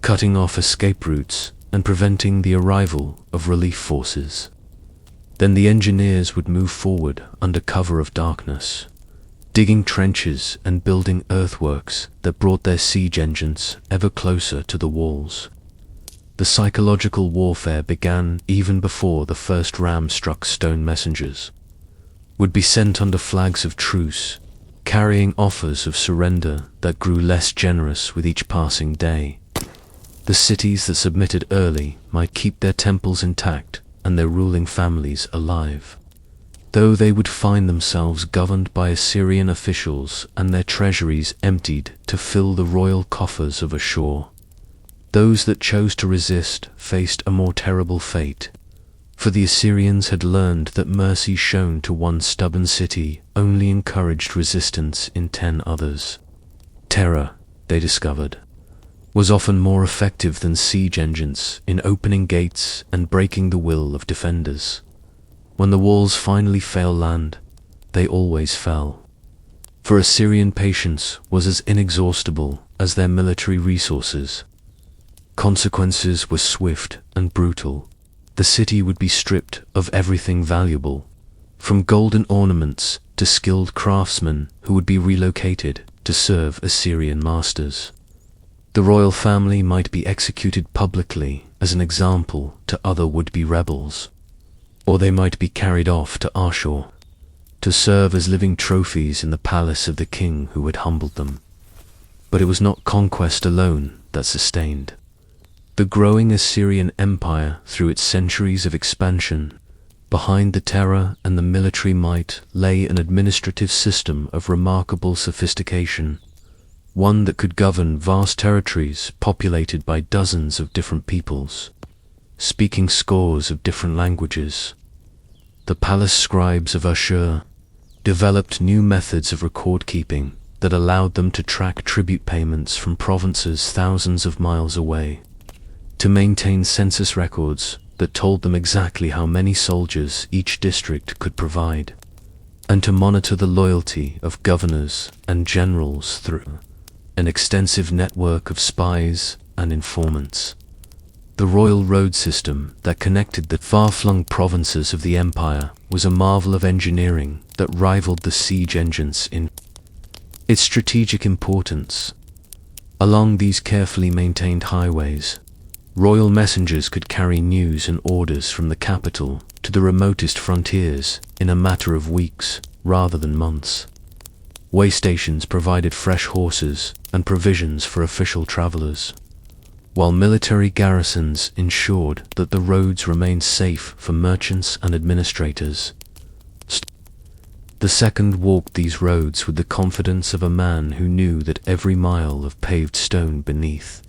cutting off escape routes and preventing the arrival of relief forces. Then the engineers would move forward under cover of darkness, digging trenches and building earthworks that brought their siege engines ever closer to the walls. The psychological warfare began even before the first ram-struck stone messengers would be sent under flags of truce, carrying offers of surrender that grew less generous with each passing day. The cities that submitted early might keep their temples intact and their ruling families alive, though they would find themselves governed by Assyrian officials and their treasuries emptied to fill the royal coffers of Ashur. Those that chose to resist faced a more terrible fate, for the Assyrians had learned that mercy shown to one stubborn city only encouraged resistance in 10 others. Terror, they discovered, was often more effective than siege engines in opening gates and breaking the will of defenders. When the walls finally failed land, they always fell. For Assyrian patience was as inexhaustible as their military resources. Consequences were swift and brutal. The city would be stripped of everything valuable, from golden ornaments to skilled craftsmen who would be relocated to serve Assyrian masters. The royal family might be executed publicly as an example to other would-be rebels, or they might be carried off to Ashur to serve as living trophies in the palace of the king who had humbled them. But it was not conquest alone that sustained. The growing Assyrian Empire, through its centuries of expansion, behind the terror and the military might lay an administrative system of remarkable sophistication, one that could govern vast territories populated by dozens of different peoples, speaking scores of different languages. The palace scribes of Ashur developed new methods of record-keeping that allowed them to track tribute payments from provinces thousands of miles away, to maintain census records that told them exactly how many soldiers each district could provide, and to monitor the loyalty of governors and generals through an extensive network of spies and informants. The royal road system that connected the far-flung provinces of the empire was a marvel of engineering that rivaled the siege engines in its strategic importance. Along these carefully maintained highways, royal messengers could carry news and orders from the capital to the remotest frontiers in a matter of weeks rather than months. Way stations provided fresh horses and provisions for official travelers, while military garrisons ensured that the roads remained safe for merchants and administrators. The second walked these roads with the confidence of a man who knew that every mile of paved stone beneath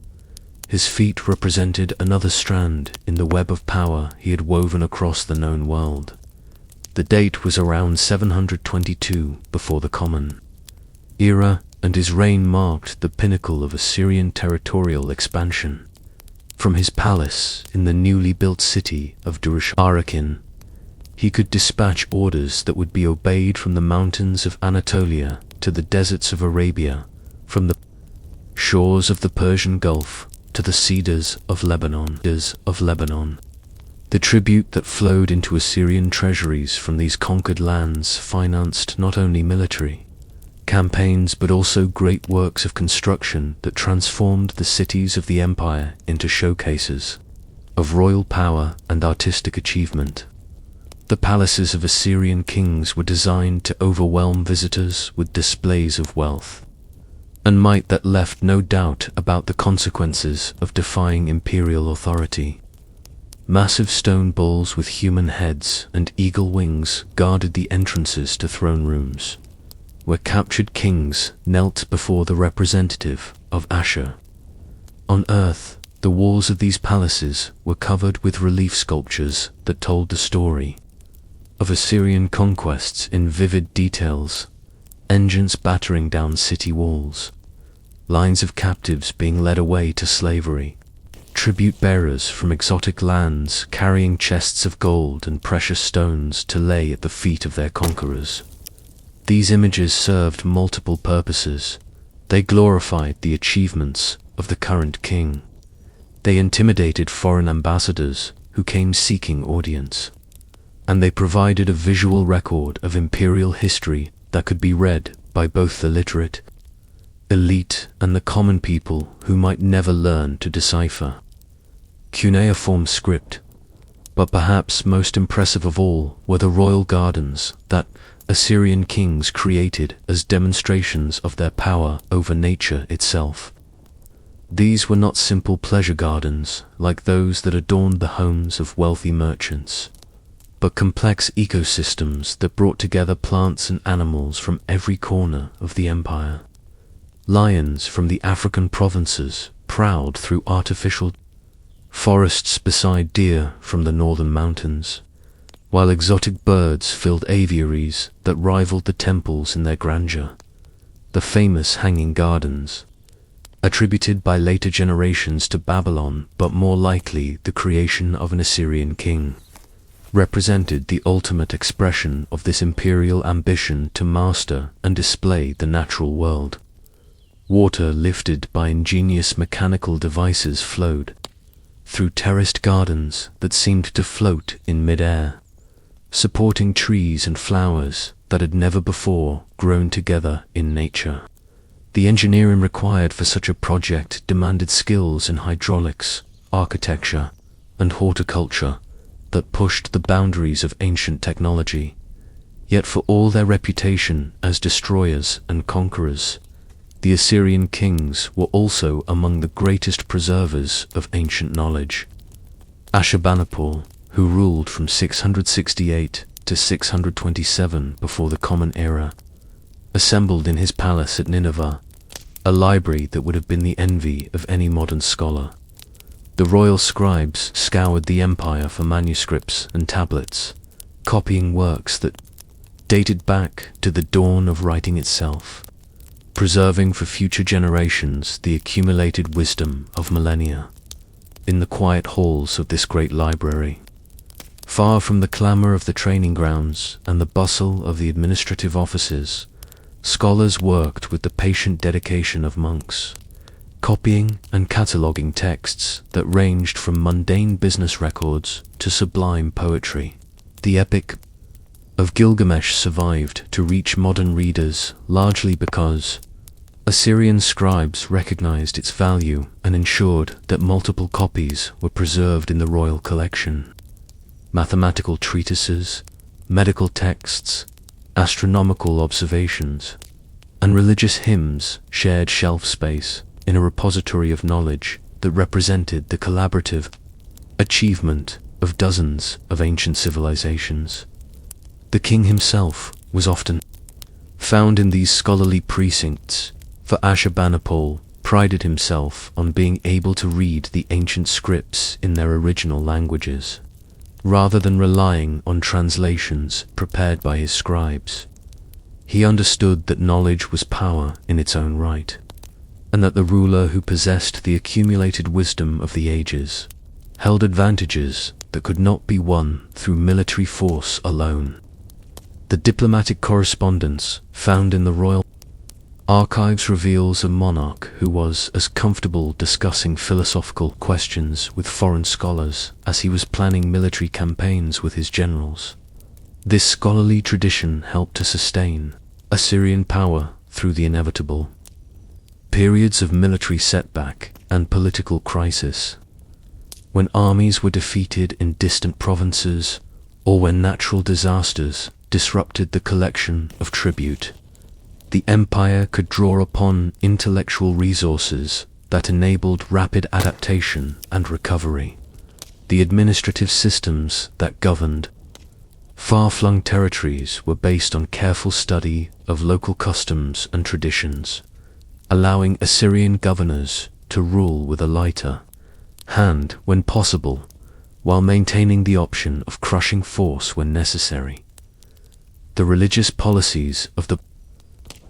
his feet represented another strand in the web of power he had woven across the known world. The date was around 722 before the Common Era, and his reign marked the pinnacle of Assyrian territorial expansion. From his palace in the newly built city of Uruk, he could dispatch orders that would be obeyed from the mountains of Anatolia to the deserts of Arabia, from the shores of the Persian Gulf to the cedars of Lebanon. The tribute that flowed into Assyrian treasuries from these conquered lands financed not only military campaigns but also great works of construction that transformed the cities of the empire into showcases of royal power and artistic achievement. The palaces of Assyrian kings were designed to overwhelm visitors with displays of wealth and might that left no doubt about the consequences of defying imperial authority. Massive stone bulls with human heads and eagle wings guarded the entrances to throne rooms, where captured kings knelt before the representative of Ashur. On earth, the walls of these palaces were covered with relief sculptures that told the story of Assyrian conquests in vivid details, engines battering down city walls, lines of captives being led away to slavery, tribute bearers from exotic lands carrying chests of gold and precious stones to lay at the feet of their conquerors. These images served multiple purposes. They glorified the achievements of the current king. They intimidated foreign ambassadors who came seeking audience. And they provided a visual record of imperial history that could be read by both the literate elite and the common people who might never learn to decipher cuneiform script. But perhaps most impressive of all were the royal gardens that, Assyrian kings created as demonstrations of their power over nature itself. These were not simple pleasure gardens like those that adorned the homes of wealthy merchants, but complex ecosystems that brought together plants and animals from every corner of the empire. Lions from the African provinces prowled through artificial forests beside deer from the northern mountains, while exotic birds filled aviaries that rivaled the temples in their grandeur. The famous Hanging Gardens, attributed by later generations to Babylon but more likely the creation of an Assyrian king, represented the ultimate expression of this imperial ambition to master and display the natural world. Water lifted by ingenious mechanical devices flowed through terraced gardens that seemed to float in mid-air, supporting trees and flowers that had never before grown together in nature. The engineering required for such a project demanded skills in hydraulics, architecture, and horticulture that pushed the boundaries of ancient technology. Yet for all their reputation as destroyers and conquerors, the Assyrian kings were also among the greatest preservers of ancient knowledge. Ashurbanipal, who ruled from 668 to 627 before the Common Era, assembled in his palace at Nineveh a library that would have been the envy of any modern scholar. The royal scribes scoured the empire for manuscripts and tablets, copying works that dated back to the dawn of writing itself, preserving for future generations the accumulated wisdom of millennia. In the quiet halls of this great library, far from the clamor of the training grounds and the bustle of the administrative offices, scholars worked with the patient dedication of monks, copying and cataloguing texts that ranged from mundane business records to sublime poetry. The epic of Gilgamesh survived to reach modern readers largely because Assyrian scribes recognized its value and ensured that multiple copies were preserved in the royal collection. Mathematical treatises, medical texts, astronomical observations, and religious hymns shared shelf space in a repository of knowledge that represented the collaborative achievement of dozens of ancient civilizations. The king himself was often found in these scholarly precincts, for Ashurbanipal prided himself on being able to read the ancient scripts in their original languages, rather than relying on translations prepared by his scribes. He understood that knowledge was power in its own right, and that the ruler who possessed the accumulated wisdom of the ages held advantages that could not be won through military force alone. The diplomatic correspondence found in the royal archives reveals a monarch who was as comfortable discussing philosophical questions with foreign scholars as he was planning military campaigns with his generals. This scholarly tradition helped to sustain Assyrian power through the inevitable periods of military setback and political crisis. When armies were defeated in distant provinces, or when natural disasters disrupted the collection of tribute, the empire could draw upon intellectual resources that enabled rapid adaptation and recovery. The administrative systems that governed far-flung territories were based on careful study of local customs and traditions, allowing Assyrian governors to rule with a lighter hand when possible, while maintaining the option of crushing force when necessary. The religious policies of the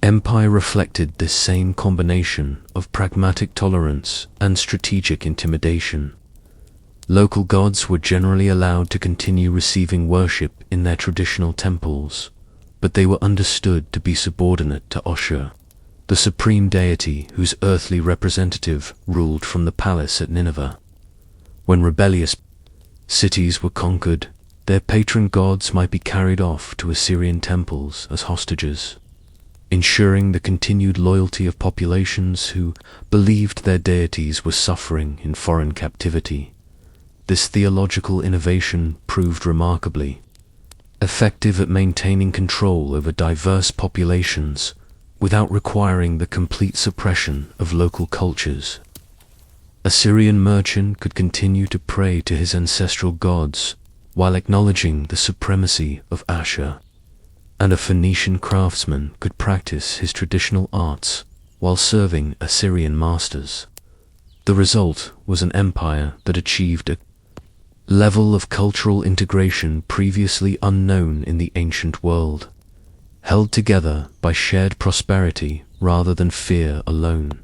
empire reflected this same combination of pragmatic tolerance and strategic intimidation. Local gods were generally allowed to continue receiving worship in their traditional temples, but they were understood to be subordinate to Ashur, the supreme deity whose earthly representative ruled from the palace at Nineveh. When rebellious cities were conquered, their patron gods might be carried off to Assyrian temples as hostages, ensuring the continued loyalty of populations who believed their deities were suffering in foreign captivity. This theological innovation proved remarkably effective at maintaining control over diverse populations without requiring the complete suppression of local cultures. A Syrian merchant could continue to pray to his ancestral gods while acknowledging the supremacy of Ashur, and a Phoenician craftsman could practice his traditional arts while serving Assyrian masters. The result was an empire that achieved a level of cultural integration previously unknown in the ancient world, held together by shared prosperity rather than fear alone.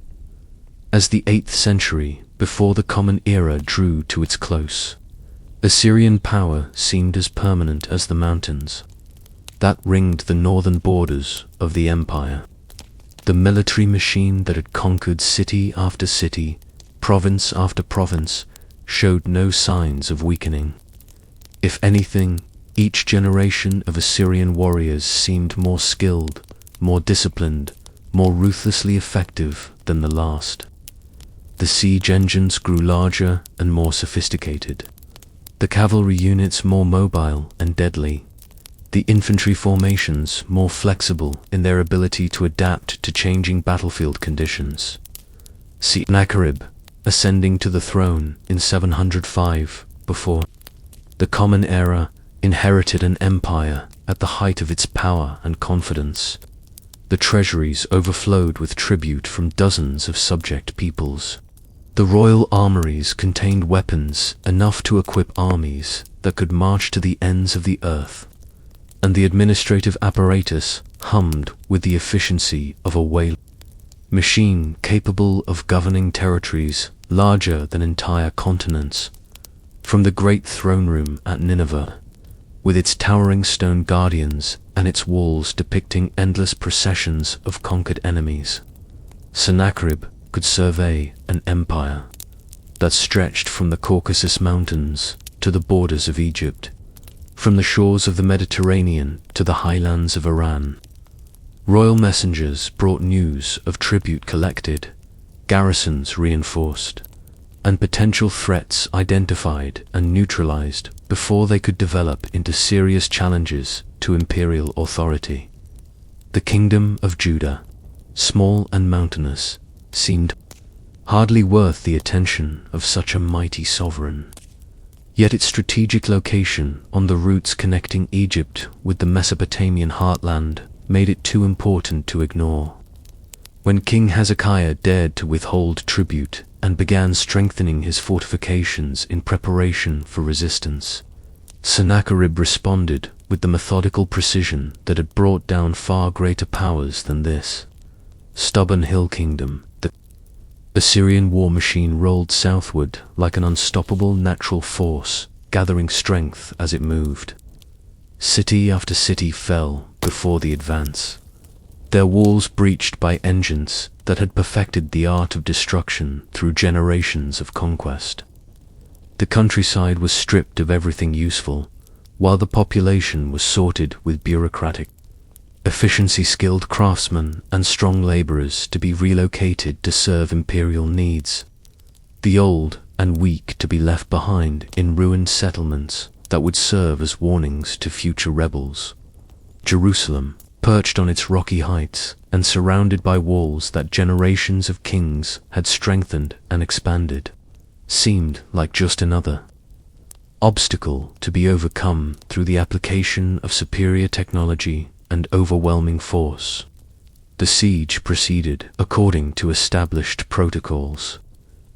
As the 8th century, before the Common Era, drew to its close, Assyrian power seemed as permanent as the mountains that ringed the northern borders of the empire. The military machine that had conquered city after city, province after province, showed no signs of weakening. If anything, each generation of Assyrian warriors seemed more skilled, more disciplined, more ruthlessly effective than the last. The siege engines grew larger and more sophisticated, the cavalry units more mobile and deadly, the infantry formations more flexible in their ability to adapt to changing battlefield conditions. Sennacherib, ascending to the throne in 705 before the Common Era, inherited an empire at the height of its power and confidence. The treasuries overflowed with tribute from dozens of subject peoples. The royal armories contained weapons enough to equip armies that could march to the ends of the earth, and the administrative apparatus hummed with the efficiency of a whale machine capable of governing territories larger than entire continents. From the great throne room at Nineveh, with its towering stone guardians and its walls depicting endless processions of conquered enemies, Sennacherib could survey an empire that stretched from the Caucasus Mountains to the borders of Egypt, from the shores of the Mediterranean to the highlands of Iran. Royal messengers brought news of tribute collected, garrisons reinforced, and potential threats identified and neutralized before they could develop into serious challenges to imperial authority. The kingdom of Judah, small and mountainous, seemed hardly worth the attention of such a mighty sovereign. Yet its strategic location on the routes connecting Egypt with the Mesopotamian heartland made it too important to ignore. When King Hezekiah dared to withhold tribute and began strengthening his fortifications in preparation for resistance, Sennacherib responded with the methodical precision that had brought down far greater powers than this. Stubborn hill kingdom, the Assyrian war machine rolled southward like an unstoppable natural force, gathering strength as it moved. City after city fell before the advance, their walls breached by engines that had perfected the art of destruction through generations of conquest. The countryside was stripped of everything useful, while the population was sorted with bureaucratic efficiency, skilled craftsmen and strong laborers to be relocated to serve imperial needs, the old and weak to be left behind in ruined settlements that would serve as warnings to future rebels. Jerusalem, perched on its rocky heights and surrounded by walls that generations of kings had strengthened and expanded, seemed like just another obstacle to be overcome through the application of superior technology and overwhelming force. The siege proceeded according to established protocols,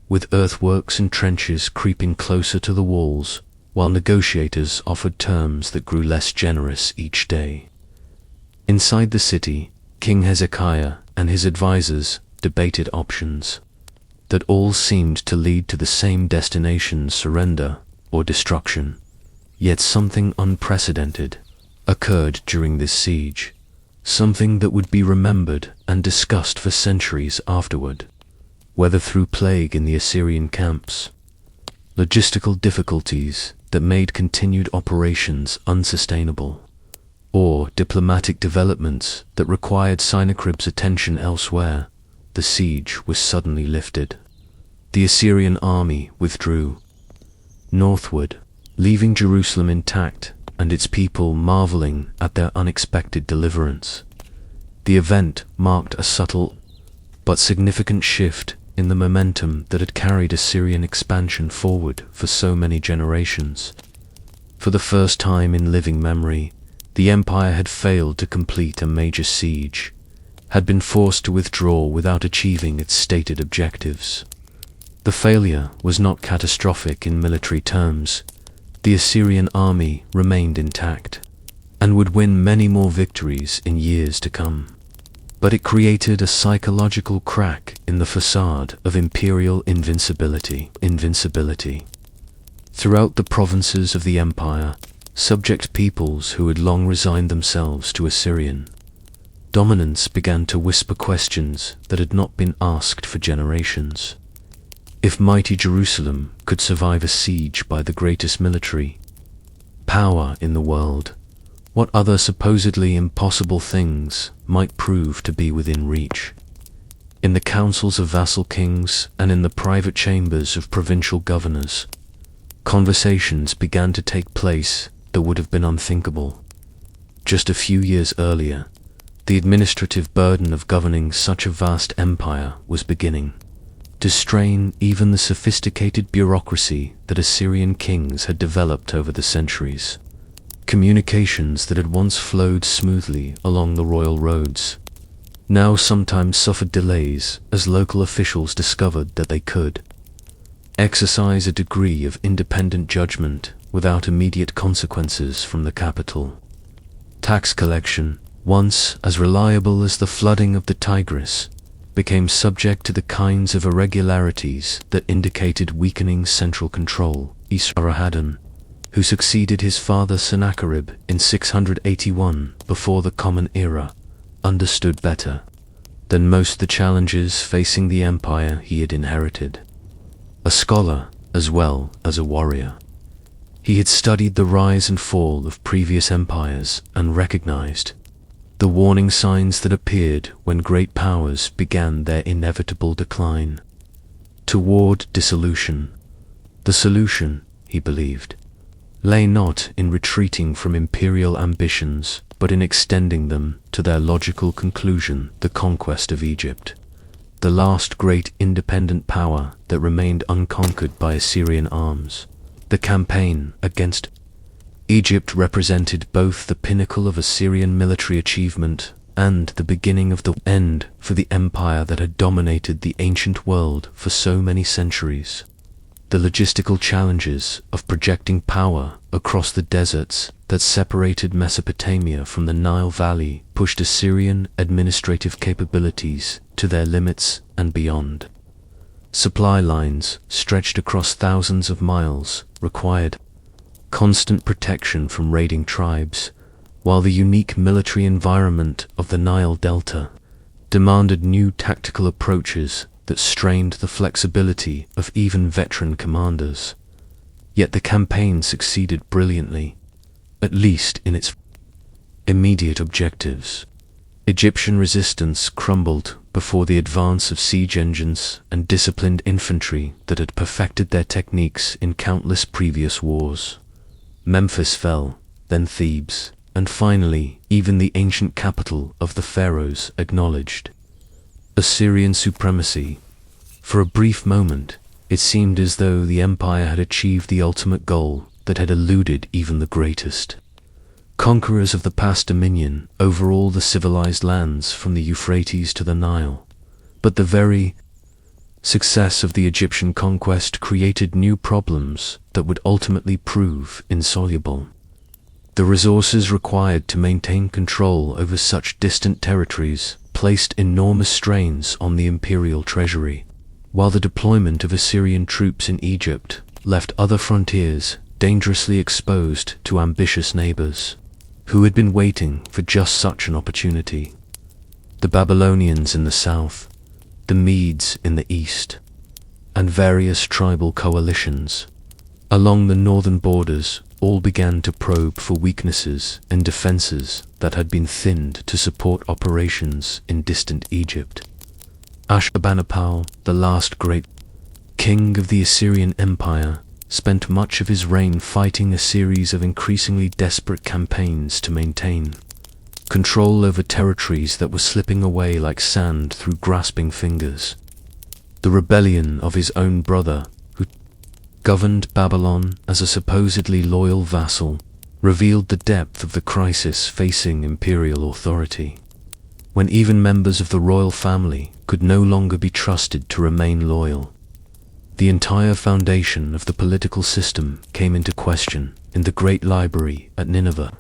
with earthworks and trenches creeping closer to the walls, while negotiators offered terms that grew less generous each day. Inside the city, King Hezekiah and his advisors debated options that all seemed to lead to the same destination: surrender or destruction. Yet something unprecedented occurred during this siege, something that would be remembered and discussed for centuries afterward, whether through plague in the Assyrian camps, logistical difficulties that made continued operations unsustainable, or diplomatic developments that required Sennacherib's attention elsewhere. The siege was suddenly lifted. The Assyrian army withdrew northward, leaving Jerusalem intact and its people marveling at their unexpected deliverance. The event marked a subtle but significant shift in the momentum that had carried Assyrian expansion forward for so many generations. For the first time in living memory, the empire had failed to complete a major siege, had been forced to withdraw without achieving its stated objectives. The failure was not catastrophic in military terms. The Assyrian army remained intact, and would win many more victories in years to come. But it created a psychological crack in the facade of imperial invincibility. Throughout the provinces of the empire, subject peoples who had long resigned themselves to Assyrian dominance began to whisper questions that had not been asked for generations. If mighty Jerusalem could survive a siege by the greatest military power in the world, what other supposedly impossible things might prove to be within reach? In the councils of vassal kings and in the private chambers of provincial governors, conversations began to take place that would have been unthinkable. Just a few years earlier, the administrative burden of governing such a vast empire was beginning to strain even the sophisticated bureaucracy that Assyrian kings had developed over the centuries. Communications that had once flowed smoothly along the royal roads now sometimes suffered delays as local officials discovered that they could exercise a degree of independent judgment without immediate consequences from the capital. Tax collection, once as reliable as the flooding of the Tigris, became subject to the kinds of irregularities that indicated weakening central control. Esarhaddon, who succeeded his father Sennacherib in 681 before the Common Era, understood better than most the challenges facing the empire he had inherited. A scholar as well as a warrior, he had studied the rise and fall of previous empires and recognized the warning signs that appeared when great powers began their inevitable decline toward dissolution. The solution, he believed, lay not in retreating from imperial ambitions, but in extending them to their logical conclusion: the conquest of Egypt, the last great independent power that remained unconquered by Assyrian arms. The campaign against Egypt represented both the pinnacle of Assyrian military achievement and the beginning of the end for the empire that had dominated the ancient world for so many centuries. The logistical challenges of projecting power across the deserts that separated Mesopotamia from the Nile Valley pushed Assyrian administrative capabilities to their limits and beyond. Supply lines stretched across thousands of miles required constant protection from raiding tribes, while the unique military environment of the Nile Delta demanded new tactical approaches that strained the flexibility of even veteran commanders. Yet the campaign succeeded brilliantly, at least in its immediate objectives. Egyptian resistance crumbled before the advance of siege engines and disciplined infantry that had perfected their techniques in countless previous wars. Memphis fell, then Thebes, and finally even the ancient capital of the pharaohs acknowledged Assyrian supremacy. For a brief moment, it seemed as though the empire had achieved the ultimate goal that had eluded even the greatest conquerors of the past dominion over all the civilized lands from the Euphrates to the Nile. But the very success of the Egyptian conquest created new problems that would ultimately prove insoluble. The resources required to maintain control over such distant territories placed enormous strains on the imperial treasury, while the deployment of Assyrian troops in Egypt left other frontiers dangerously exposed to ambitious neighbors who had been waiting for just such an opportunity. The Babylonians in the south, the Medes in the east, and various tribal coalitions along the northern borders all began to probe for weaknesses in defenses that had been thinned to support operations in distant Egypt. Ashurbanipal, the last great king of the Assyrian Empire, spent much of his reign fighting a series of increasingly desperate campaigns to maintain control over territories that were slipping away like sand through grasping fingers. The rebellion of his own brother, who governed Babylon as a supposedly loyal vassal, revealed the depth of the crisis facing imperial authority, when even members of the royal family could no longer be trusted to remain loyal. The entire foundation of the political system came into question in the Great Library at Nineveh.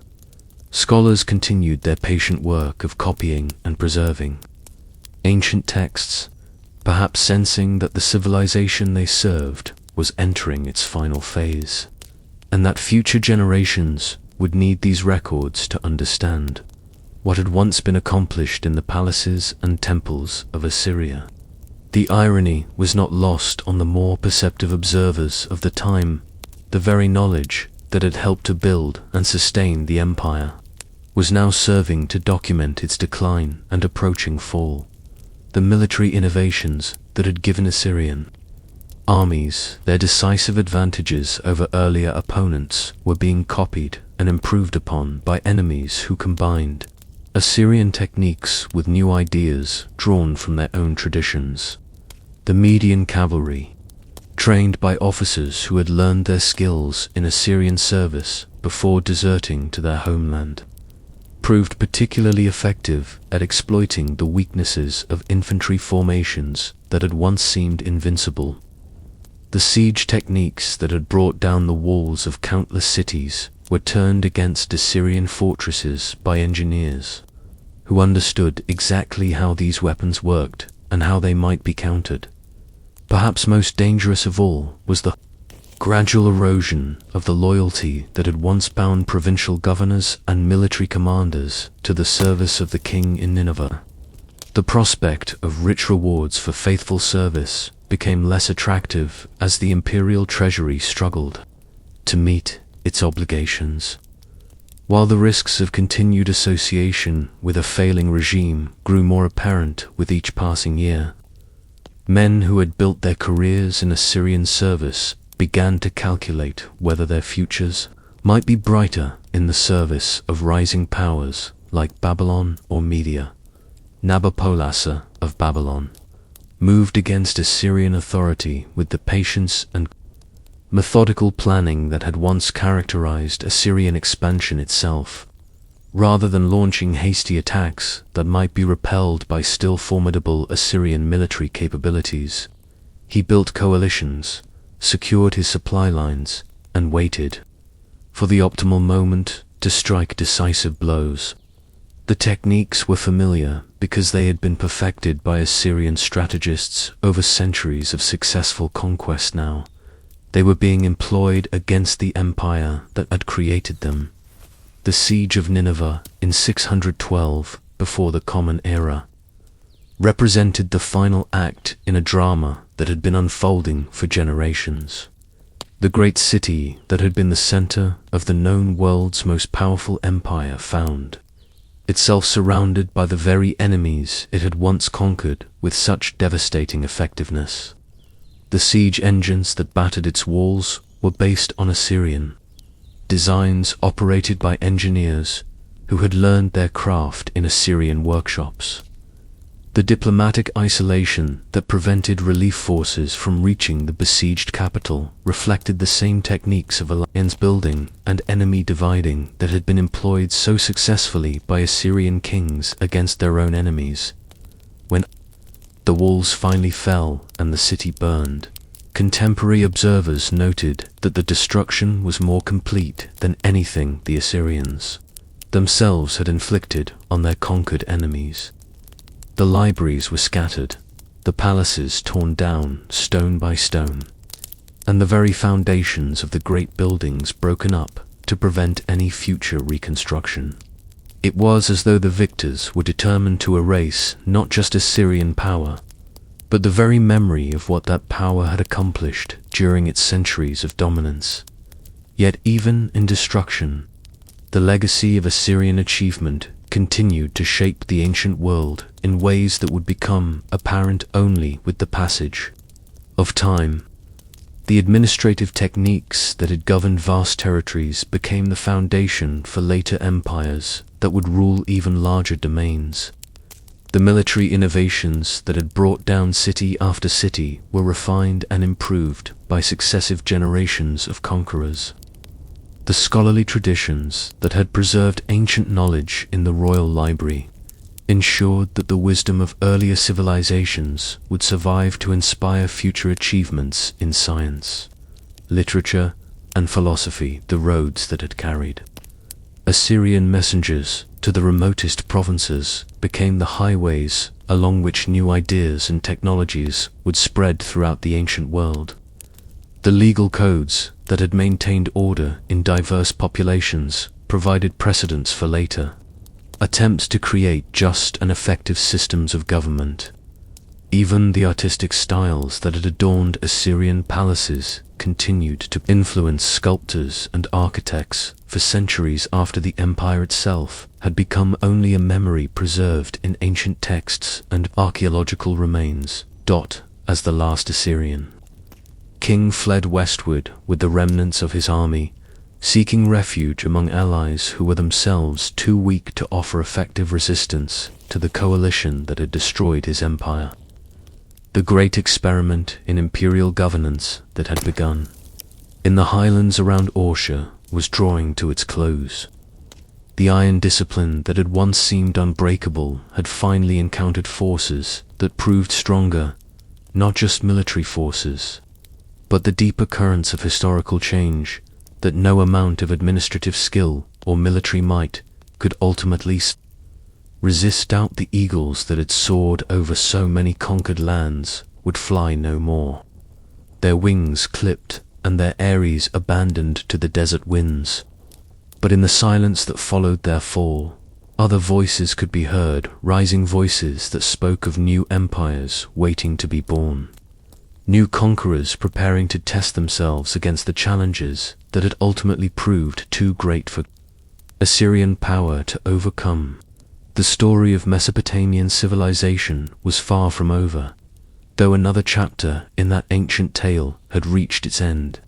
Scholars continued their patient work of copying and preserving ancient texts, perhaps sensing that the civilization they served was entering its final phase, and that future generations would need these records to understand what had once been accomplished in the palaces and temples of Assyria. The irony was not lost on the more perceptive observers of the time. The very knowledge that had helped to build and sustain the empire was now serving to document its decline and approaching fall. The military innovations that had given Assyrian armies their decisive advantages over earlier opponents were being copied and improved upon by enemies who combined Assyrian techniques with new ideas drawn from their own traditions. The Median cavalry, trained by officers who had learned their skills in Assyrian service before deserting to their homeland, proved particularly effective at exploiting the weaknesses of infantry formations that had once seemed invincible. The siege techniques that had brought down the walls of countless cities were turned against Assyrian fortresses by engineers who understood exactly how these weapons worked and how they might be countered. Perhaps most dangerous of all was the gradual erosion of the loyalty that had once bound provincial governors and military commanders to the service of the king in Nineveh. The prospect of rich rewards for faithful service became less attractive as the imperial treasury struggled to meet its obligations, while the risks of continued association with a failing regime grew more apparent with each passing year. Men who had built their careers in Assyrian service began to calculate whether their futures might be brighter in the service of rising powers like Babylon or Media. Nabopolassar of Babylon moved against Assyrian authority with the patience and methodical planning that had once characterized Assyrian expansion itself. Rather than launching hasty attacks that might be repelled by still formidable Assyrian military capabilities, he built coalitions, secured his supply lines, and waited for the optimal moment to strike decisive blows. The techniques were familiar because they had been perfected by Assyrian strategists over centuries of successful conquest now. They were being employed against the empire that had created them. The siege of Nineveh in 612 before the Common Era represented the final act in a drama that had been unfolding for generations. The great city that had been the center of the known world's most powerful empire found itself surrounded by the very enemies it had once conquered with such devastating effectiveness. The siege engines that battered its walls were based on Assyrian designs operated by engineers who had learned their craft in Assyrian workshops. The diplomatic isolation that prevented relief forces from reaching the besieged capital reflected the same techniques of alliance building and enemy dividing that had been employed so successfully by Assyrian kings against their own enemies. When the walls finally fell and the city burned, contemporary observers noted that the destruction was more complete than anything the Assyrians themselves had inflicted on their conquered enemies. The libraries were scattered, the palaces torn down stone by stone, and the very foundations of the great buildings broken up to prevent any future reconstruction. It was as though the victors were determined to erase not just Assyrian power, but the very memory of what that power had accomplished during its centuries of dominance. Yet even in destruction, the legacy of Assyrian achievement continued to shape the ancient world in ways that would become apparent only with the passage of time. The administrative techniques that had governed vast territories became the foundation for later empires that would rule even larger domains. The military innovations that had brought down city after city were refined and improved by successive generations of conquerors. The scholarly traditions that had preserved ancient knowledge in the royal library ensured that the wisdom of earlier civilizations would survive to inspire future achievements in science, literature, and philosophy, the roads that had carried Assyrian messengers to the remotest provinces became the highways along which new ideas and technologies would spread throughout the ancient world. The legal codes that had maintained order in diverse populations provided precedents for later attempts to create just and effective systems of government. Even the artistic styles that had adorned Assyrian palaces continued to influence sculptors and architects for centuries after the empire itself had become only a memory preserved in ancient texts and archaeological remains. As the last Assyrian king fled westward with the remnants of his army, seeking refuge among allies who were themselves too weak to offer effective resistance to the coalition that had destroyed his empire. The great experiment in imperial governance that had begun in the highlands around Orsha was drawing to its close. The iron discipline that had once seemed unbreakable had finally encountered forces that proved stronger, not just military forces, but the deeper currents of historical change that no amount of administrative skill or military might could ultimately resist. Out the eagles that had soared over so many conquered lands would fly no more, their wings clipped and their eyries abandoned to the desert winds. But in the silence that followed their fall, other voices could be heard, rising voices that spoke of new empires waiting to be born, new conquerors preparing to test themselves against the challenges that had ultimately proved too great for Assyrian power to overcome. The story of Mesopotamian civilization was far from over, though another chapter in that ancient tale had reached its end.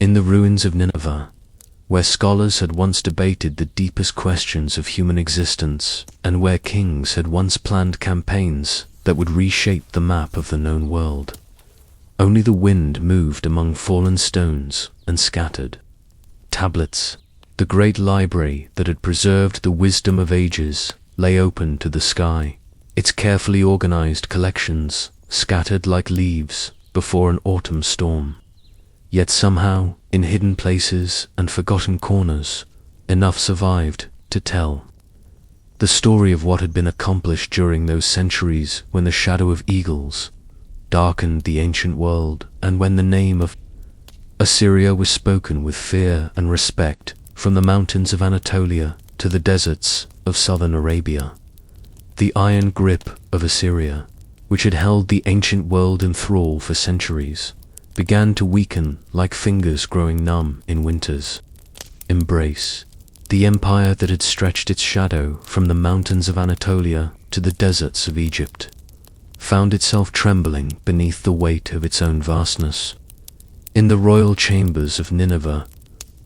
In the ruins of Nineveh, where scholars had once debated the deepest questions of human existence, and where kings had once planned campaigns that would reshape the map of the known world, only the wind moved among fallen stones and scattered tablets. The great library that had preserved the wisdom of ages lay open to the sky, its carefully organized collections scattered like leaves before an autumn storm. Yet somehow, in hidden places and forgotten corners, enough survived to tell the story of what had been accomplished during those centuries when the shadow of eagles darkened the ancient world, and when the name of Assyria was spoken with fear and respect from the mountains of Anatolia to the deserts of southern Arabia. The iron grip of Assyria, which had held the ancient world in thrall for centuries, began to weaken like fingers growing numb in winter's embrace. The empire that had stretched its shadow from the mountains of Anatolia to the deserts of Egypt found itself trembling beneath the weight of its own vastness. In the royal chambers of Nineveh,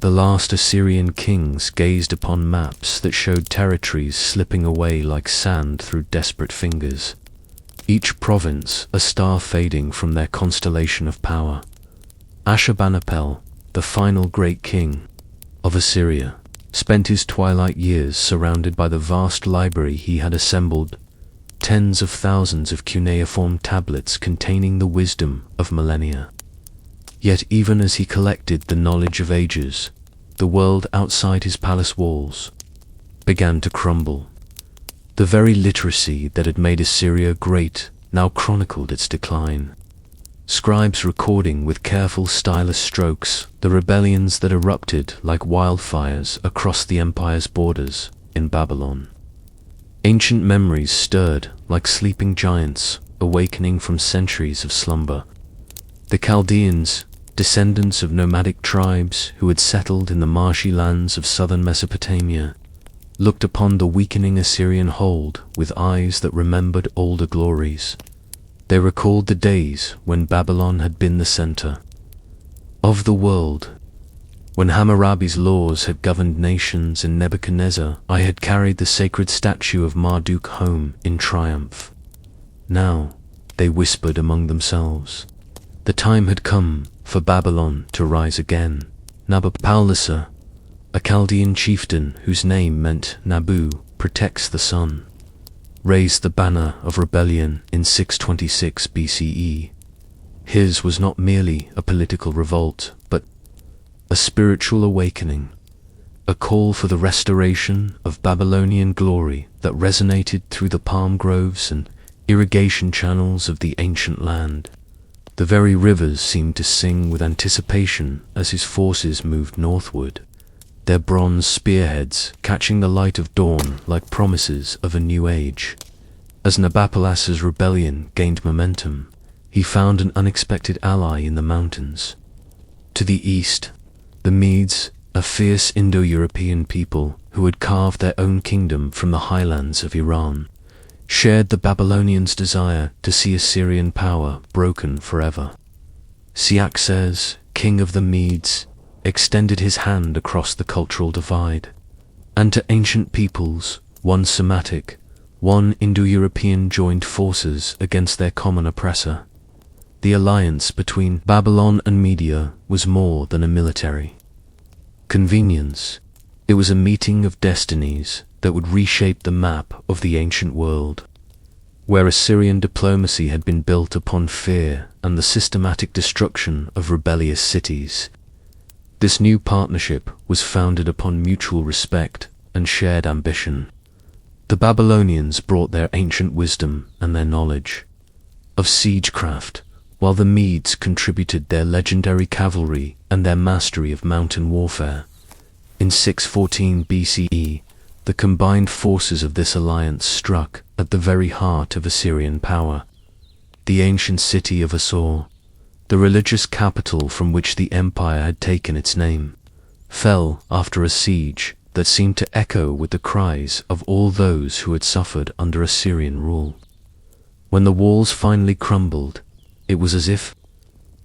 the last Assyrian kings gazed upon maps that showed territories slipping away like sand through desperate fingers, each province a star fading from their constellation of power. Ashurbanipal, the final great king of Assyria, spent his twilight years surrounded by the vast library he had assembled, tens of thousands of cuneiform tablets containing the wisdom of millennia. Yet even as he collected the knowledge of ages, the world outside his palace walls began to crumble. The very literacy that had made Assyria great now chronicled its decline. Scribes recording with careful stylus strokes the rebellions that erupted like wildfires across the empire's borders in Babylon. Ancient memories stirred like sleeping giants awakening from centuries of slumber. The Chaldeans, descendants of nomadic tribes who had settled in the marshy lands of southern Mesopotamia, looked upon the weakening Assyrian hold with eyes that remembered older glories. They recalled the days when Babylon had been the center of the world, when Hammurabi's laws had governed nations and Nebuchadnezzar I had carried the sacred statue of Marduk home in triumph. Now, they whispered among themselves, the time had come for Babylon to rise again. Nabopolassar, a Chaldean chieftain whose name meant Nabu, protects the sun, raised the banner of rebellion in 626 BCE. His was not merely a political revolt, but a spiritual awakening, a call for the restoration of Babylonian glory that resonated through the palm groves and irrigation channels of the ancient land. The very rivers seemed to sing with anticipation as his forces moved northward, their bronze spearheads catching the light of dawn like promises of a new age. As Nabopolassar's rebellion gained momentum, he found an unexpected ally in the mountains. To the east, the Medes, a fierce Indo-European people who had carved their own kingdom from the highlands of Iran, shared the Babylonians' desire to see Assyrian power broken forever. Cyaxares, king of the Medes, extended his hand across the cultural divide, and to ancient peoples, one Semitic, one Indo-European joined forces against their common oppressor. The alliance between Babylon and Media was more than a military convenience. It was a meeting of destinies that would reshape the map of the ancient world. Where Assyrian diplomacy had been built upon fear and the systematic destruction of rebellious cities, this new partnership was founded upon mutual respect and shared ambition. The Babylonians brought their ancient wisdom and their knowledge of siegecraft, while the Medes contributed their legendary cavalry and their mastery of mountain warfare. In 614 BCE, the combined forces of this alliance struck at the very heart of Assyrian power. The ancient city of Assur, the religious capital from which the empire had taken its name, fell after a siege that seemed to echo with the cries of all those who had suffered under Assyrian rule. When the walls finally crumbled, it was as if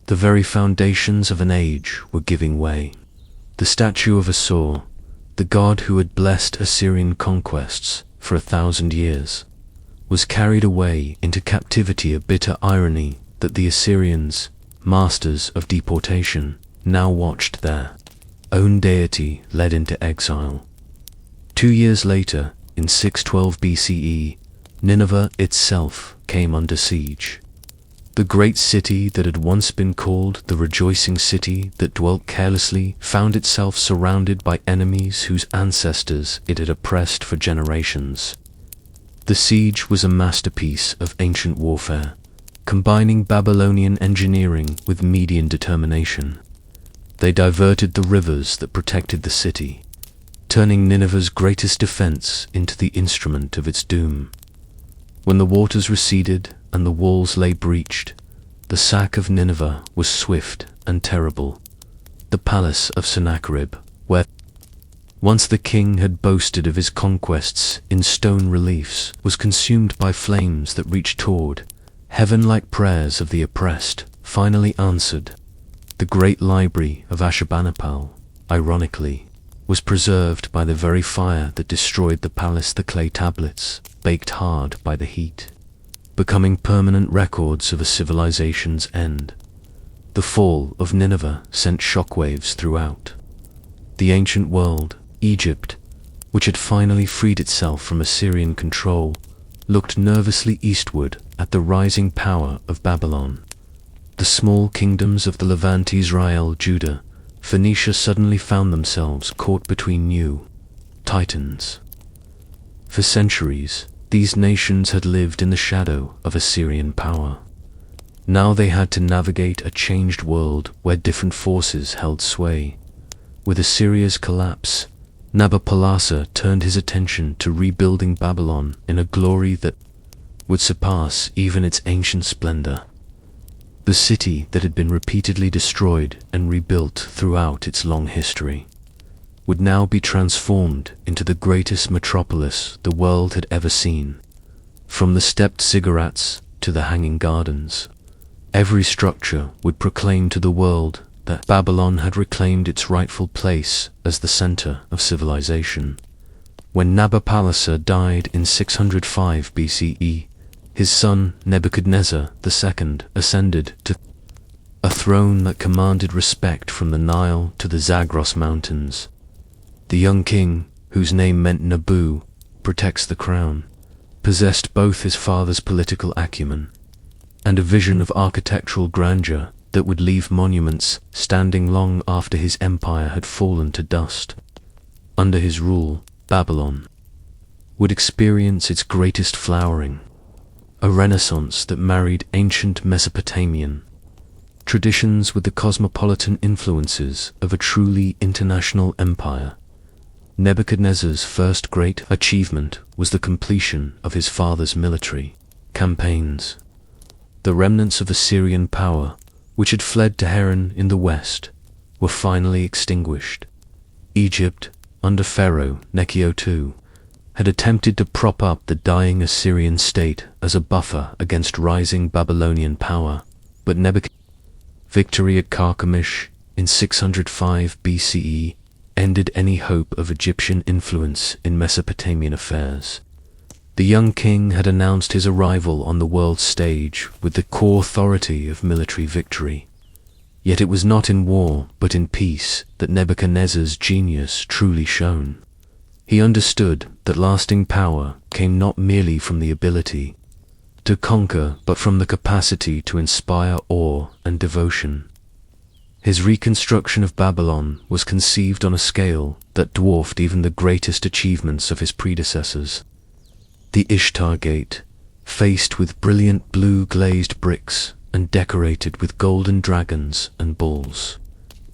the very foundations of an age were giving way. The statue of Assur, the god who had blessed Assyrian conquests for 1,000 years, was carried away into captivity, a bitter irony that the Assyrians, masters of deportation, now watched their own deity led into exile. 2 years later, in 612 BCE, Nineveh itself came under siege. The great city that had once been called the rejoicing city that dwelt carelessly found itself surrounded by enemies whose ancestors it had oppressed for generations. The siege was a masterpiece of ancient warfare, combining Babylonian engineering with Median determination. They diverted the rivers that protected the city, turning Nineveh's greatest defense into the instrument of its doom. When the waters receded and the walls lay breached, the sack of Nineveh was swift and terrible. The palace of Sennacherib, where once the king had boasted of his conquests in stone reliefs, was consumed by flames that reached toward heaven like prayers of the oppressed, finally answered. The great library of Ashurbanipal, ironically, was preserved by the very fire that destroyed the palace. The clay tablets, baked hard by the heat, becoming permanent records of a civilization's end. The fall of Nineveh sent shockwaves throughout the ancient world. Egypt, which had finally freed itself from Assyrian control, looked nervously eastward at the rising power of Babylon. The small kingdoms of the Levant, Israel, Judah, Phoenicia suddenly found themselves caught between new titans. For centuries, these nations had lived in the shadow of Assyrian power. Now they had to navigate a changed world where different forces held sway. With Assyria's collapse, Nabopolassar turned his attention to rebuilding Babylon in a glory that would surpass even its ancient splendor. The city that had been repeatedly destroyed and rebuilt throughout its long history would now be transformed into the greatest metropolis the world had ever seen. From the stepped ziggurats to the Hanging Gardens. Every structure would proclaim to the world that Babylon had reclaimed its rightful place as the center of civilization. When Nabopolassar died in 605 BCE, his son Nebuchadnezzar II ascended to a throne that commanded respect from the Nile to the Zagros Mountains. The young king, whose name meant Nabu, protects the crown, possessed both his father's political acumen and a vision of architectural grandeur that would leave monuments standing long after his empire had fallen to dust. Under his rule, Babylon would experience its greatest flowering, a renaissance that married ancient Mesopotamian traditions with the cosmopolitan influences of a truly international empire. Nebuchadnezzar's first great achievement was the completion of his father's military campaigns. The remnants of Assyrian power, which had fled to Haran in the west, were finally extinguished. Egypt, under Pharaoh Necho II, had attempted to prop up the dying Assyrian state as a buffer against rising Babylonian power, but Nebuchadnezzar's victory at Carchemish in 605 BCE ended any hope of Egyptian influence in Mesopotamian affairs. The young king had announced his arrival on the world stage with the core authority of military victory. Yet it was not in war, but in peace, that Nebuchadnezzar's genius truly shone. He understood that lasting power came not merely from the ability to conquer, but from the capacity to inspire awe and devotion. His reconstruction of Babylon was conceived on a scale that dwarfed even the greatest achievements of his predecessors. The Ishtar Gate, faced with brilliant blue glazed bricks and decorated with golden dragons and bulls,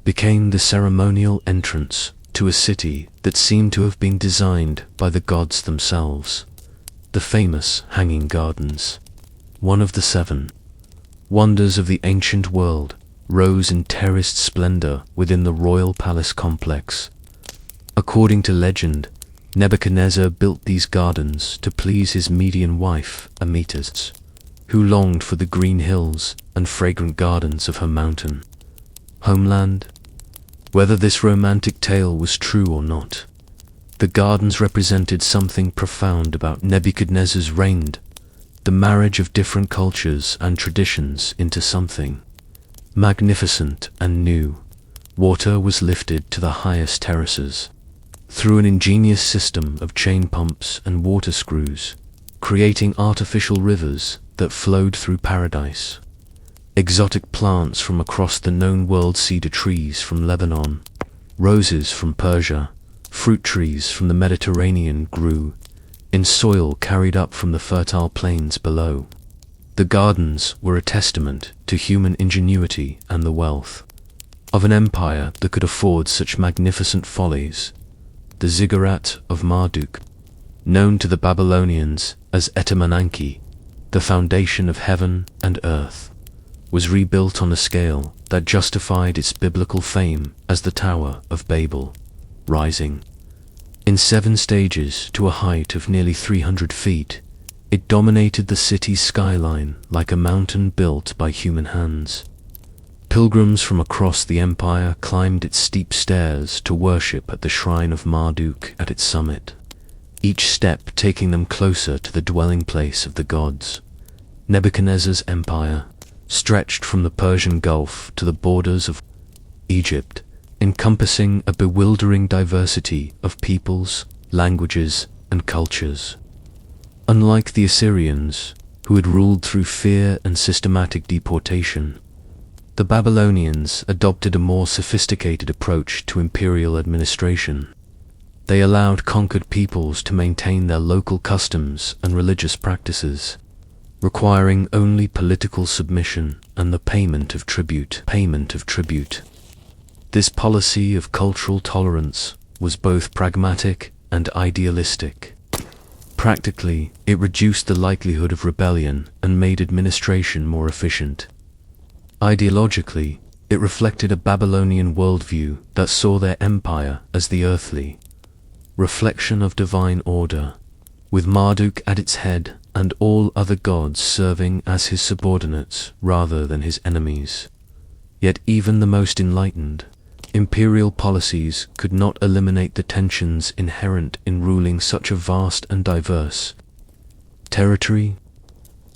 became the ceremonial entrance to a city that seemed to have been designed by the gods themselves. The famous Hanging Gardens, one of the 7 wonders of the ancient world, rose in terraced splendor within the royal palace complex. According to legend, Nebuchadnezzar built these gardens to please his Median wife, Amytas, who longed for the green hills and fragrant gardens of her mountain homeland. Whether this romantic tale was true or not, the gardens represented something profound about Nebuchadnezzar's reign, the marriage of different cultures and traditions into something magnificent and new. Water was lifted to the highest terraces through an ingenious system of chain pumps and water screws, creating artificial rivers that flowed through paradise. Exotic plants from across the known world, cedar trees from Lebanon, roses from Persia, fruit trees from the Mediterranean grew in soil carried up from the fertile plains below. The gardens were a testament to human ingenuity and the wealth of an empire that could afford such magnificent follies. The ziggurat of Marduk, known to the Babylonians as Etemenanki, the foundation of heaven and earth, was rebuilt on a scale that justified its biblical fame as the Tower of Babel, rising in 7 stages to a height of nearly 300 feet. It dominated the city's skyline like a mountain built by human hands. Pilgrims from across the empire climbed its steep stairs to worship at the shrine of Marduk at its summit, each step taking them closer to the dwelling place of the gods. Nebuchadnezzar's empire stretched from the Persian Gulf to the borders of Egypt, encompassing a bewildering diversity of peoples, languages, and cultures. Unlike the Assyrians, who had ruled through fear and systematic deportation, the Babylonians adopted a more sophisticated approach to imperial administration. They allowed conquered peoples to maintain their local customs and religious practices, requiring only political submission and the payment of tribute. This policy of cultural tolerance was both pragmatic and idealistic. Practically, it reduced the likelihood of rebellion and made administration more efficient. Ideologically, it reflected a Babylonian worldview that saw their empire as the earthly reflection of divine order. With Marduk at its head, and all other gods serving as his subordinates rather than his enemies. Yet even the most enlightened, imperial policies could not eliminate the tensions inherent in ruling such a vast and diverse territory.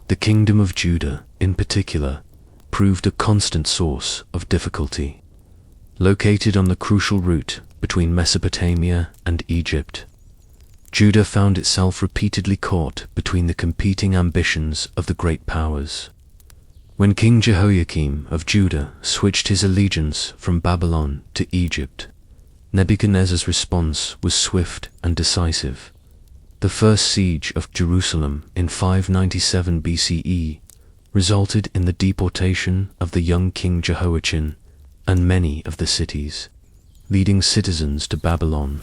The kingdom of Judah, in particular, proved a constant source of difficulty. Located on the crucial route between Mesopotamia and Egypt, Judah found itself repeatedly caught between the competing ambitions of the great powers. When King Jehoiakim of Judah switched his allegiance from Babylon to Egypt, Nebuchadnezzar's response was swift and decisive. The first siege of Jerusalem in 597 BCE resulted in the deportation of the young King Jehoiachin and many of the city's leading citizens to Babylon.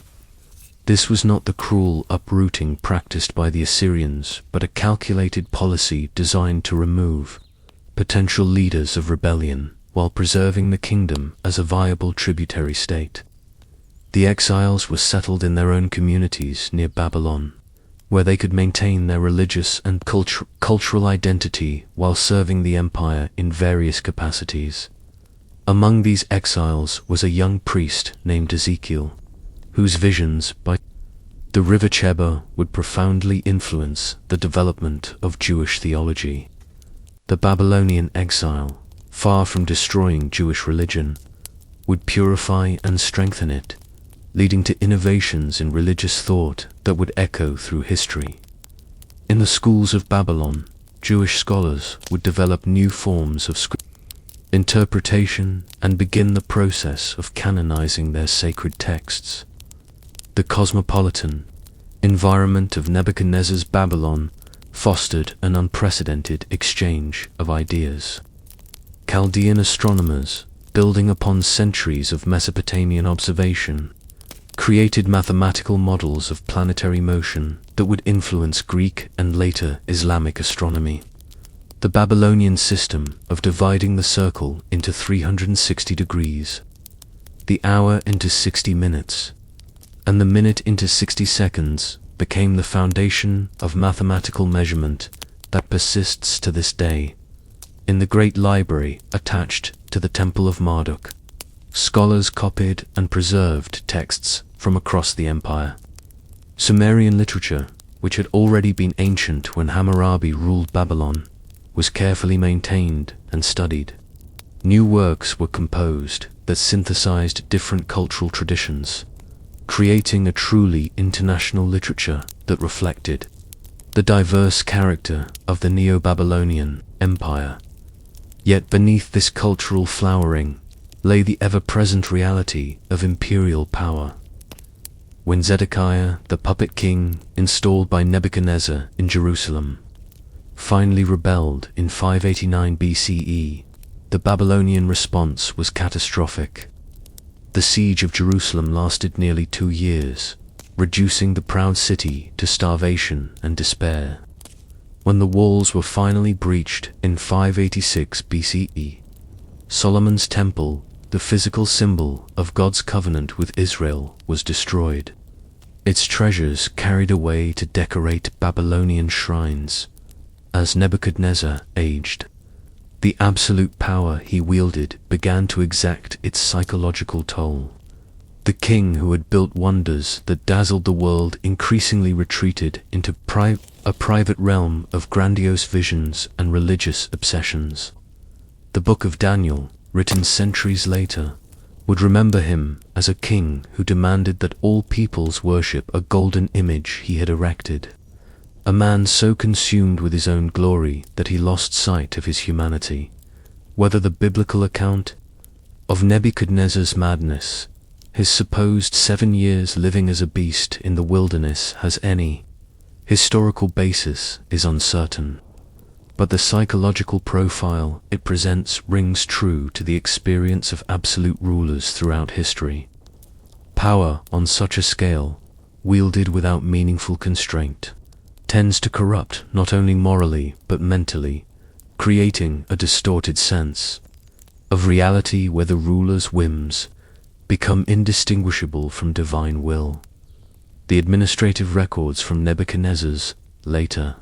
This was not the cruel uprooting practiced by the Assyrians, but a calculated policy designed to remove potential leaders of rebellion while preserving the kingdom as a viable tributary state. The exiles were settled in their own communities near Babylon, where they could maintain their religious and cultural identity while serving the empire in various capacities. Among these exiles was a young priest named Ezekiel, whose visions by the river Chebar would profoundly influence the development of Jewish theology. The Babylonian exile, far from destroying Jewish religion, would purify and strengthen it, leading to innovations in religious thought that would echo through history. In the schools of Babylon, Jewish scholars would develop new forms of interpretation and begin the process of canonizing their sacred texts. The cosmopolitan environment of Nebuchadnezzar's Babylon fostered an unprecedented exchange of ideas. Chaldean astronomers, building upon centuries of Mesopotamian observation, created mathematical models of planetary motion that would influence Greek and later Islamic astronomy. The Babylonian system of dividing the circle into 360 degrees, the hour into 60 minutes, and the minute into 60 seconds became the foundation of mathematical measurement that persists to this day. In the great library attached to the Temple of Marduk, scholars copied and preserved texts from across the empire. Sumerian literature, which had already been ancient when Hammurabi ruled Babylon, was carefully maintained and studied. New works were composed that synthesized different cultural traditions, creating a truly international literature that reflected the diverse character of the Neo-Babylonian Empire. Yet beneath this cultural flowering lay the ever-present reality of imperial power. When Zedekiah, the puppet king installed by Nebuchadnezzar in Jerusalem, finally rebelled in 589 BCE, the Babylonian response was catastrophic. The siege of Jerusalem lasted nearly 2 years, reducing the proud city to starvation and despair. When the walls were finally breached in 586 BCE, Solomon's temple, the physical symbol of God's covenant with Israel, was destroyed. Its treasures carried away to decorate Babylonian shrines. As Nebuchadnezzar aged, the absolute power he wielded began to exact its psychological toll. The king who had built wonders that dazzled the world increasingly retreated into a private realm of grandiose visions and religious obsessions. The Book of Daniel, written centuries later, would remember him as a king who demanded that all peoples worship a golden image he had erected. A man so consumed with his own glory that he lost sight of his humanity. Whether the biblical account of Nebuchadnezzar's madness, his supposed 7 years living as a beast in the wilderness, has any historical basis is uncertain. But the psychological profile it presents rings true to the experience of absolute rulers throughout history. Power on such a scale, wielded without meaningful constraint, tends to corrupt not only morally but mentally, creating a distorted sense of reality where the ruler's whims become indistinguishable from divine will. The administrative records from Nebuchadnezzar's later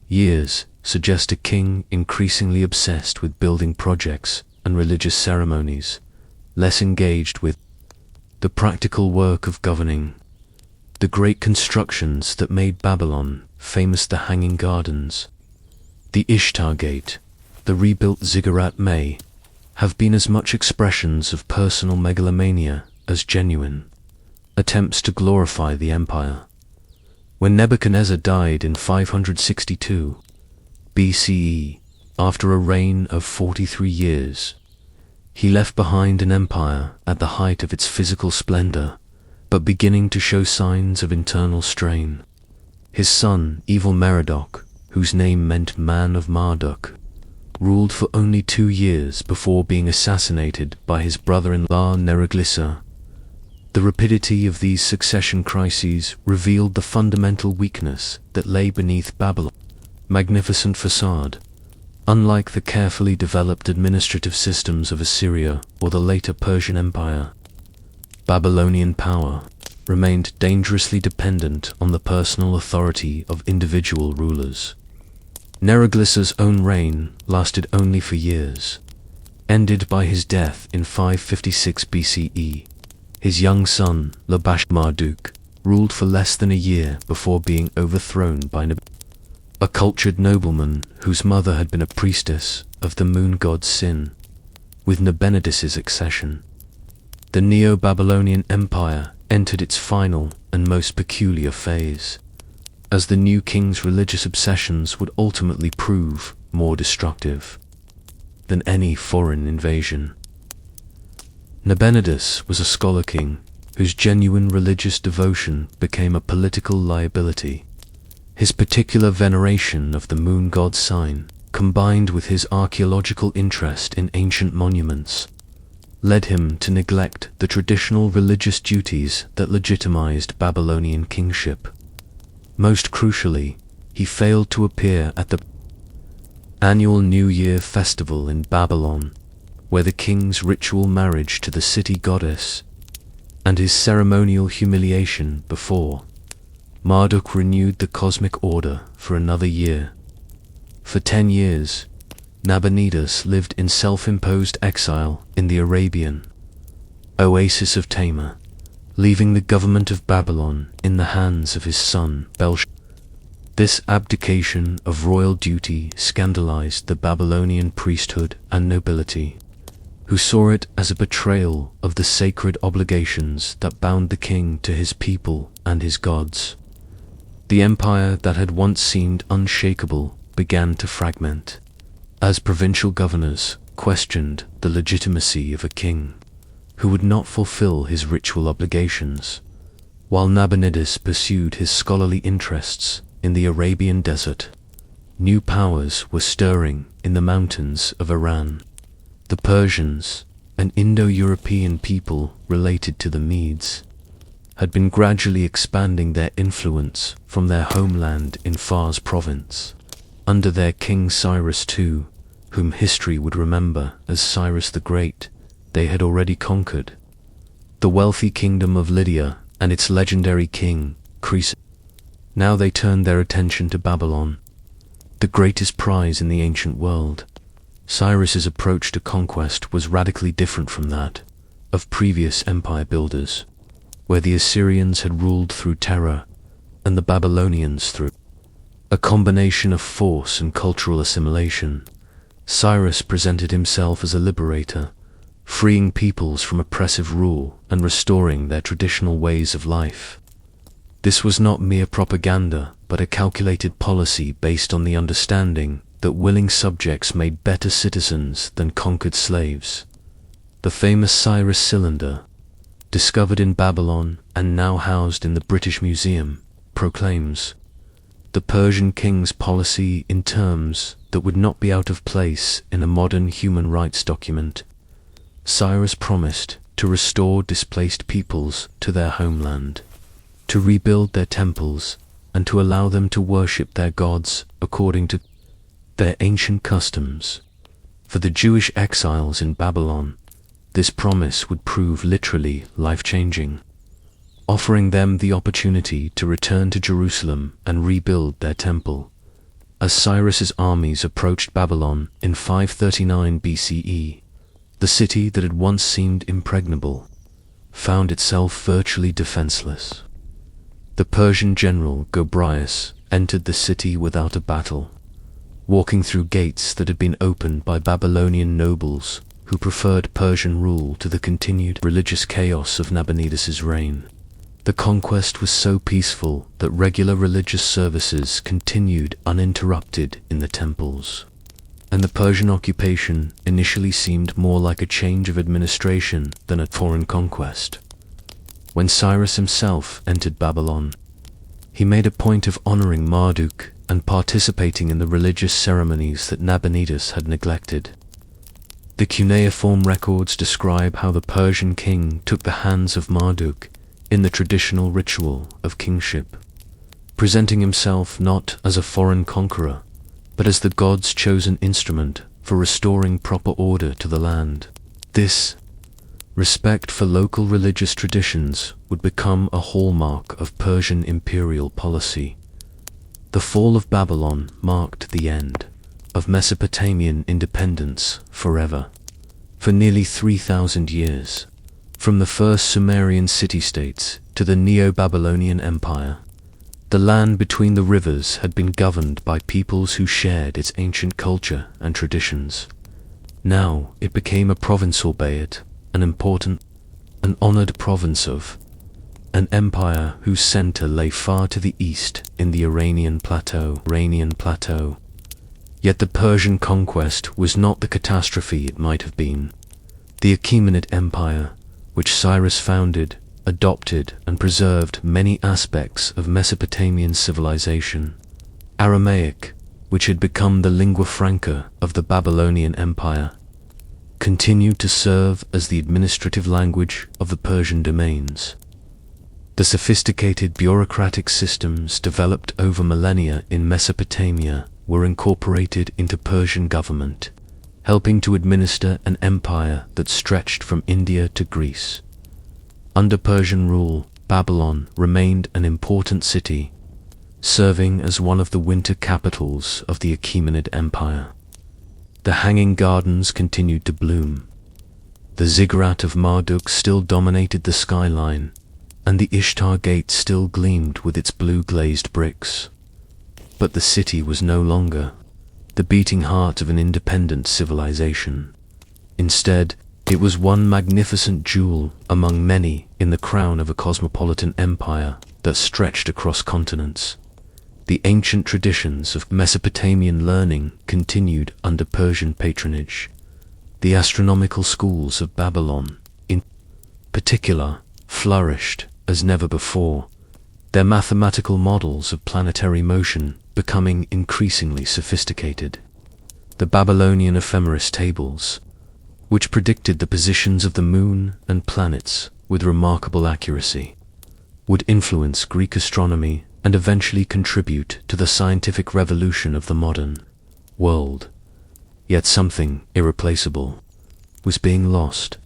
years suggest a king increasingly obsessed with building projects and religious ceremonies, less engaged with the practical work of governing. The great constructions that made Babylon famous, the Hanging Gardens, the Ishtar Gate, the rebuilt ziggurat, may have been as much expressions of personal megalomania as genuine attempts to glorify the empire. When Nebuchadnezzar died in 562 BCE, after a reign of 43 years, he left behind an empire at the height of its physical splendor, but beginning to show signs of internal strain. His son, Evil Merodach, whose name meant Man of Marduk, ruled for only 2 years before being assassinated by his brother-in-law Neriglissar. The rapidity of these succession crises revealed the fundamental weakness that lay beneath Babylon's magnificent facade. Unlike the carefully developed administrative systems of Assyria or the later Persian Empire, Babylonian power remained dangerously dependent on the personal authority of individual rulers. Neriglissar's own reign lasted only for years, ended by his death in 556 BCE. His young son, Labash-Marduk, ruled for less than a year before being overthrown by a cultured nobleman whose mother had been a priestess of the moon god Sin. With Nabonidus's accession, the Neo-Babylonian Empire entered its final and most peculiar phase, as the new king's religious obsessions would ultimately prove more destructive than any foreign invasion. Nabonidus was a scholar king whose genuine religious devotion became a political liability. His particular veneration of the moon god sign, combined with his archaeological interest in ancient monuments, led him to neglect the traditional religious duties that legitimized Babylonian kingship. Most crucially, he failed to appear at the annual New Year festival in Babylon, where the king's ritual marriage to the city goddess and his ceremonial humiliation before Marduk renewed the cosmic order for another year. For 10 years, Nabonidus lived in self-imposed exile in the Arabian oasis of Tamar, leaving the government of Babylon in the hands of his son Belshazzar. This abdication of royal duty scandalized the Babylonian priesthood and nobility, who saw it as a betrayal of the sacred obligations that bound the king to his people and his gods. The empire that had once seemed unshakable began to fragment, as provincial governors questioned the legitimacy of a king who would not fulfill his ritual obligations, while Nabonidus pursued his scholarly interests in the Arabian desert. New powers were stirring in the mountains of Iran. The Persians, an Indo-European people related to the Medes, had been gradually expanding their influence from their homeland in Fars province, under their king Cyrus II, whom history would remember as Cyrus the Great. They had already conquered the wealthy kingdom of Lydia and its legendary king, Croesus. Now they turned their attention to Babylon, the greatest prize in the ancient world. Cyrus's approach to conquest was radically different from that of previous empire builders, where the Assyrians had ruled through terror and the Babylonians through a combination of force and cultural assimilation. Cyrus presented himself as a liberator, freeing peoples from oppressive rule and restoring their traditional ways of life. This was not mere propaganda, but a calculated policy based on the understanding that willing subjects made better citizens than conquered slaves. The famous Cyrus cylinder, discovered in Babylon and now housed in the British Museum, proclaims the Persian king's policy in terms that would not be out of place in a modern human rights document. Cyrus promised to restore displaced peoples to their homeland, to rebuild their temples, and to allow them to worship their gods according to their ancient customs. For the Jewish exiles in Babylon, this promise would prove literally life-changing, offering them the opportunity to return to Jerusalem and rebuild their temple. As Cyrus's armies approached Babylon in 539 BCE, the city that had once seemed impregnable found itself virtually defenseless. The Persian general Gobryas entered the city without a battle, walking through gates that had been opened by Babylonian nobles who preferred Persian rule to the continued religious chaos of Nabonidus's reign. The conquest was so peaceful that regular religious services continued uninterrupted in the temples, and the Persian occupation initially seemed more like a change of administration than a foreign conquest. When Cyrus himself entered Babylon, he made a point of honoring Marduk and participating in the religious ceremonies that Nabonidus had neglected. The Cuneiform records describe how the Persian king took the hands of Marduk in the traditional ritual of kingship, presenting himself not as a foreign conqueror, but as the god's chosen instrument for restoring proper order to the land. This respect for local religious traditions would become a hallmark of Persian imperial policy. The fall of Babylon marked the end of Mesopotamian independence forever. For nearly 3,000 years, from the first Sumerian city-states to the Neo-Babylonian Empire, the land between the rivers had been governed by peoples who shared its ancient culture and traditions. Now it became a province, albeit an important, an honored province of an empire whose center lay far to the east in the Iranian Plateau. Yet the Persian conquest was not the catastrophe it might have been. The Achaemenid Empire, which Cyrus founded, adopted and preserved many aspects of Mesopotamian civilization. Aramaic, which had become the lingua franca of the Babylonian Empire, continued to serve as the administrative language of the Persian domains. The sophisticated bureaucratic systems developed over millennia in Mesopotamia were incorporated into Persian government, helping to administer an empire that stretched from India to Greece. Under Persian rule, Babylon remained an important city, serving as one of the winter capitals of the Achaemenid Empire. The hanging gardens continued to bloom. The ziggurat of Marduk still dominated the skyline, and the Ishtar Gate still gleamed with its blue-glazed bricks. But the city was no longer the beating heart of an independent civilization. Instead, it was one magnificent jewel among many in the crown of a cosmopolitan empire that stretched across continents. The ancient traditions of Mesopotamian learning continued under Persian patronage. The astronomical schools of Babylon, in particular, flourished as never before, their mathematical models of planetary motion becoming increasingly sophisticated. The Babylonian ephemeris tables, which predicted the positions of the moon and planets with remarkable accuracy, would influence Greek astronomy and eventually contribute to the scientific revolution of the modern world. Yet something irreplaceable was being lost.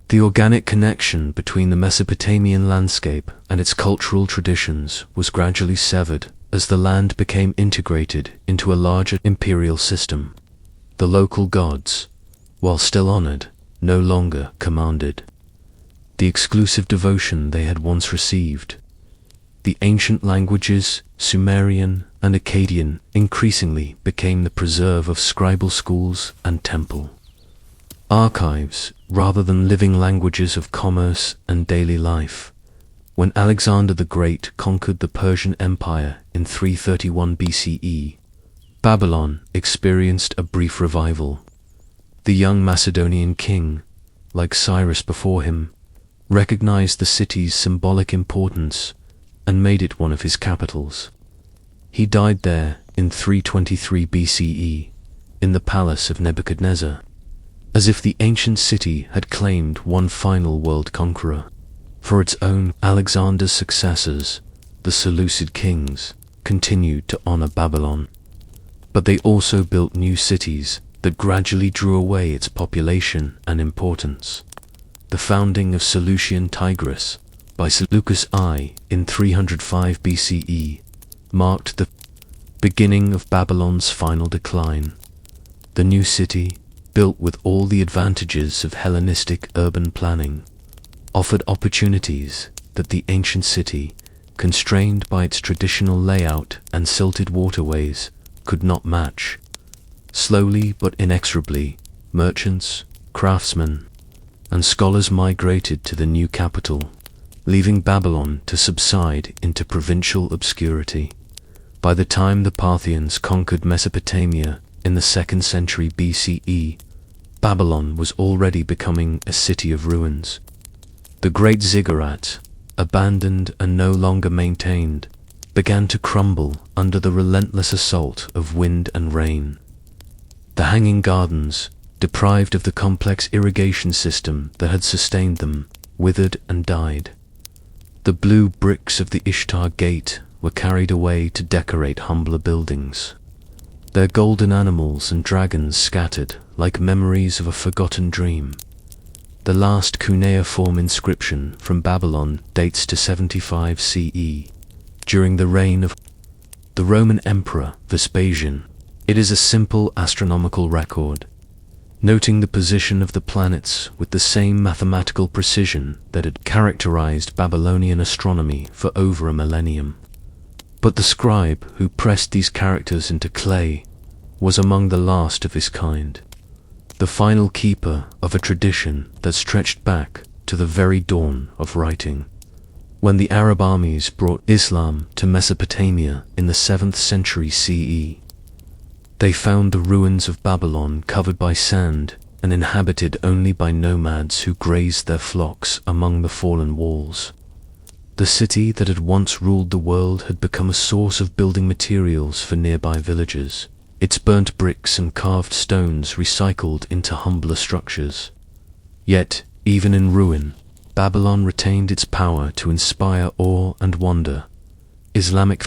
The organic connection between the Mesopotamian landscape and its cultural traditions was gradually severed as the land became integrated into a larger imperial system. The local gods, while still honored, no longer commanded the exclusive devotion they had once received. The ancient languages, Sumerian and Akkadian, increasingly became the preserve of scribal schools and temple archives rather than living languages of commerce and daily life. When Alexander the Great conquered the Persian Empire in 331 BCE, Babylon experienced a brief revival. The young Macedonian king, like Cyrus before him, recognized the city's symbolic importance and made it one of his capitals. He died there in 323 BCE, in the palace of Nebuchadnezzar, as if the ancient city had claimed one final world conqueror. For its own, Alexander's successors, the Seleucid kings, continued to honor Babylon. But they also built new cities that gradually drew away its population and importance. The founding of Seleucian Tigris by Seleucus I in 305 BCE marked the beginning of Babylon's final decline. The new city, built with all the advantages of Hellenistic urban planning, offered opportunities that the ancient city, constrained by its traditional layout and silted waterways, could not match. Slowly but inexorably, merchants, craftsmen, and scholars migrated to the new capital, leaving Babylon to subside into provincial obscurity. By the time the Parthians conquered Mesopotamia in the 2nd century BCE, Babylon was already becoming a city of ruins. The great ziggurat, abandoned and no longer maintained, began to crumble under the relentless assault of wind and rain. The hanging gardens, deprived of the complex irrigation system that had sustained them, withered and died. The blue bricks of the Ishtar Gate were carried away to decorate humbler buildings, their golden animals and dragons scattered like memories of a forgotten dream. The last cuneiform inscription from Babylon dates to 75 CE, during the reign of the Roman Emperor Vespasian. It is a simple astronomical record, noting the position of the planets with the same mathematical precision that had characterized Babylonian astronomy for over a millennium. But the scribe who pressed these characters into clay was among the last of his kind, the final keeper of a tradition that stretched back to the very dawn of writing. When the Arab armies brought Islam to Mesopotamia in the 7th century CE, they found the ruins of Babylon covered by sand and inhabited only by nomads who grazed their flocks among the fallen walls. The city that had once ruled the world had become a source of building materials for nearby villages, its burnt bricks and carved stones recycled into humbler structures. Yet, even in ruin, Babylon retained its power to inspire awe and wonder. Islamic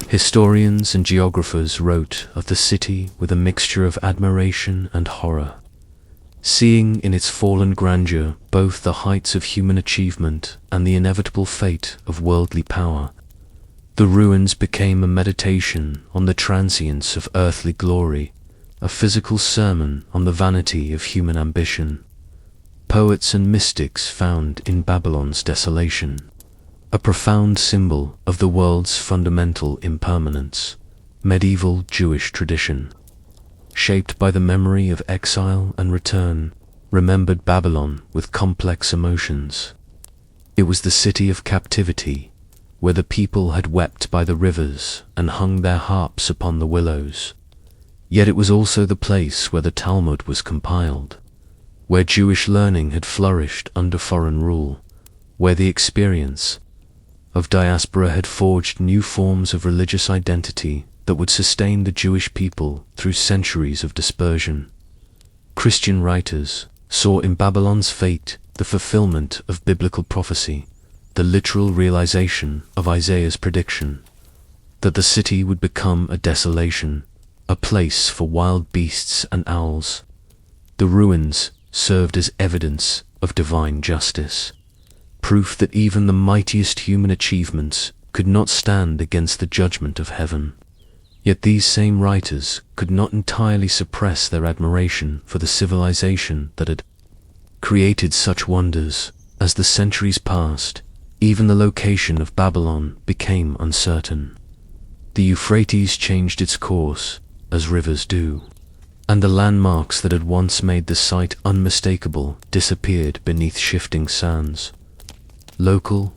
historians and geographers wrote of the city with a mixture of admiration and horror, seeing in its fallen grandeur both the heights of human achievement and the inevitable fate of worldly power. The ruins became a meditation on the transience of earthly glory, a physical sermon on the vanity of human ambition. Poets and mystics found in Babylon's desolation a profound symbol of the world's fundamental impermanence. Medieval Jewish tradition, shaped by the memory of exile and return, remembered Babylon with complex emotions. It was the city of captivity, where the people had wept by the rivers and hung their harps upon the willows. Yet it was also the place where the Talmud was compiled, where Jewish learning had flourished under foreign rule, where the experience of diaspora had forged new forms of religious identity that would sustain the Jewish people through centuries of dispersion. Christian writers saw in Babylon's fate the fulfillment of biblical prophecy, the literal realization of Isaiah's prediction, that the city would become a desolation, a place for wild beasts and owls. The ruins served as evidence of divine justice, proof that even the mightiest human achievements could not stand against the judgment of heaven. Yet these same writers could not entirely suppress their admiration for the civilization that had created such wonders. As the centuries passed, even the location of Babylon became uncertain. The Euphrates changed its course, as rivers do, and the landmarks that had once made the site unmistakable disappeared beneath shifting sands. Local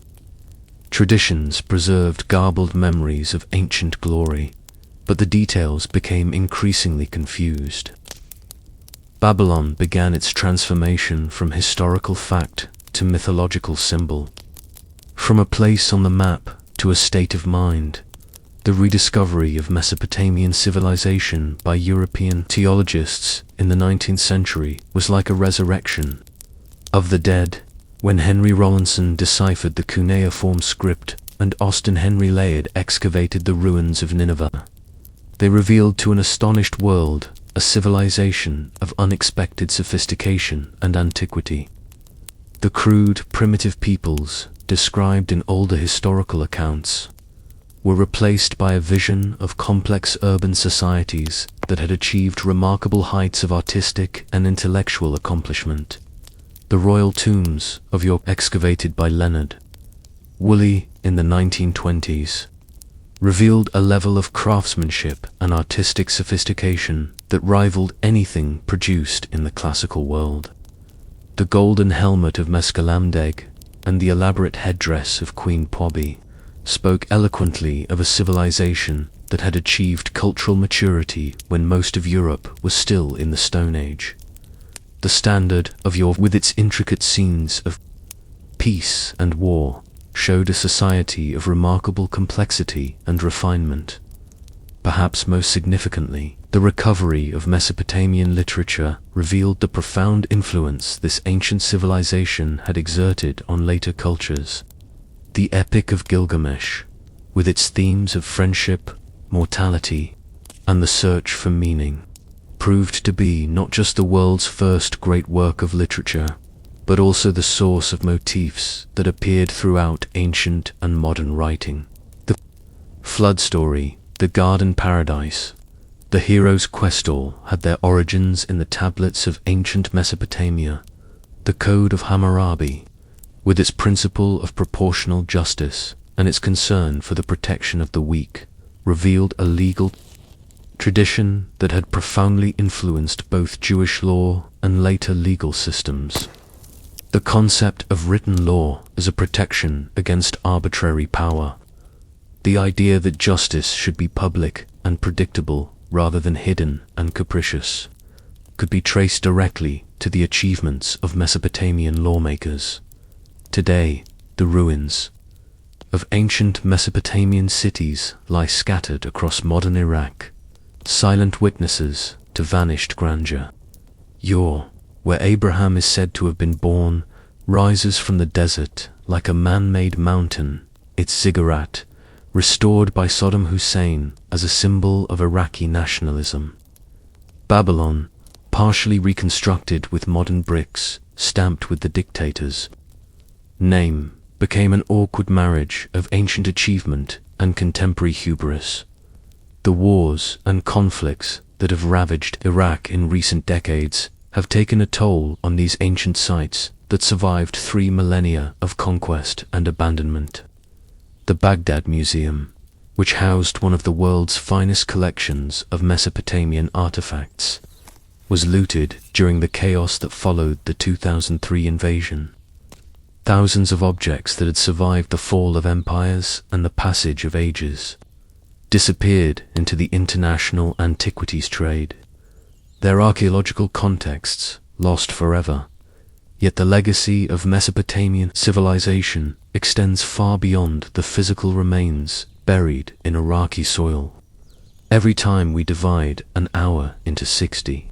traditions preserved garbled memories of ancient glory, but the details became increasingly confused. Babylon began its transformation from historical fact to mythological symbol, from a place on the map to a state of mind. The rediscovery of Mesopotamian civilization by European theologians in the 19th century was like a resurrection of the dead. When Henry Rawlinson deciphered the cuneiform script and Austin Henry Layard excavated the ruins of Nineveh, they revealed to an astonished world a civilization of unexpected sophistication and antiquity. The crude, primitive peoples described in older historical accounts were replaced by a vision of complex urban societies that had achieved remarkable heights of artistic and intellectual accomplishment. The royal tombs of Uruk, excavated by Leonard Woolley in the 1920s, revealed a level of craftsmanship and artistic sophistication that rivaled anything produced in the classical world. The golden helmet of Mescalamdeg and the elaborate headdress of Queen Pobi spoke eloquently of a civilization that had achieved cultural maturity when most of Europe was still in the Stone Age. The standard of Uruk, with its intricate scenes of peace and war, showed a society of remarkable complexity and refinement. Perhaps most significantly, the recovery of Mesopotamian literature revealed the profound influence this ancient civilization had exerted on later cultures. The Epic of Gilgamesh, with its themes of friendship, mortality, and the search for meaning, proved to be not just the world's first great work of literature, but also the source of motifs that appeared throughout ancient and modern writing. The flood story, the garden paradise, the hero's quest all had their origins in the tablets of ancient Mesopotamia. The Code of Hammurabi, with its principle of proportional justice and its concern for the protection of the weak, revealed a legal tradition that had profoundly influenced both Jewish law and later legal systems. The concept of written law as a protection against arbitrary power. The idea that justice should be public and predictable rather than hidden and capricious could be traced directly to the achievements of Mesopotamian lawmakers. Today, the ruins of ancient Mesopotamian cities lie scattered across modern Iraq, silent witnesses to vanished grandeur. Ur, where Abraham is said to have been born, rises from the desert like a man-made mountain, its ziggurat restored by Saddam Hussein as a symbol of Iraqi nationalism. Babylon, partially reconstructed with modern bricks stamped with the dictator's name, became an awkward marriage of ancient achievement and contemporary hubris. The wars and conflicts that have ravaged Iraq in recent decades have taken a toll on these ancient sites that survived 3 millennia of conquest and abandonment. The Baghdad Museum, which housed one of the world's finest collections of Mesopotamian artifacts, was looted during the chaos that followed the 2003 invasion. Thousands of objects that had survived the fall of empires and the passage of ages disappeared into the international antiquities trade, their archaeological contexts lost forever. Yet the legacy of Mesopotamian civilization extends far beyond the physical remains buried in Iraqi soil. Every time we divide an hour into 60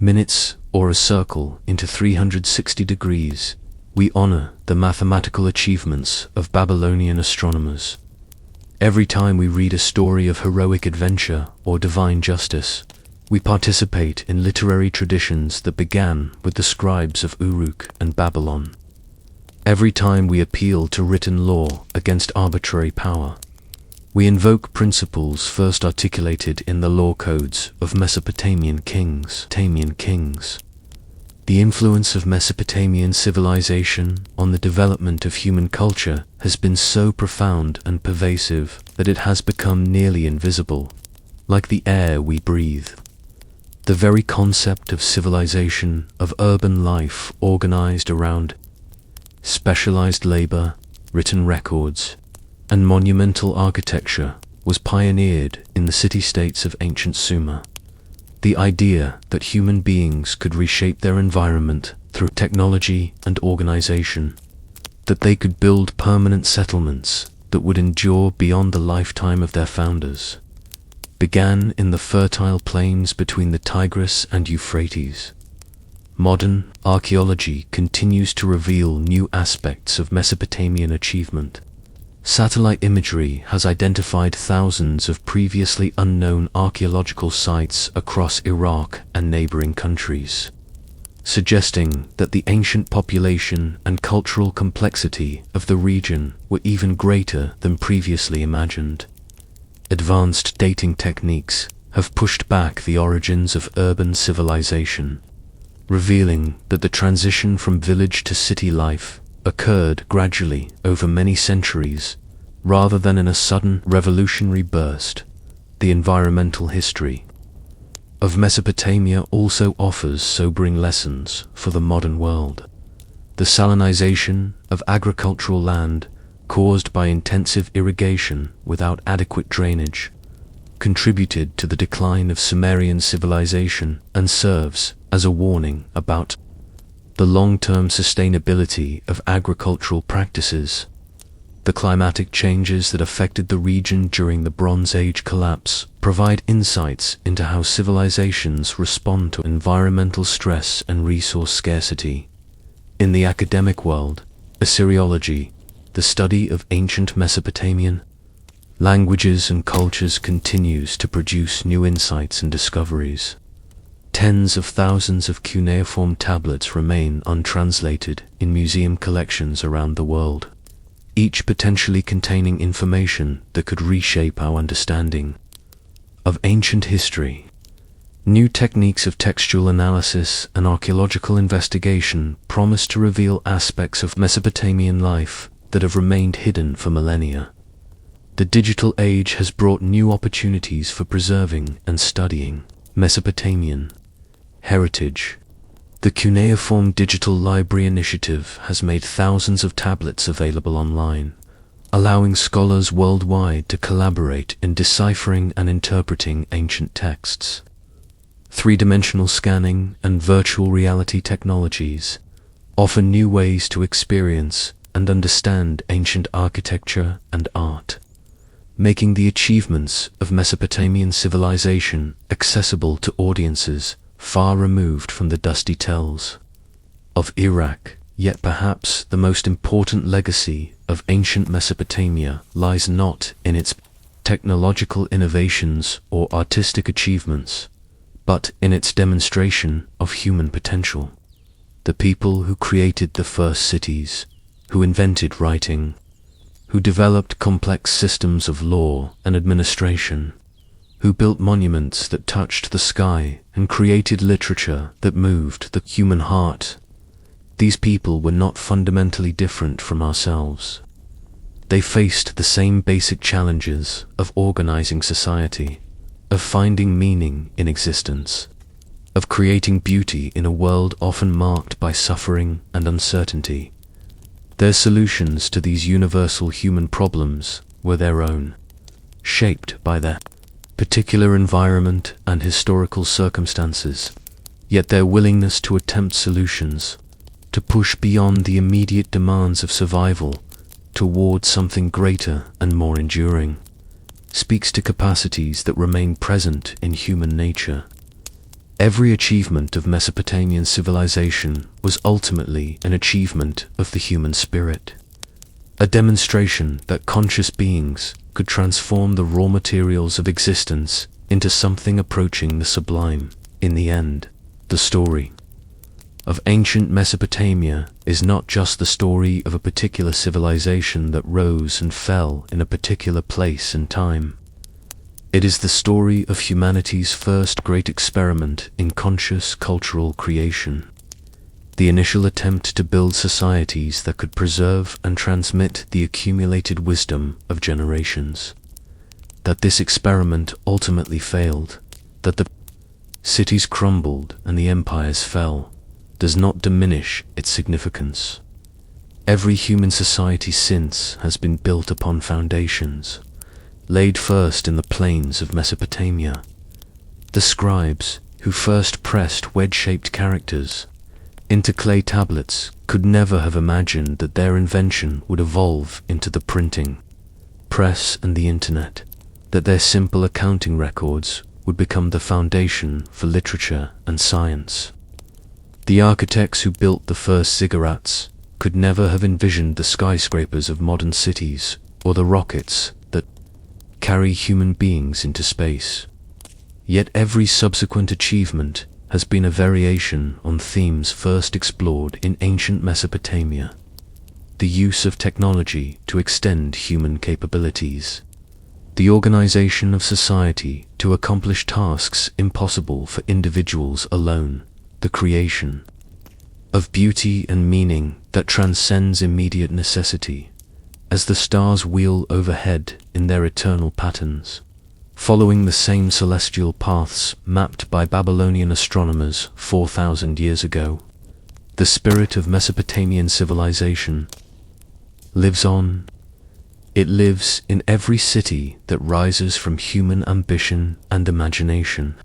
minutes or a circle into 360 degrees, we honor the mathematical achievements of Babylonian astronomers. Every time we read a story of heroic adventure or divine justice, we participate in literary traditions that began with the Scribes of Uruk and Babylon. Every time we appeal to written law against arbitrary power, we invoke principles first articulated in the law codes of Mesopotamian kings. The influence of Mesopotamian civilization on the development of human culture has been so profound and pervasive that it has become nearly invisible, like the air we breathe. The very concept of civilization, of urban life organized around specialized labor, written records, and monumental architecture was pioneered in the city-states of ancient Sumer. The idea that human beings could reshape their environment through technology and organization, that they could build permanent settlements that would endure beyond the lifetime of their founders, began in the fertile plains between the Tigris and Euphrates. Modern archaeology continues to reveal new aspects of Mesopotamian achievement. Satellite imagery has identified thousands of previously unknown archaeological sites across Iraq and neighboring countries. suggesting that the ancient population and cultural complexity of the region were even greater than previously imagined. Advanced dating techniques have pushed back the origins of urban civilization, revealing that the transition from village to city life occurred gradually over many centuries, rather than in a sudden revolutionary burst. The environmental history of Mesopotamia also offers sobering lessons for the modern world. The salinization of agricultural land, caused by intensive irrigation without adequate drainage, contributed to the decline of Sumerian civilization and serves as a warning about the long-term sustainability of agricultural practices. The climatic changes that affected the region during the Bronze Age collapse provide insights into how civilizations respond to environmental stress and resource scarcity. In the academic world, Assyriology, the study of ancient Mesopotamian languages and cultures, continues to produce new insights and discoveries. Tens of thousands of cuneiform tablets remain untranslated in museum collections around the world, each potentially containing information that could reshape our understanding of ancient history. New techniques of textual analysis and archaeological investigation promise to reveal aspects of Mesopotamian life that have remained hidden for millennia. The digital age has brought new opportunities for preserving and studying Mesopotamian heritage. The Cuneiform Digital Library Initiative has made thousands of tablets available online, allowing scholars worldwide to collaborate in deciphering and interpreting ancient texts. Three-dimensional scanning and virtual reality technologies offer new ways to experience and understand ancient architecture and art, making the achievements of Mesopotamian civilization accessible to audiences far removed from the dusty tells of Uruk. Yet perhaps the most important legacy of ancient Mesopotamia lies not in its technological innovations or artistic achievements, but in its demonstration of human potential. The people who created the first cities, who invented writing, who developed complex systems of law and administration, who built monuments that touched the sky and created literature that moved the human heart. These people were not fundamentally different from ourselves. They faced the same basic challenges of organizing society, of finding meaning in existence, of creating beauty in a world often marked by suffering and uncertainty. Their solutions to these universal human problems were their own, shaped by their particular environment and historical circumstances, yet their willingness to attempt solutions, to push beyond the immediate demands of survival toward something greater and more enduring, speaks to capacities that remain present in human nature. Every achievement of Mesopotamian civilization was ultimately an achievement of the human spirit, a demonstration that conscious beings could transform the raw materials of existence into something approaching the sublime. In the end, the story of ancient Mesopotamia is not just the story of a particular civilization that rose and fell in a particular place and time. It is the story of humanity's first great experiment in conscious cultural creation, the initial attempt to build societies that could preserve and transmit the accumulated wisdom of generations. That this experiment ultimately failed, that the cities crumbled and the empires fell, does not diminish its significance. Every human society since has been built upon foundations laid first in the plains of Mesopotamia. The scribes, who first pressed wedge-shaped characters into clay tablets, could never have imagined that their invention would evolve into the printing press and the internet, that their simple accounting records would become the foundation for literature and science. The architects who built the first ziggurats could never have envisioned the skyscrapers of modern cities or the rockets that carry human beings into space. Yet every subsequent achievement has been a variation on themes first explored in ancient Mesopotamia: the use of technology to extend human capabilities, the organization of society to accomplish tasks impossible for individuals alone, the creation of beauty and meaning that transcends immediate necessity, as the stars wheel overhead in their eternal patterns, following the same celestial paths mapped by Babylonian astronomers 4,000 years ago. The spirit of Mesopotamian civilization lives on. It lives in every city that rises from human ambition and imagination.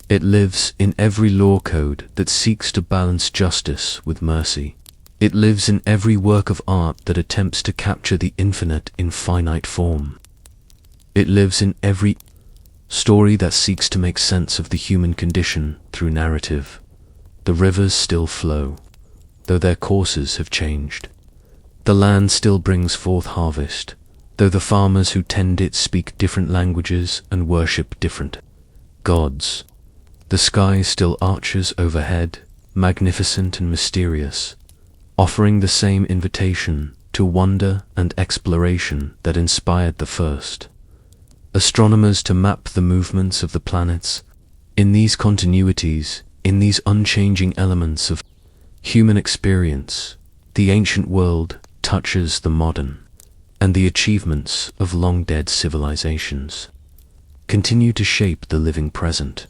It lives in every law code that seeks to balance justice with mercy. It lives in every work of art that attempts to capture the infinite in finite form. It lives in every story that seeks to make sense of the human condition through narrative. The rivers still flow, though their courses have changed. The land still brings forth harvest, though the farmers who tend it speak different languages and worship different gods. The sky still arches overhead, magnificent and mysterious, offering the same invitation to wonder and exploration that inspired the first astronomers to map the movements of the planets. In these continuities, in these unchanging elements of human experience, the ancient world touches the modern, and the achievements of long-dead civilizations continue to shape the living present.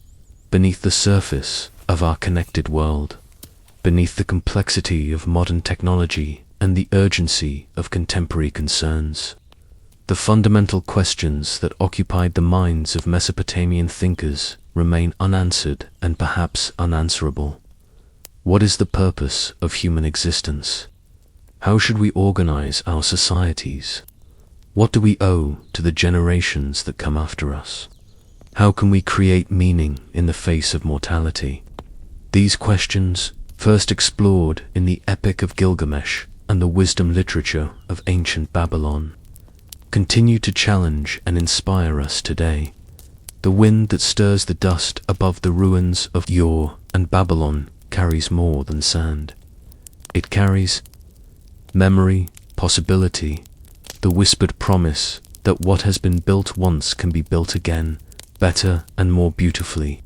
Beneath the surface of our connected world, beneath the complexity of modern technology and the urgency of contemporary concerns, the fundamental questions that occupied the minds of Mesopotamian thinkers remain unanswered and perhaps unanswerable. What is the purpose of human existence? How should we organize our societies? What do we owe to the generations that come after us? How can we create meaning in the face of mortality? These questions, first explored in the Epic of Gilgamesh and the wisdom literature of ancient Babylon, continue to challenge and inspire us today. The wind that stirs the dust above the ruins of Ur and Babylon carries more than sand. It carries memory, possibility, the whispered promise that what has been built once can be built again, better and more beautifully.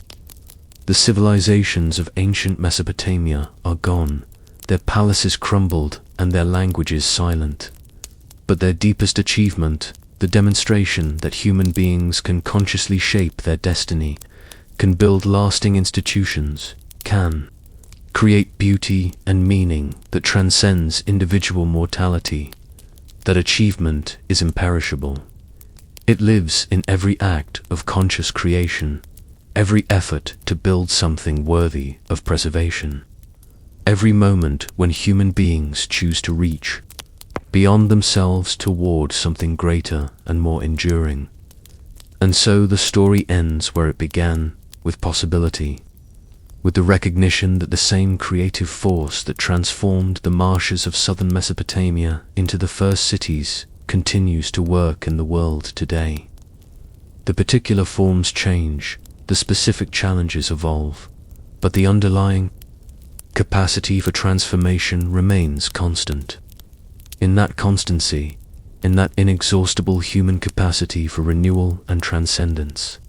The civilizations of ancient Mesopotamia are gone, their palaces crumbled and their languages silent. But their deepest achievement, the demonstration that human beings can consciously shape their destiny, can build lasting institutions, can create beauty and meaning that transcends individual mortality, that achievement is imperishable. It lives in every act of conscious creation, every effort to build something worthy of preservation, every moment when human beings choose to reach beyond themselves toward something greater and more enduring. And so the story ends where it began, with possibility, with the recognition that the same creative force that transformed the marshes of southern Mesopotamia into the first cities continues to work in the world today. The particular forms change, the specific challenges evolve, but the underlying capacity for transformation remains constant. In that constancy, in that inexhaustible human capacity for renewal and transcendence,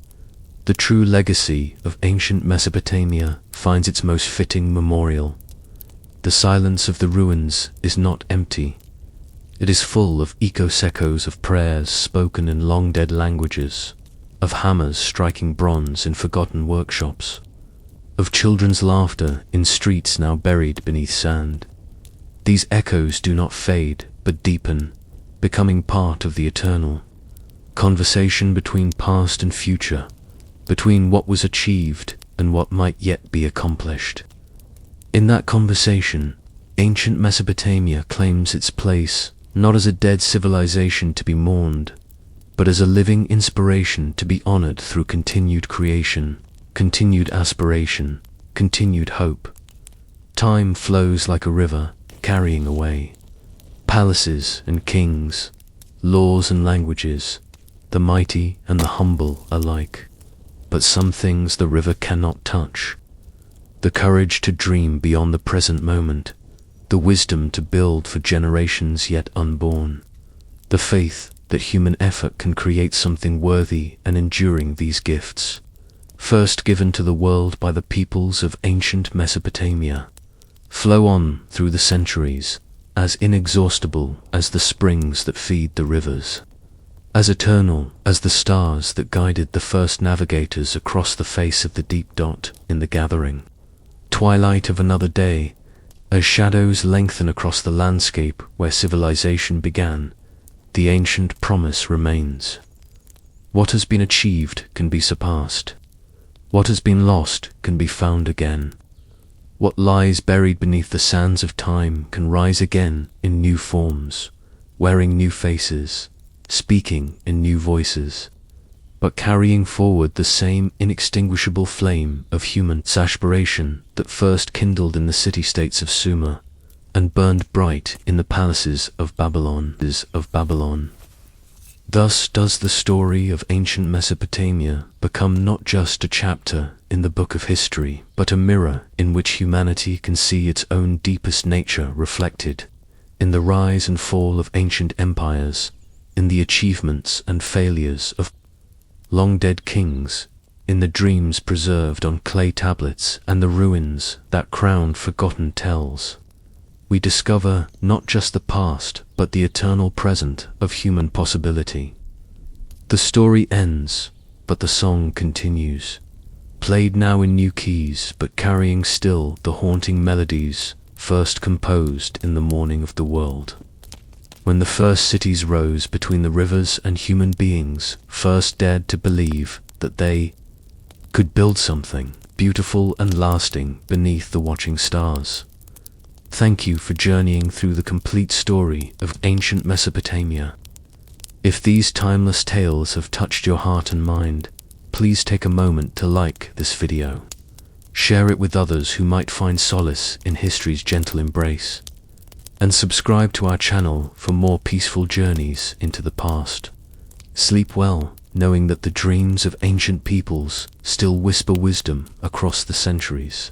the true legacy of ancient Mesopotamia finds its most fitting memorial. The silence of the ruins is not empty. It is full of echoes of prayers spoken in long-dead languages, of hammers striking bronze in forgotten workshops, of children's laughter in streets now buried beneath sand. These echoes do not fade, but deepen, becoming part of the eternal conversation between past and future, between what was achieved and what might yet be accomplished. In that conversation, ancient Mesopotamia claims its place not as a dead civilization to be mourned, but as a living inspiration to be honored through continued creation, continued aspiration, continued hope. Time flows like a river, carrying away palaces and kings, laws and languages, the mighty and the humble alike. But some things the river cannot touch. the courage to dream beyond the present moment, the wisdom to build for generations yet unborn, the faith that human effort can create something worthy and enduring. These gifts, first given to the world by the peoples of ancient Mesopotamia, flow on through the centuries, as inexhaustible as the springs that feed the rivers, as eternal as the stars that guided the first navigators across the face of the deep dot in the gathering twilight of another day. As shadows lengthen across the landscape where civilization began, the ancient promise remains. What has been achieved can be surpassed. What has been lost can be found again. What lies buried beneath the sands of time can rise again in new forms, wearing new faces, speaking in new voices, but carrying forward the same inextinguishable flame of human aspiration that first kindled in the city-states of Sumer and burned bright in the palaces of Babylon. Thus does the story of ancient Mesopotamia become not just a chapter in the book of history, but a mirror in which humanity can see its own deepest nature reflected in the rise and fall of ancient empires, in the achievements and failures of long-dead kings, in the dreams preserved on clay tablets and the ruins that crowned forgotten tales. We discover not just the past, but the eternal present of human possibility. The story ends, but the song continues, played now in new keys, but carrying still the haunting melodies first composed in the morning of the world. When the first cities rose between the rivers and human beings first dared to believe that they could build something beautiful and lasting beneath the watching stars. Thank you for journeying through the complete story of ancient Mesopotamia. If these timeless tales have touched your heart and mind, please take a moment to like this video. Share it with others who might find solace in history's gentle embrace. And subscribe to our channel for more peaceful journeys into the past. Sleep well, knowing that the dreams of ancient peoples still whisper wisdom across the centuries.